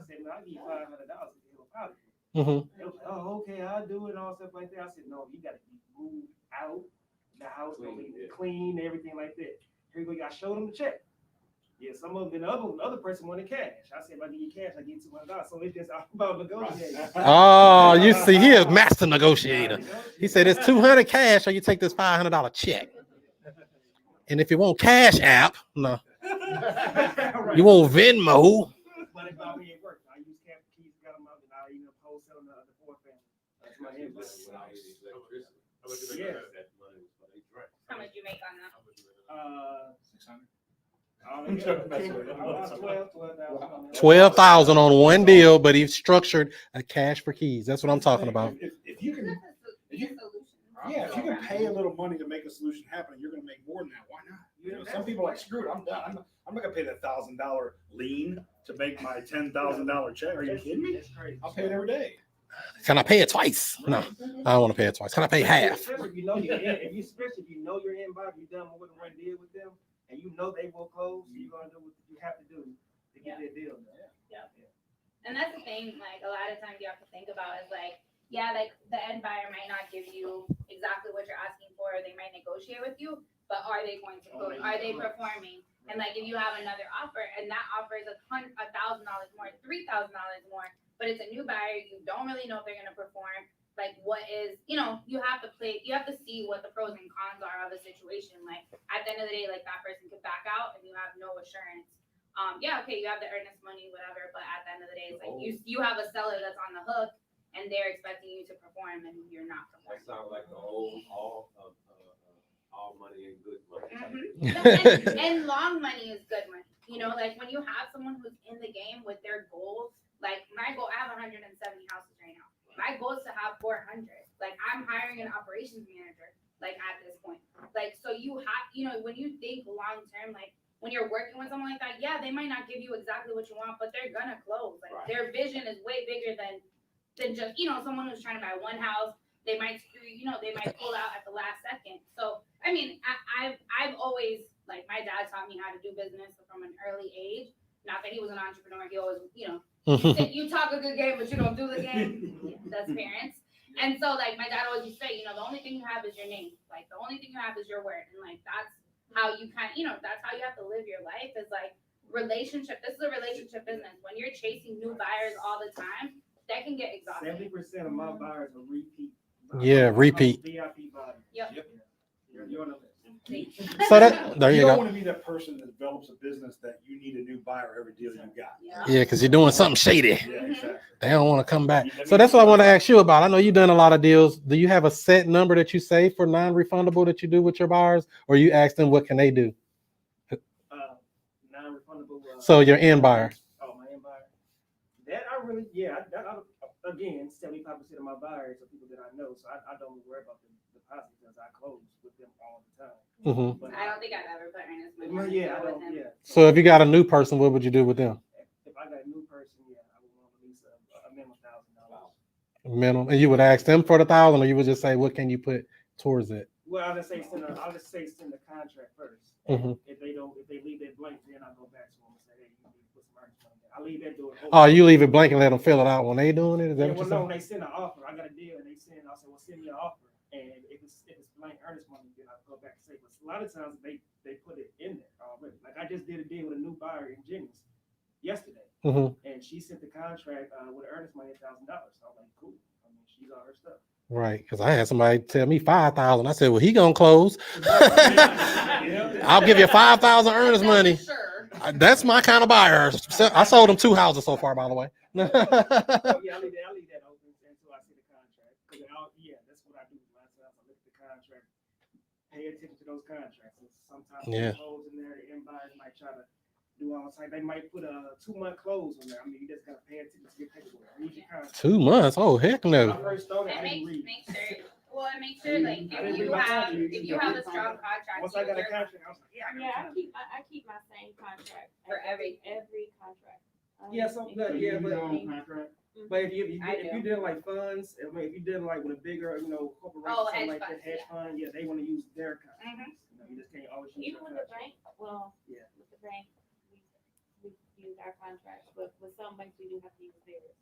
said, man, I'll give you $500 to help out. Mm-hmm. They was like, oh, okay, I'll do it and all stuff like that. I said, no, you got to be moved out. The house gonna be clean, everything like that. Here you go. I showed them the check. Yeah, some of them, the other person wanted cash. I said, if I give you cash, I give you $200. So it's just all about negotiating. Oh, you see, he is master negotiator. He said it's $200 cash, or you take this $500 check. And if you want Cash App, no, you want Venmo. But if I mean, it worked. I use cash keys, got them out, and I even wholesale the four family. That's my invoice. Yeah. How much you make on that? 600. 12,000 on one deal, but he structured a cash for keys. That's what I'm talking about. If you can, if you can pay a little money to make a solution happen, you're going to make more than that. Why not? You know, some people are like, screw it, I'm done. I'm not going to pay that $1,000 lien to make my $10,000 check. Are you kidding me? I'll pay it every day. Can I pay it twice? No, I don't want to pay it twice. Can I pay half? Especially if you know you're in, especially if you know you're in, Bob, you've done more than one deal with them, and you know they will close, so you're gonna do what you have to do to get that deal done. And that's the thing, like, a lot of times you have to think about is like, yeah, like the end buyer might not give you exactly what you're asking for, or they might negotiate with you, but are they going to close? Are they performing? And like, if you have another offer and that offer is $1,000 more, $3,000 more, but it's a new buyer, you don't really know if they're gonna perform. Like, what is, you have to see what the pros and cons are of a situation. Like, at the end of the day, like, that person could back out and you have no assurance. Yeah, okay, you have the earnest money, whatever, but at the end of the day, it's like you have a seller that's on the hook and they're expecting you to perform and you're not That performing. sounds like the old, all money and good money. And long money is good money. Like when you have someone who's in the game with their goals, like my goal, I have 170 houses right now. My goal is to have 400. Like I'm hiring an operations manager, like at this point. Like, so you have, when you think long term, like when you're working with someone like that, yeah, they might not give you exactly what you want, but they're gonna close. Like their vision is way bigger than just, someone who's trying to buy one house. They might they might pull out at the last second. So, I mean, I've always, like, my dad taught me how to do business from an early age. Not that he was an entrepreneur. He always, you talk a good game, but you don't do the game. Yeah, that's parents. And so, like, my dad always used to say, the only thing you have is your name. Like, the only thing you have is your word. And, like, that's how you that's how you have to live your life is, like, relationship. This is a relationship business. When you're chasing new buyers all the time, that can get exhausting. 70% of my buyers are repeat. Yeah, repeat. VIP buyers. Yep. You're on the list. So there you don't go. want to be that person that develops a business that you need a new buyer every deal you got. Yeah, because you're doing something shady. Yeah, exactly. They don't want to come back. So that's what I want to ask you about. I know you've done a lot of deals. Do you have a set number that you say for non-refundable that you do with your buyers, or you ask them what can they do? Non-refundable. So your end buyer. Oh, my end buyer. That I really, again, 75% of my buyers are people that I know, so I don't worry about the deposit because I close with them all the time. Mm-hmm. I don't think I've ever put earnest money. Yeah, I don't. Yeah. So if you got a new person, what would you do with them? If I got a new person, I would want at least a minimum $1,000. Minimum, and you would ask them for the 1,000, or you would just say, "What can you put towards it?" Well, I'll just say send the contract first. Mm-hmm. If they leave it blank, then I'll go back to them and say, hey, you need to put some earnest money there. I leave that door open. Oh, you leave it blank and let them fill it out when they doing it? Is that what Well, you're no, saying? when they send an offer, I got a deal, and I'll say, well, send me an offer. And if it's blank earnest money, then I'll go back and say, but a lot of times they put it in there already. Like I just did a deal with a new buyer in Jennings yesterday, and she sent the contract with earnest money $1,000. So I'm like, cool. I mean, she's all her stuff. Right, because I had somebody tell me 5,000. I said, "Well, he gonna close. I'll give you 5,000 earnest money." That's my kind of buyer. I sold him 2 houses so far, by the way. Yeah, I leave that open until I see the contract. Because that's what I do. A lot of times I look at the contract, pay attention to those contracts. And sometimes close in there, the end buyers might try to do all the time. They might put a 2-month close on there. I mean, you just gotta pay attention to your paperwork. Read your contract. 2 months? Oh, heck When no. I first started, I And didn't read. make sure, like, if you have a strong contract. Once I got a contract, I was like, I keep my same contract For every contract. But if you deal like funds, if you deal like with a bigger, corporation, something like that, hedge fund, they want to use their contracts. You just can't always use Even with the bank, with the bank, we use our contracts, but with some banks we do have to use theirs.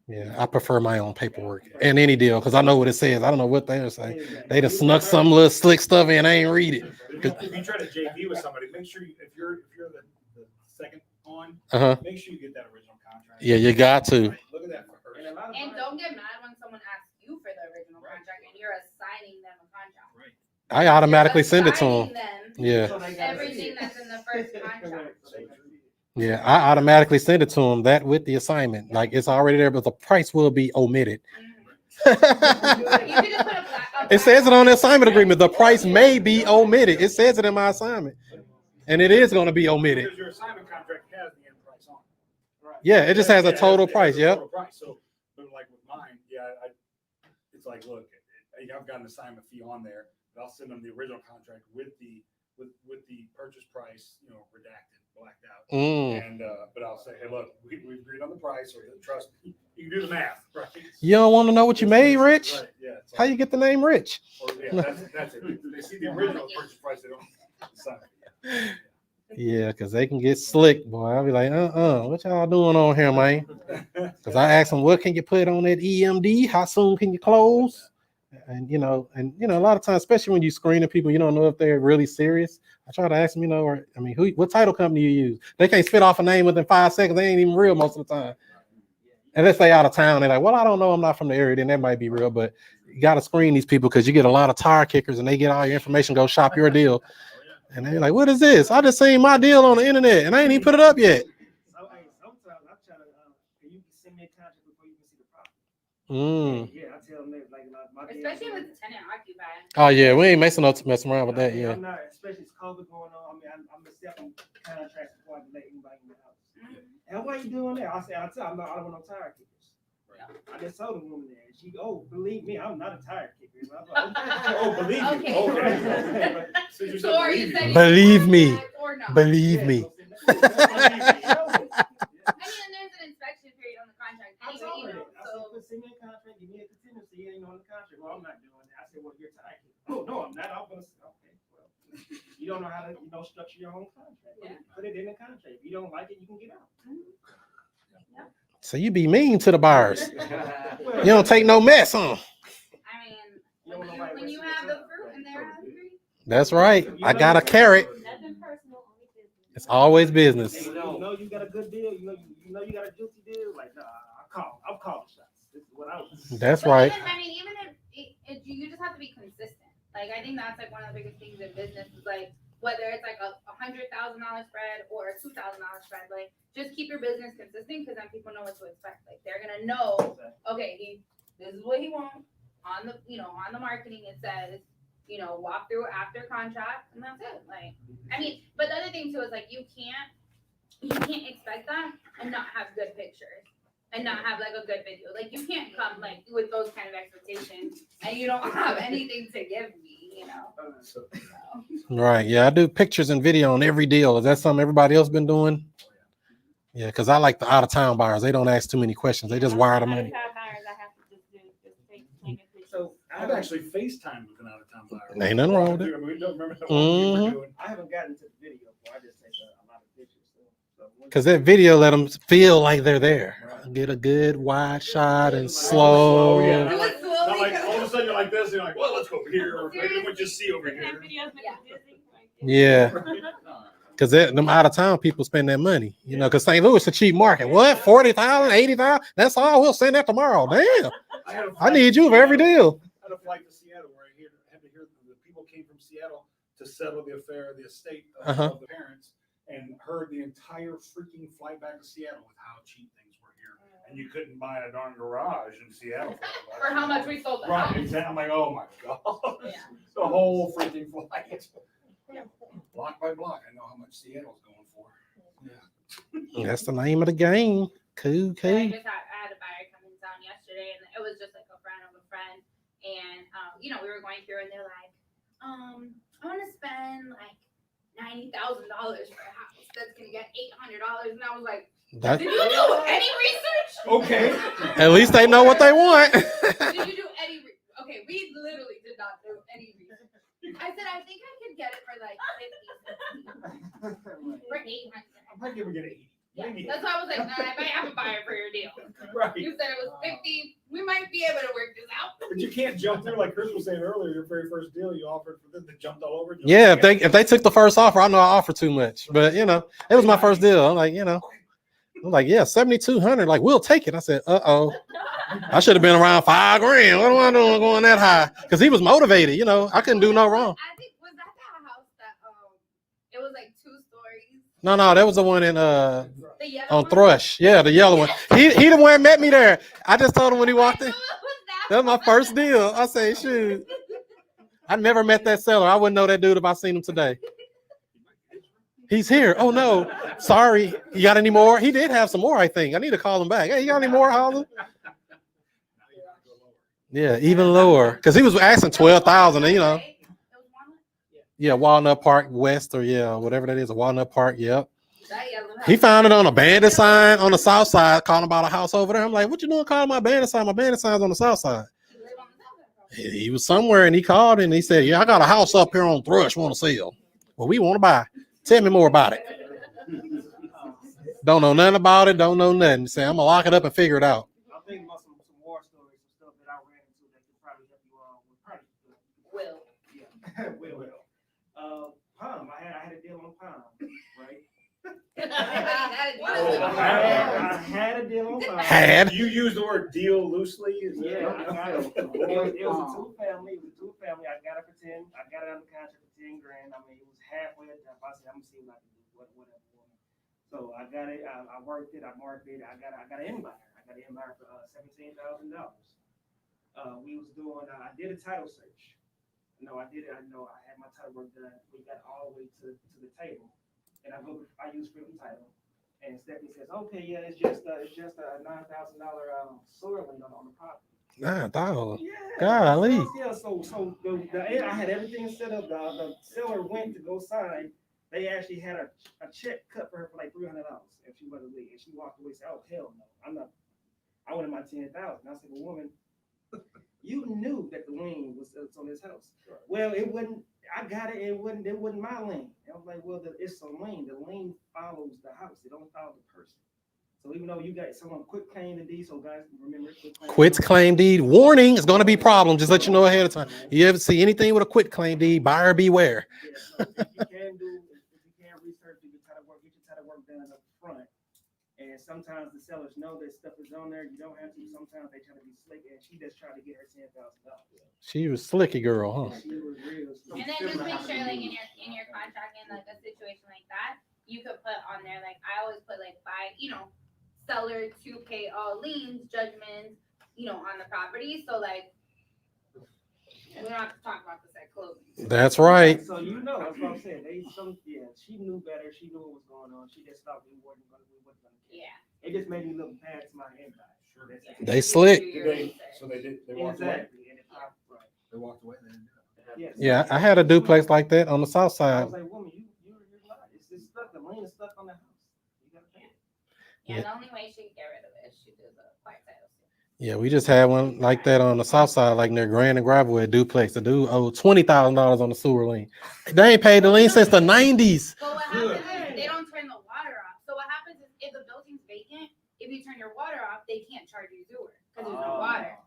Yeah, I prefer my own paperwork in any deal because I know what it says. I don't know what they're saying. They just snuck some little slick stuff in. I ain't read it. If you try to JV with somebody, make sure if you're the second on, make sure you get that original contract. Yeah, you got to. Look at that first. And don't get mad when someone asks you for the original contract and you're assigning them a contract. Right. I automatically send it to them. Yeah. Everything that's in the first contract. Yeah, I automatically send it to them, that with the assignment. Like it's already there, but the price will be omitted. It says it on the assignment agreement. The price may be omitted. It says it in my assignment. And it is going to be omitted. Because your assignment contract has the end price on it. Right. Yeah, it just has a total price. Yep. So, but like with mine, it's like, look, I've got an assignment fee on there, but I'll send them the original contract with the purchase price, redacted, blacked out. And but I'll say, hey, look, we agreed on the price, or trust me, you can do the math, right? You don't want to know what you made, Rich? Right, yeah. How you get the name Rich? Or, that's it. They see the original purchase price, they don't decide. Yeah, because they can get slick, boy. I'll be like, what y'all doing on here, man? Because I asked them, what can you put on that EMD? How soon can you close? And a lot of times, especially when you screening people, you don't know if they're really serious. I try to ask them, what title company you use? They can't spit off a name within 5 seconds. They ain't even real most of the time. Unless they out of town, they're like, well, I don't know, I'm not from the area, then that might be real. But you got to screen these people because you get a lot of tire kickers and they get all your information, go shop your deal. And they're like, what is this? I just seen my deal on the internet and I ain't even put it up yet. Sometimes I try to, can you send me a contract before you can see the property? Yeah, I tell them that, like, my deal. Especially with tenant occupied. Oh yeah, we ain't messing around with that. Yeah. I'm not, especially it's COVID going on. I mean, I'm accepting contracts before I can let anybody in the house. And why you doing that? I tell them, I don't want no tire kickers. I just told the woman there. She go, believe me, I'm not a tire kicker. And I'm like, oh, believe me. Okay. So are you saying Believe me. or not? Believe me. I mean, and there's an inspection period on the contract anyway, I said, send me a contract, give me a contingency, you ain't on the contract. Well, I'm not doing that. I said, well, you're a tire kicker. Oh, no, I'm not. I'm gonna say, okay, well, you don't know how to, structure your own contract. Put it in the contract. If you don't like it, you can get out. So you be mean to the buyers. You don't take no mess, huh? I mean, when you have the fruit and they're hungry. That's right. I got a carrot. It's always business. You know you got a good deal. You know you got a juicy deal. Like, nah, I'm calling shots. This is what I was. That's right. Even if you just have to be consistent. Like, I think that's like one of the biggest things in business is like, whether it's like a $100,000 spread or a $2,000 spread, like just keep your business consistent because then people know what to expect. Like they're gonna know, okay, this is what he wants on the on the marketing. It says walk through after contract, and that's it. Like I mean, but the other thing too is like you can't expect that and not have good pictures and not have like a good video. Like you can't come like with those kind of expectations and you don't have anything to give me. So. Right. Yeah, I do pictures and video on every deal. Is that something everybody else been doing? Yeah, because I like the out of town buyers. They don't ask too many questions. They just wire the money. So I've actually FaceTimed with an out of town buyer. Ain't nothing wrong with it. We don't remember that one you were doing. I haven't gotten to the video, but I just take a lot of pictures. Because that video let them feel like they're there. Get a good wide shot and slow. Yeah. Not like all of a sudden you're like this, and you're like, well, let's go over here. Or maybe we just see over here. Yeah. Because them out of town people spend that money, because St. Louis is a cheap market. What? 40,000, 80,000? That's all. We'll send that tomorrow. Damn. I need you for every deal. I had a flight to Seattle where I had to hear the people came from Seattle to settle the affair of the estate of the parents and heard the entire freaking flight back to Seattle with how cheap things were here. And you couldn't buy a darn garage in Seattle for how much we sold the right, house. Exactly. I'm like, oh my God. Yeah. The whole freaking flight. Block by block, I know how much Seattle's going for. Yeah. That's the name of the game. Cool. I had a buyer come in town yesterday, and it was just like a friend of a friend. And we were going through, and they're like, I want to spend like $90,000 for a house that's gonna get $800, and I was like, did you do any research? Okay. At least they know what they want. Did you do any? Okay, we literally did not do any research. I said I think I could get it for like 50, for 800. I might give it 80. Yeah, that's why I was like, I might have a buyer for your deal. Right. You said it was 50. We might be able to work this out. But you can't jump through like Chris was saying earlier. Your very first deal you offered for them, they jumped all over. Yeah, if they took the first offer, I know I offered too much. But it was my first deal. I'm like, I'm like, yeah, 7,200. Like, we'll take it. I said, I should have been around $5,000. What am I doing going that high? Because he was motivated. I couldn't do no wrong. I think was that house that it was like 2 stories. No, that was the one in on one? Thrush. Yeah, the yellow one. He the one that met me there. I just told him when he walked in. That was my first deal. I say, shoot. I never met that seller. I wouldn't know that dude if I seen him today. He's here. Oh no. Sorry. You got any more? He did have some more, I think. I need to call him back. Hey, you got any more, Holland? Yeah, even lower. Because he was asking 12,000, Yeah, Walnut Park West, or whatever that is, a Walnut Park, yep. He found it on a bandit sign on the south side, calling about a house over there. I'm like, what you doing calling my bandit sign? My bandit sign's on the south side. He was somewhere and he called and he said, yeah, I got a house up here on Thrush, want to sell. Well, we want to buy. Tell me more about it. Don't know nothing about it. Don't know nothing. Say, I'm gonna lock it up and figure it out. I'm thinking about some war stories, some stuff that I ran into that could probably help you with probably. Will. Yeah, will. Palm. I had a deal on Palm, right? I had a deal on Palm. Had. You use the word deal loosely? Is that- Yeah, I got it. It was a two family. I got it for 10. I got it under contract for 10 grand. I mean, it was halfway up. I said, I'm gonna see what I can do. Whatever. So I got it. I worked it. I marketed it. I got an inbuyer. I got an inbuyer for $17,000. We was doing. I did a title search. No, I did it. I had my title work done. We got all the way to the table, and I use Freedom Title, and Stephanie says, "Okay, yeah, it's just a $9,000 sewer lien on the property." Nah, dog. Yeah. Golly. So I had everything set up. The seller went to go sign. They actually had a check cut for her for like $300 if she wasn't leaving. And she walked away and said, "Oh hell no, I'm not. I wanted my 10,000." I said, "Well, woman, you knew that the lien was on this house." Right. Well, it wasn't. I got it. It wasn't my lien. And I was like, "Well, it's a lien. The lien follows the house. It don't follow the person." So even though you got someone quit claim the deed, so guys remember Quit claim deed. Warning, it's going to be a problem. Just let you know ahead of time. You ever see anything with a quit claim deed, buyer beware. Yeah, so if you can research, you can try to get your title work done up front. And sometimes the sellers know that stuff is on there. You don't have to. Sometimes they try to be slick, and she just tried to get her $10,000. She was slicky girl, huh? She was real. And then just make sure, like in your contract, in like a situation like that, you could put on there, like I always put like seller to pay all liens, judgments, on the property. So like we don't have to talk about this at closing. That's right. So that's what I'm saying. She knew better. She knew what was going on. She just thought we wasn't gonna care. Yeah. It just made me look past my inbox. Sure. They slick. They walked away. Exactly. And right. They walked away. They didn't do it. Yeah, I had a duplex like that on the south I side. was like, "Woman, you're lying. It's stuck. The lien is stuck on the house. You gotta pay it." Yeah, the only way she can get rid of it is she does a quiet title. Yeah, we just had one like that on the south side, like near Grand and Gravel at duplex. The dude owed $20,000 on the sewer lien. They ain't paid the lien since the 90s. So what happens is they don't turn the water off. So what happens is if the building's vacant, if you turn your water off, they can't charge you sewer because there's no water.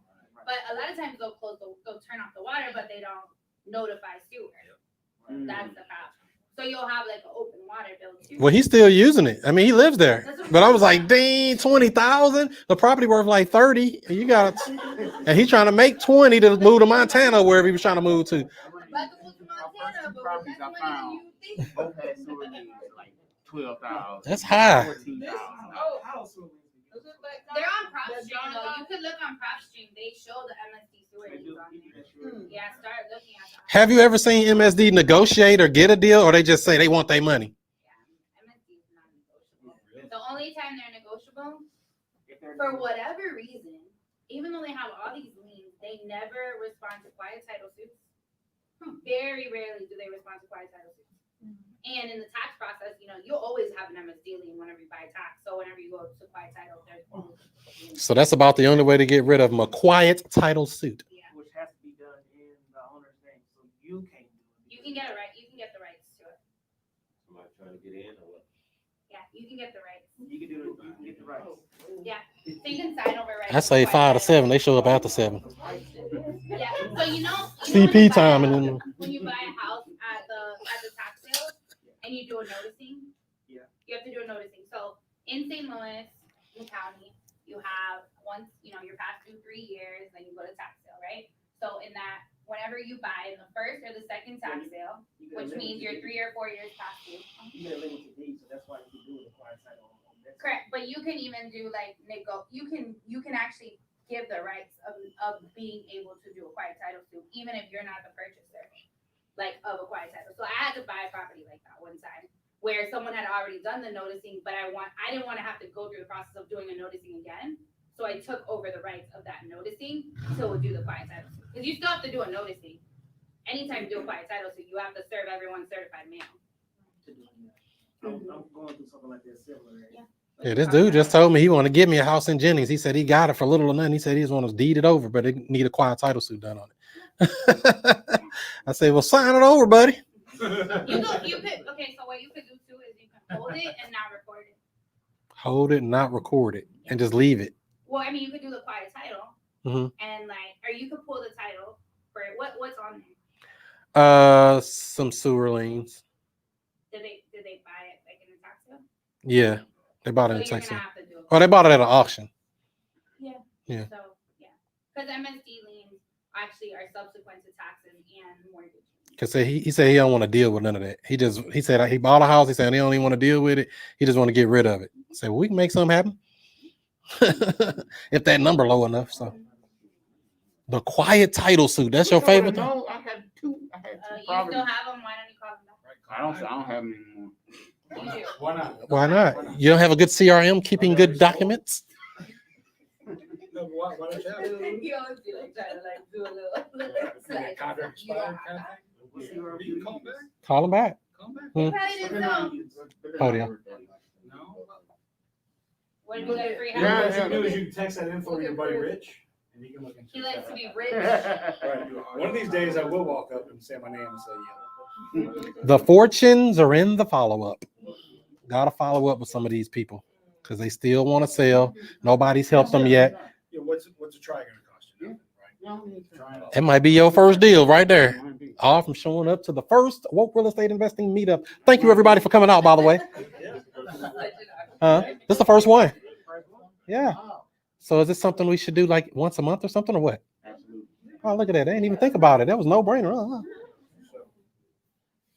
But a lot of times they'll turn off the water, but they don't notify sewer. That's the problem. So you'll have like an open water bill too. Well, he's still using it. I mean, he lives there. But I was like, dang, 20,000. The property worth like 30. And you got and he's trying to make 20 to move to Montana, wherever he was trying to move to. Properties I found both had sewer liens, like 12,000. That's high. 14,000. They're on PropStream though. You can look on PropStream. They show the MSD sewer leads on there. Yeah, start looking at that. Have you ever seen MSD negotiate or get a deal, or they just say they want their money? Yeah, MSD is not negotiable. The only time they're negotiable, for whatever reason, even though they have all these liens, they never respond to quiet title suits. Very rarely do they respond to quiet title suits. And in the tax process, you'll always have an MSD lien whenever you buy a tax. So whenever you go to quiet title, there's So that's about the only way to get rid of them, a quiet title suit. Yeah. Which has to be done in the owner's name, so you can't do it. You can get it right. You can get the rights to it. Somebody trying to get in or what? Yeah, you can get the rights. You can do it. You can get the rights. Yeah, so you can sign over rights. I say 5 to 7. They show up after 7. Yeah, so CP time and then when you buy a house at the tax sale and you do a noticing, you have to do a noticing. So in St. Louis, in the county, you have once you're past due 3 years, then you go to tax sale, right? So in that, whenever you buy in the first or the second tax sale, which means you're 3 or 4 years past due. You get a limited deed, so that's why you can do it quiet title. Correct, but you can even do like you can actually give the rights of being able to do a quiet title suit, even if you're not the purchaser, like of a quiet title. So I had to buy a property like that one time where someone had already done the noticing, but I didn't want to have to go through the process of doing a noticing again. So I took over the rights of that noticing to do the quiet title suit. Because you still have to do a noticing. Anytime you do a quiet title suit, you have to serve everyone certified mail. I'm going through something like that similar. yeah, this dude just told me he want to give me a house in Jennings. He said he got it for little or nothing. He said he just want to deed it over, but it need a quiet title suit done on it. I say, well, sign it over, buddy. Okay, so what you could do too is you can hold it and not record it. Hold it and not record it and just leave it. Well, I mean, you could do the quiet title, Mhm. and like, or you could pull the title for it. What's on there? Some sewer lanes. Did they buy it like in the tax sale? Yeah, they bought it So in you're gonna Texas. have to do it. Oh, they bought it at an auction. Yeah. Yeah. So yeah, because MSD liens actually are subsequent to taxes and mortgage. Cause he said he don't want to deal with none of that. He said he bought a house. He said he don't even want to deal with it. He just want to get rid of it. I said, well, we can make something happen if that number low enough. So the quiet title suit. That's your favorite thing? No, I had two. You still have them? Why don't you call them back? I don't have them anymore. You do. Why not? Why not? You don't have a good CRM keeping good documents? No, why don't you have it? He always be like trying to like do a little. Like, contract expired kind of thing? You can call them back. Call them back. Call them back. They Hmm. probably didn't know. Oh, yeah. No. What if you got a free Yeah, house? what you can do is you can text that info to your buddy Rich, and he can look into it. He likes to be rich. Right. One of these days, I will walk up and say my name and say, yeah. The fortunes are in the follow-up. Gotta follow up with some of these people because they still want to sell. Nobody's helped them yet. Yeah, what's a try gonna cost you? Nothing, right? It might be your first deal right there. All from showing up to the first woke real estate investing meetup. Thank you everybody for coming out, by the way. This is the first one. Yeah. So is this something we should do like once a month or something or what? Oh, look at that. I didn't even think about it. That was no brainer. So,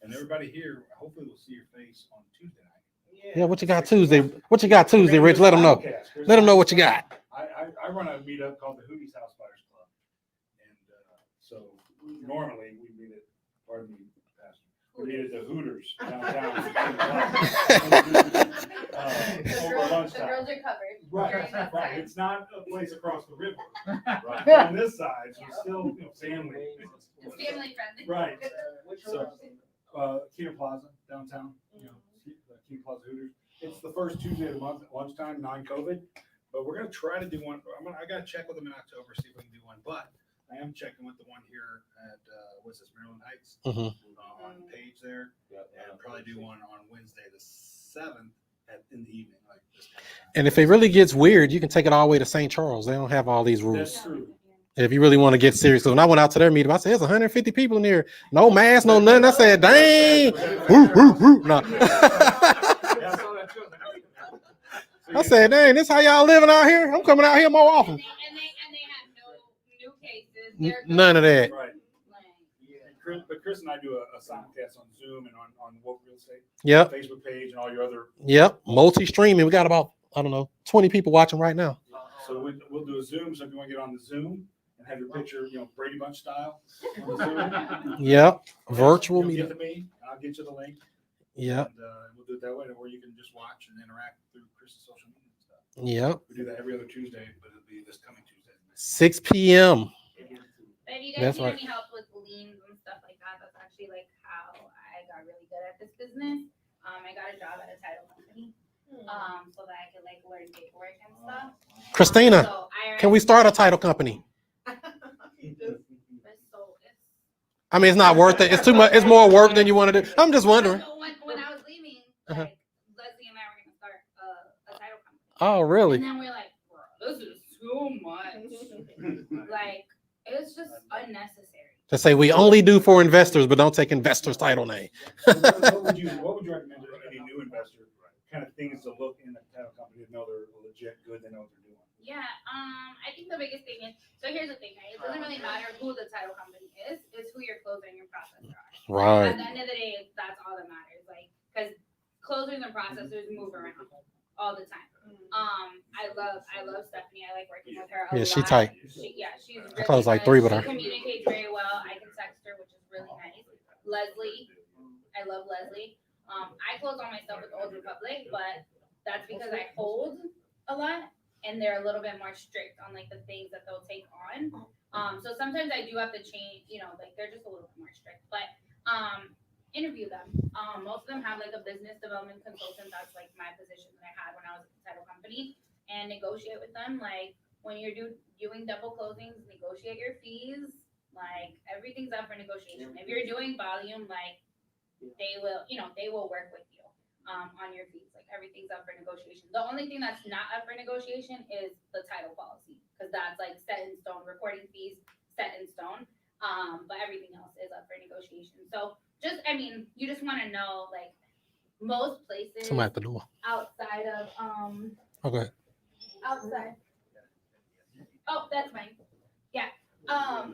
and everybody here, hopefully we'll see your face on Tuesday night. Yeah, what you got Tuesday? What you got Tuesday, Rich? Let them know. Let them know what you got. I run a meetup called the Hootie's House Buyers Club. And so normally we meet at, pardon me, Pastor, we meet at the Hooters downtown. Over lunchtime. The girls are covered. Right. It's not a place across the river. Right. On this side, so it's still, family. It's family friendly. Right. So, Kena Plaza downtown, Kena Plaza Hooters. It's the first Tuesday of the month at lunchtime, non-COVID. But we're gonna try to do one. I gotta check with them in October, see if we can do one. But I am checking with the one here at what's this, Maryland Heights, on the page there, and probably do one on Wednesday the 7th in the evening, like this kind of time. And if it really gets weird, you can take it all the way to St. Charles. They don't have all these rules. That's true. If you really want to get serious. So when I went out to their meeting, I said, there's 150 people in here. No mask, no nothing. I said, dang. Woo, woo, woo. No. I said, dang, this how y'all living out here? I'm coming out here more often. And they have no new cases. None of that. Right. But Chris and I do a simulcast on Zoom and on Woke Real Estate. Yep. Facebook page and all your other. Yep. Multi-streaming. We got about, 20 people watching right now. So we'll do a Zoom. So if you want to get on the Zoom and have your picture, Brady Bunch style on the Zoom. Yep. Virtual You'll meeting. get to me. I'll get you the link. Yep. And we'll do it that way, where you can just watch and interact through Chris's social media and stuff. Yep. We do that every other Tuesday, but it'll be this coming Tuesday. 6 p.m. But if you guys That's need right. any help with liens and stuff like that, that's actually like how I got really good at this business. I got a job at a title company, so that I could like learn paperwork and stuff. Christina, So can we start a title company? I mean, it's not worth it. It's too much. It's more work than you want to do. I'm just wondering. So when I was leaving, like, Leslie and I were gonna start a title company. Oh, really? And then we're like, bro, this is too much. Like, it's just unnecessary. To say we only do for investors, but don't take investors' title name. So what would you recommend to any new investor? Kind of things to look in the title company to know they're legit, good, they know what they're doing. Yeah, I think the biggest thing is, so here's the thing, right? It doesn't really matter who the title company is, it's who your closer and your processor are. Right. At the end of the day, that's all that matters, like, because closers and processors move around all the time. I love Stephanie, I like working with her a Yeah, lot. she tight. She's really I closed like good. 3 with her. She communicates very well, I can text her, which is really nice. Leslie, I love Leslie. I close all my stuff with Old Republic, but that's because I hold a lot and they're a little bit more strict on like the things that they'll take on. So sometimes I do have to change, like they're just a little bit more strict, but interview them. Most of them have like a business development consultant. That's like my position that I had when I was at the title company, and negotiate with them. Like when you're doing double closings, negotiate your fees. Like everything's up for negotiation. If you're doing volume, like they will work with you. on your fees. Like everything's up for negotiation. The only thing that's not up for negotiation is the title policy, because that's like set in stone. Recording fees set in stone. But everything else is up for negotiation. So just, I mean, you just want to know, like, most places Somebody at the door. outside of Okay. outside. Oh, that's mine. Yeah. I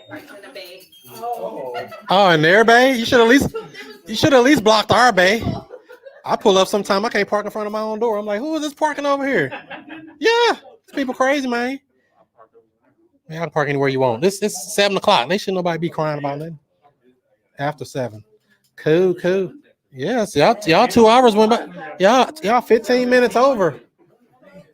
parked in the bay. Oh, in their bay? You should at least blocked our bay. I pull up sometime. I can't park in front of my own door. I'm like, who is this parking over here? Yeah, these people crazy, man. Yeah, I can park anywhere you want. It's 7:00. They should nobody be crying about nothing. After 7. Cool. Yes, y'all 2 hours went by. Y'all 15 minutes over.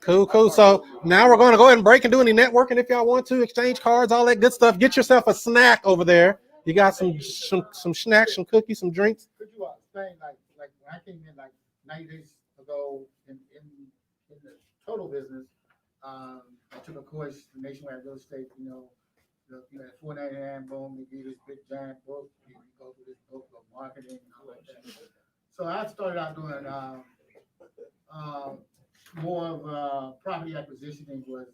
Cool. So now we're going to go ahead and break and do any networking if y'all want to. Exchange cards, all that good stuff. Get yourself a snack over there. You got some snacks, some cookies, some drinks. Could you explain, like when I came in like 90 days ago in the total business, I took a course in nationwide real estate, at $4.99, boom, they give you this big giant book, you go through this book of marketing and all like that. So I started out doing more of property acquisition was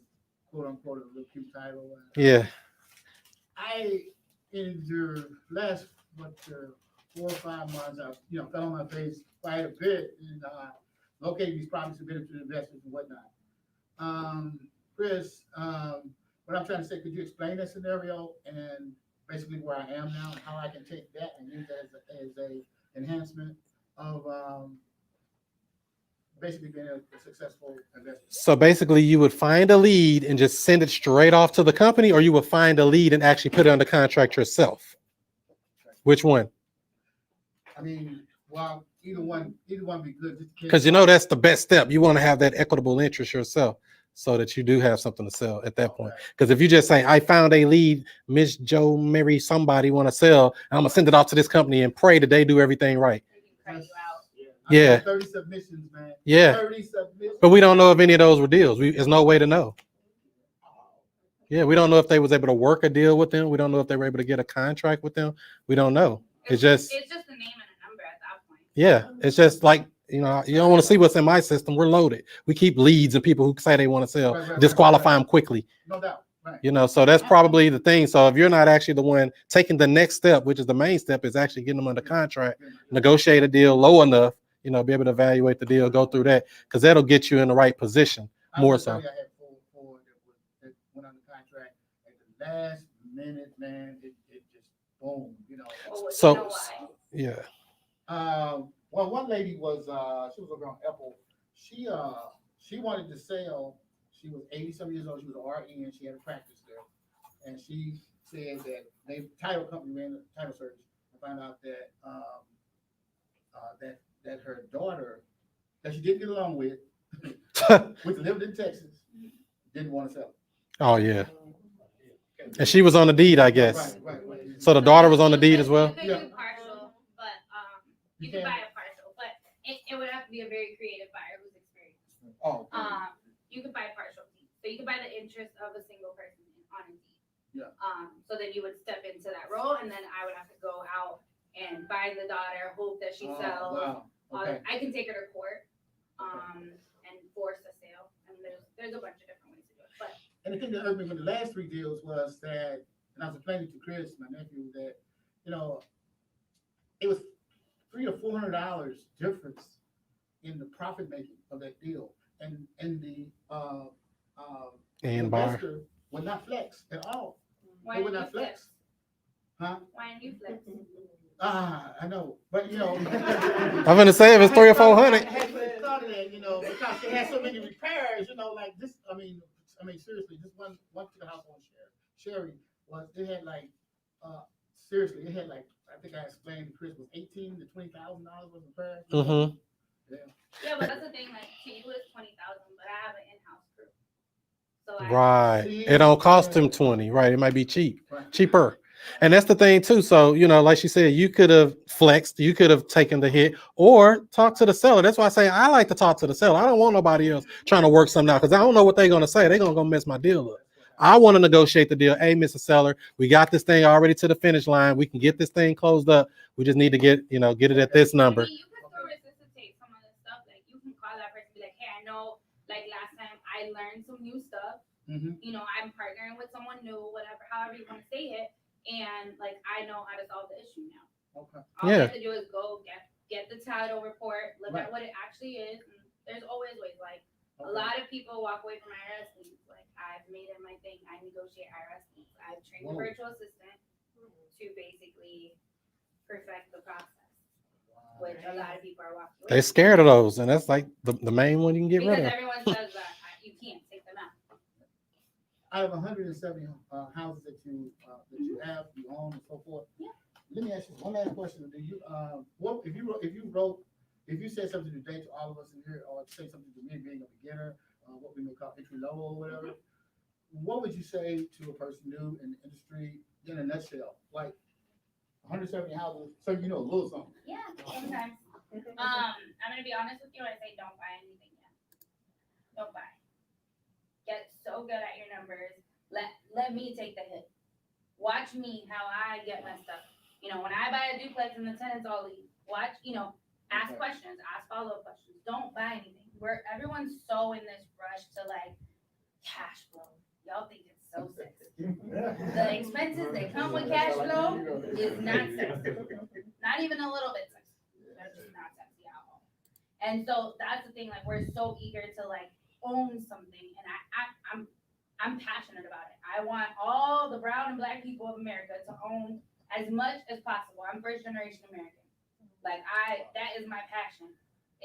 quote unquote a little cute title. Yeah. In the last 4 or 5 months, I fell on my face quite a bit and locating these properties to benefit investors and whatnot. Chris, what I'm trying to say, could you explain that scenario and basically where I am now and how I can take that and use that as a enhancement of basically being a successful investor? So basically you would find a lead and just send it straight off to the company, or you would find a lead and actually put it under contract yourself? Which one? I mean, well, either one would be good. Because that's the best step. You want to have that equitable interest yourself so that you do have something to sell at that point. Because if you just say, I found a lead, Miss Joe, Mary, somebody want to sell, and I'm going to send it off to this company and pray that they do everything right. Yeah. 30 submissions, man. Yeah. 30 submissions. But we don't know if any of those were deals. There's no way to know. Yeah, we don't know if they was able to work a deal with them. We don't know if they were able to get a contract with them. We don't know. It's just the name and a number at that point. Yeah, it's just like, you don't want to see what's in my system. We're loaded. We keep leads and people who say they want to sell, disqualify them quickly. No doubt. Right. So that's probably the thing. So if you're not actually the one taking the next step, which is the main step, is actually getting them under contract, negotiate a deal low enough, be able to evaluate the deal, go through that, because that'll get you in the right position more so. I had four that went under contract at the last minute, man. It just boom, So yeah. Well, one lady was she was over on Apple. She wanted to sell. She was 80-some years old. She was an RN. She had a practice there, and she said that the title company ran a title search and found out that that her daughter, that she didn't get along with, which lived in Texas, didn't want to sell. Oh yeah. And she was on the deed, I guess. Right. So the daughter was on the deed as well. You could do partial, but you can buy a partial, but it would have to be a very creative buyer who's experienced. Oh. You could buy a partial deed, so you could buy the interest of a single person on a deed. Yeah. So then you would step into that role, and then I would have to go out and buy the daughter, hope that she sells. Wow. Okay. I can take her to court, and force a sale, and there's a bunch of different ways to do it. But and the thing that hurt me with the last 3 deals was that, and I was explaining to Chris, my nephew, that it was $300 to $400 difference in the profit making of that deal, and the investor would not flex at all. why They would didn't not you flex? flex. Huh? Why didn't you flex? I know, but I'm gonna say if it's 300 or 400. I had thought of that, because they had so many repairs, like this. I mean, seriously, this one particular house on Sherry was, it had like, seriously, it had like, I think I explained to Chris, was $18,000 to $20,000 worth of repairs. Mm-hmm. Yeah, but that's the thing. Like, to you it's 20,000, but I have an in-house crew. So Right. It don't cost him 20. Right. It might be cheaper. And that's the thing too. So, like she said, you could have flexed, you could have taken the hit or talk to the seller. That's why I say I like to talk to the seller. I don't want nobody else trying to work something out because I don't know what they're going to say. They're going to go mess my deal up. I want to negotiate the deal. Hey, Mr. Seller, we got this thing already to the finish line. We can get this thing closed up. We just need to get it at this number. You could still resuscitate someone I learned some new stuff. Mhm. You know, I'm partnering with someone new, whatever, however you want to say it, and like I know how to solve the issue now. Okay. All Yeah. I have to do is go get the title report, look Right. at what it actually is. And there's always ways. Like a Okay. lot of people walk away from IRS liens. Like I've made it my thing. I negotiate IRS liens. I've trained a Whoa. virtual assistant to basically perfect the process, which a lot of people are walking away. They're scared of those, and that's like the main one you can get because rid of. everyone says that you can't take them out. Out of 170 houses that you have, you own, and so forth. Yeah. Let me ask you one last question. Do you what if you said something today to all of us in here, or say something to me being a beginner, what we may call entry level or whatever? What would you say to a person new in the industry in a nutshell? Like 170 houses, so you know a little something. Yeah, sometimes. I'm gonna be honest with you. I say don't buy anything yet. Don't buy. Get so good at your numbers. Let me take the hit. Watch me how I get messed up. You know, when I buy a duplex and the tenants all leave, watch. You know, ask Okay. questions, ask follow-up questions. Don't buy anything. Everyone's so in this rush to like cash flow. Y'all think it's so sexy. The expenses that come with cash flow is not sexy. Not even a little bit sexy. They're just not sexy at all. And so that's the thing, like we're so eager to like own something, and I'm passionate about it. I want all the brown and black people of America to own as much as possible. I'm first generation American. Like that is my passion,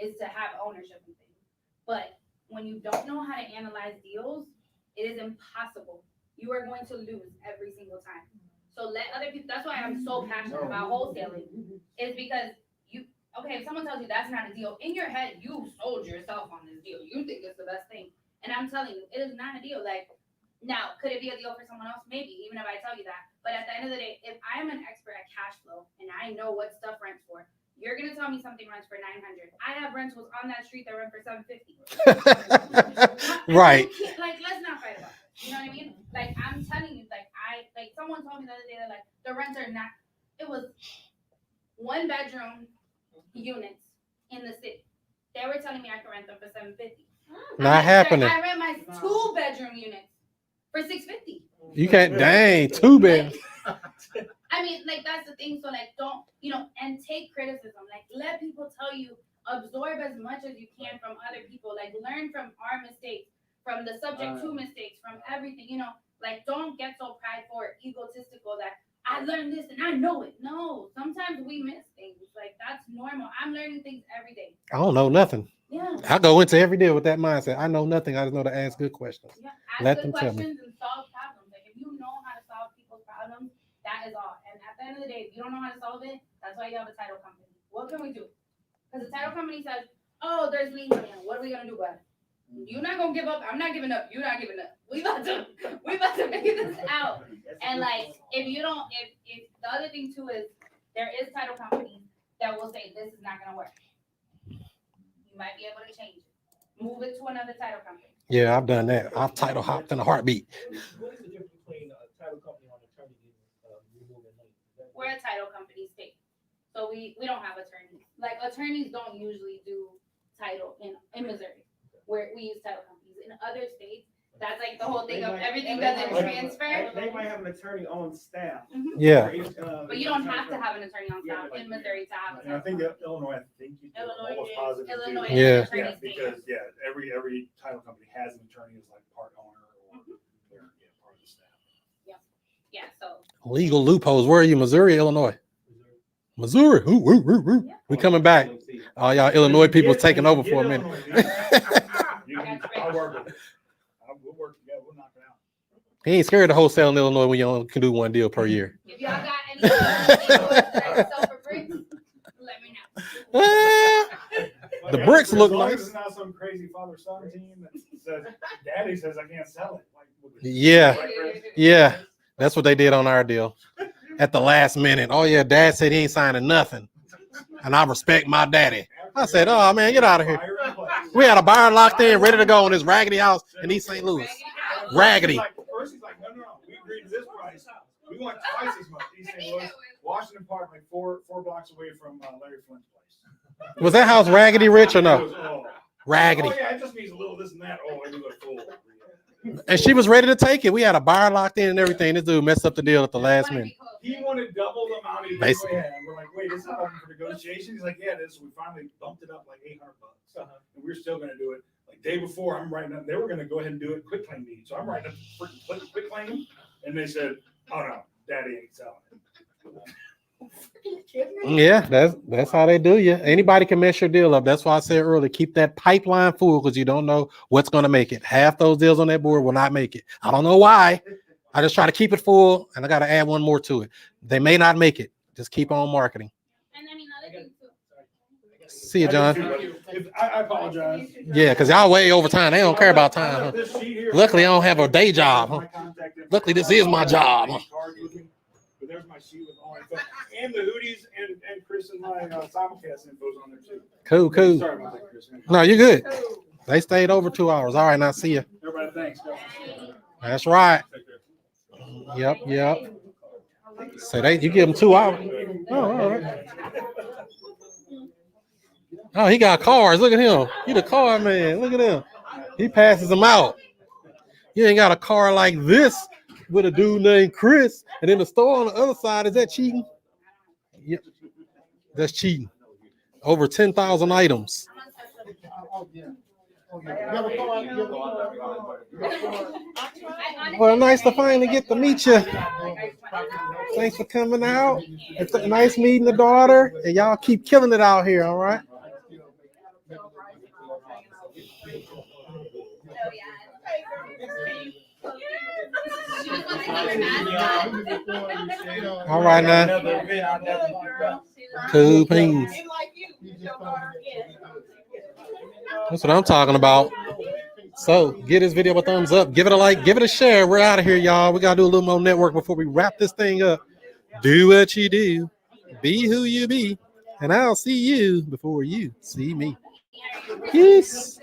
is to have ownership in things. But when you don't know how to analyze deals, it is impossible. You are going to lose every single time. So let other people, that's why I'm so passionate about wholesaling, is because if someone tells you that's not a deal, in your head, you sold yourself on this deal. You think it's the best thing. And I'm telling you, it is not a deal. Like, now, could it be a deal for someone else? Maybe, even if I tell you that. But at the end of the day, if I'm an expert at cash flow and I know what stuff rents for, you're gonna tell me something rents for $900. I have rentals on that street that rent for $750. Right. Like, let's not fight about it. You know what I mean? Like, I'm telling you, like someone told me the other day that like the rents are not. It was 1-bedroom units in the city. They were telling me I could rent them for $750. Not happening. I rent my 2-bedroom units for $650. You can't. Dang, 2 bed. I mean, like that's the thing. So like, don't and take criticism. Like, let people tell you. Absorb as much as you can from other people. Like, learn from our mistakes, from the subject to mistakes, from everything. Like, don't get so prideful or egotistical that I learned this and I know it. No, sometimes we miss things. Like, that's normal. I'm learning things every day. I don't know nothing. Yeah. I go into every day with that mindset. I know nothing. I just know to ask good questions. Yeah. Ask Let good them tell me. questions and solve problems. Like, if you know how to solve people's problems, that is all. And at the end of the day, if you don't know how to solve it, that's why you have a title company. What can we do? Because the title company says, oh, there's liens on it. What are we gonna do about it? You're not gonna give up. I'm not giving up. You're not giving up. We about to figure this out. And like, if the other thing too is there is title companies that will say this is not gonna work. You might be able to change it. Move it to another title company. Yeah, I've done that. I've title hopped in a heartbeat. What is the difference between a title company and an attorney removing liens? We're a title company state. So we don't have attorneys. Like, attorneys don't usually do title in Missouri, where we use title companies. In other states, that's like the whole thing of everything doesn't transfer. They might have an attorney on staff. Yeah. But you don't have to have an attorney on staff in Missouri to have a And I title think company. that Illinois, you do. Illinois Almost is- positive. Illinois do. is Yeah. an attorney Yeah, state. because, every title company has an attorney as like part owner or they're part of the staff. Yeah, so. Legal loopholes. Where are you? Missouri, Illinois? Missouri. Ooh, ooh, ooh, ooh. We coming back. All y'all Illinois people taking over for a minute. I'll work with it. We'll work together. We'll knock it out. He ain't scared to wholesale in Illinois when you only can do one deal per year. If y'all got any that I sell for bricks, let me know. The bricks look As long as nice. it's not some crazy father-son team that says, daddy says I can't sell it. Like, Yeah. right, Chris? Yeah. That's what they did on our deal. At the last minute. Oh yeah, dad said he ain't signing nothing. And I respect my daddy. I said, oh man, get out of here. We had a buyer locked in, ready to go in this raggedy house in East St. Louis. Raggedy. First he's like, no, we agreed to this price. We want twice as much. East St. Louis, Washington Park, like four blocks away from Larry Flint's place. Was that house raggedy rich or It no? was, Raggedy. Oh, yeah, it just means a little this and that. Oh, I do a full. And she was ready to take it. We had a buyer locked in and everything. This dude messed up the deal at the last minute. He wanted double the amount he Basically. had. And we're like, wait, it's not open for negotiation. He's like, yeah, it is. We finally bumped it up like $800. And we're still going to do it. Like day before, I'm writing up. They were going to go ahead and do it quick claim deed. So I'm writing up the freaking quick claim. And they said, oh no, daddy ain't selling it. Yeah, that's how they do you. Anybody can mess your deal up. That's why I said earlier, keep that pipeline full because you don't know what's going to make it. Half those deals on that board will not make it. I don't know why. I just try to keep it full, and I got to add one more to it. They may not make it. Just keep on marketing. And I mean, other thing too. See you, John. I apologize. Yeah, because y'all way over time. They don't care about time. Huh? Luckily, I don't have a day job. Huh? Luckily, this is my job. Huh? But there's my sheet with all info. And the hoodies and Chris and my simulcast info's on there too. Cool, cool. Sorry about that, Chris. No, you're good. They stayed over 2 hours. All right, now see you. Everybody, thanks. That's right. Yep. So you give them 2 hours. Oh, all right. Oh, he got cars. Look at him. He the car man. Look at him. He passes them out. You ain't got a car like this with a dude named Chris, and then the store on the other side. Is that cheating? Yep. That's cheating. Over 10,000 items. Well, nice to finally get to meet you. Thanks for coming out. It's nice meeting the daughter, and y'all keep killing it out here, all right? All right now. Cool beans. That's what I'm talking about. So give this video a thumbs up, give it a like, give it a share. We're out of here, y'all. We gotta do a little more network before we wrap this thing up. Do what you do, be who you be, and I'll see you before you see me. Peace.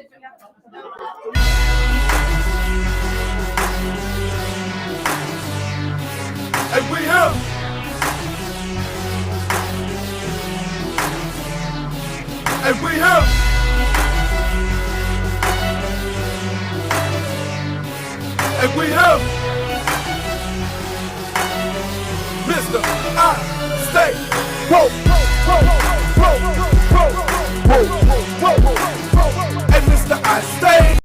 And we have and we have and we have Mr. I stay whoa, and Mr. I stay.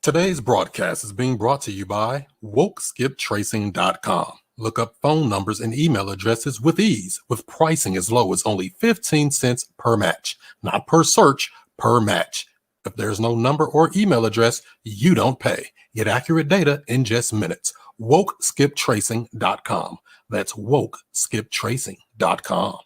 Today's broadcast is being brought to you by WokeSkipTracing.com. Look up phone numbers and email addresses with ease, with pricing as low as only 15 cents per match, not per search, per match. If there's no number or email address, you don't pay. Get accurate data in just minutes. WokeSkipTracing.com. That's WokeSkipTracing.com.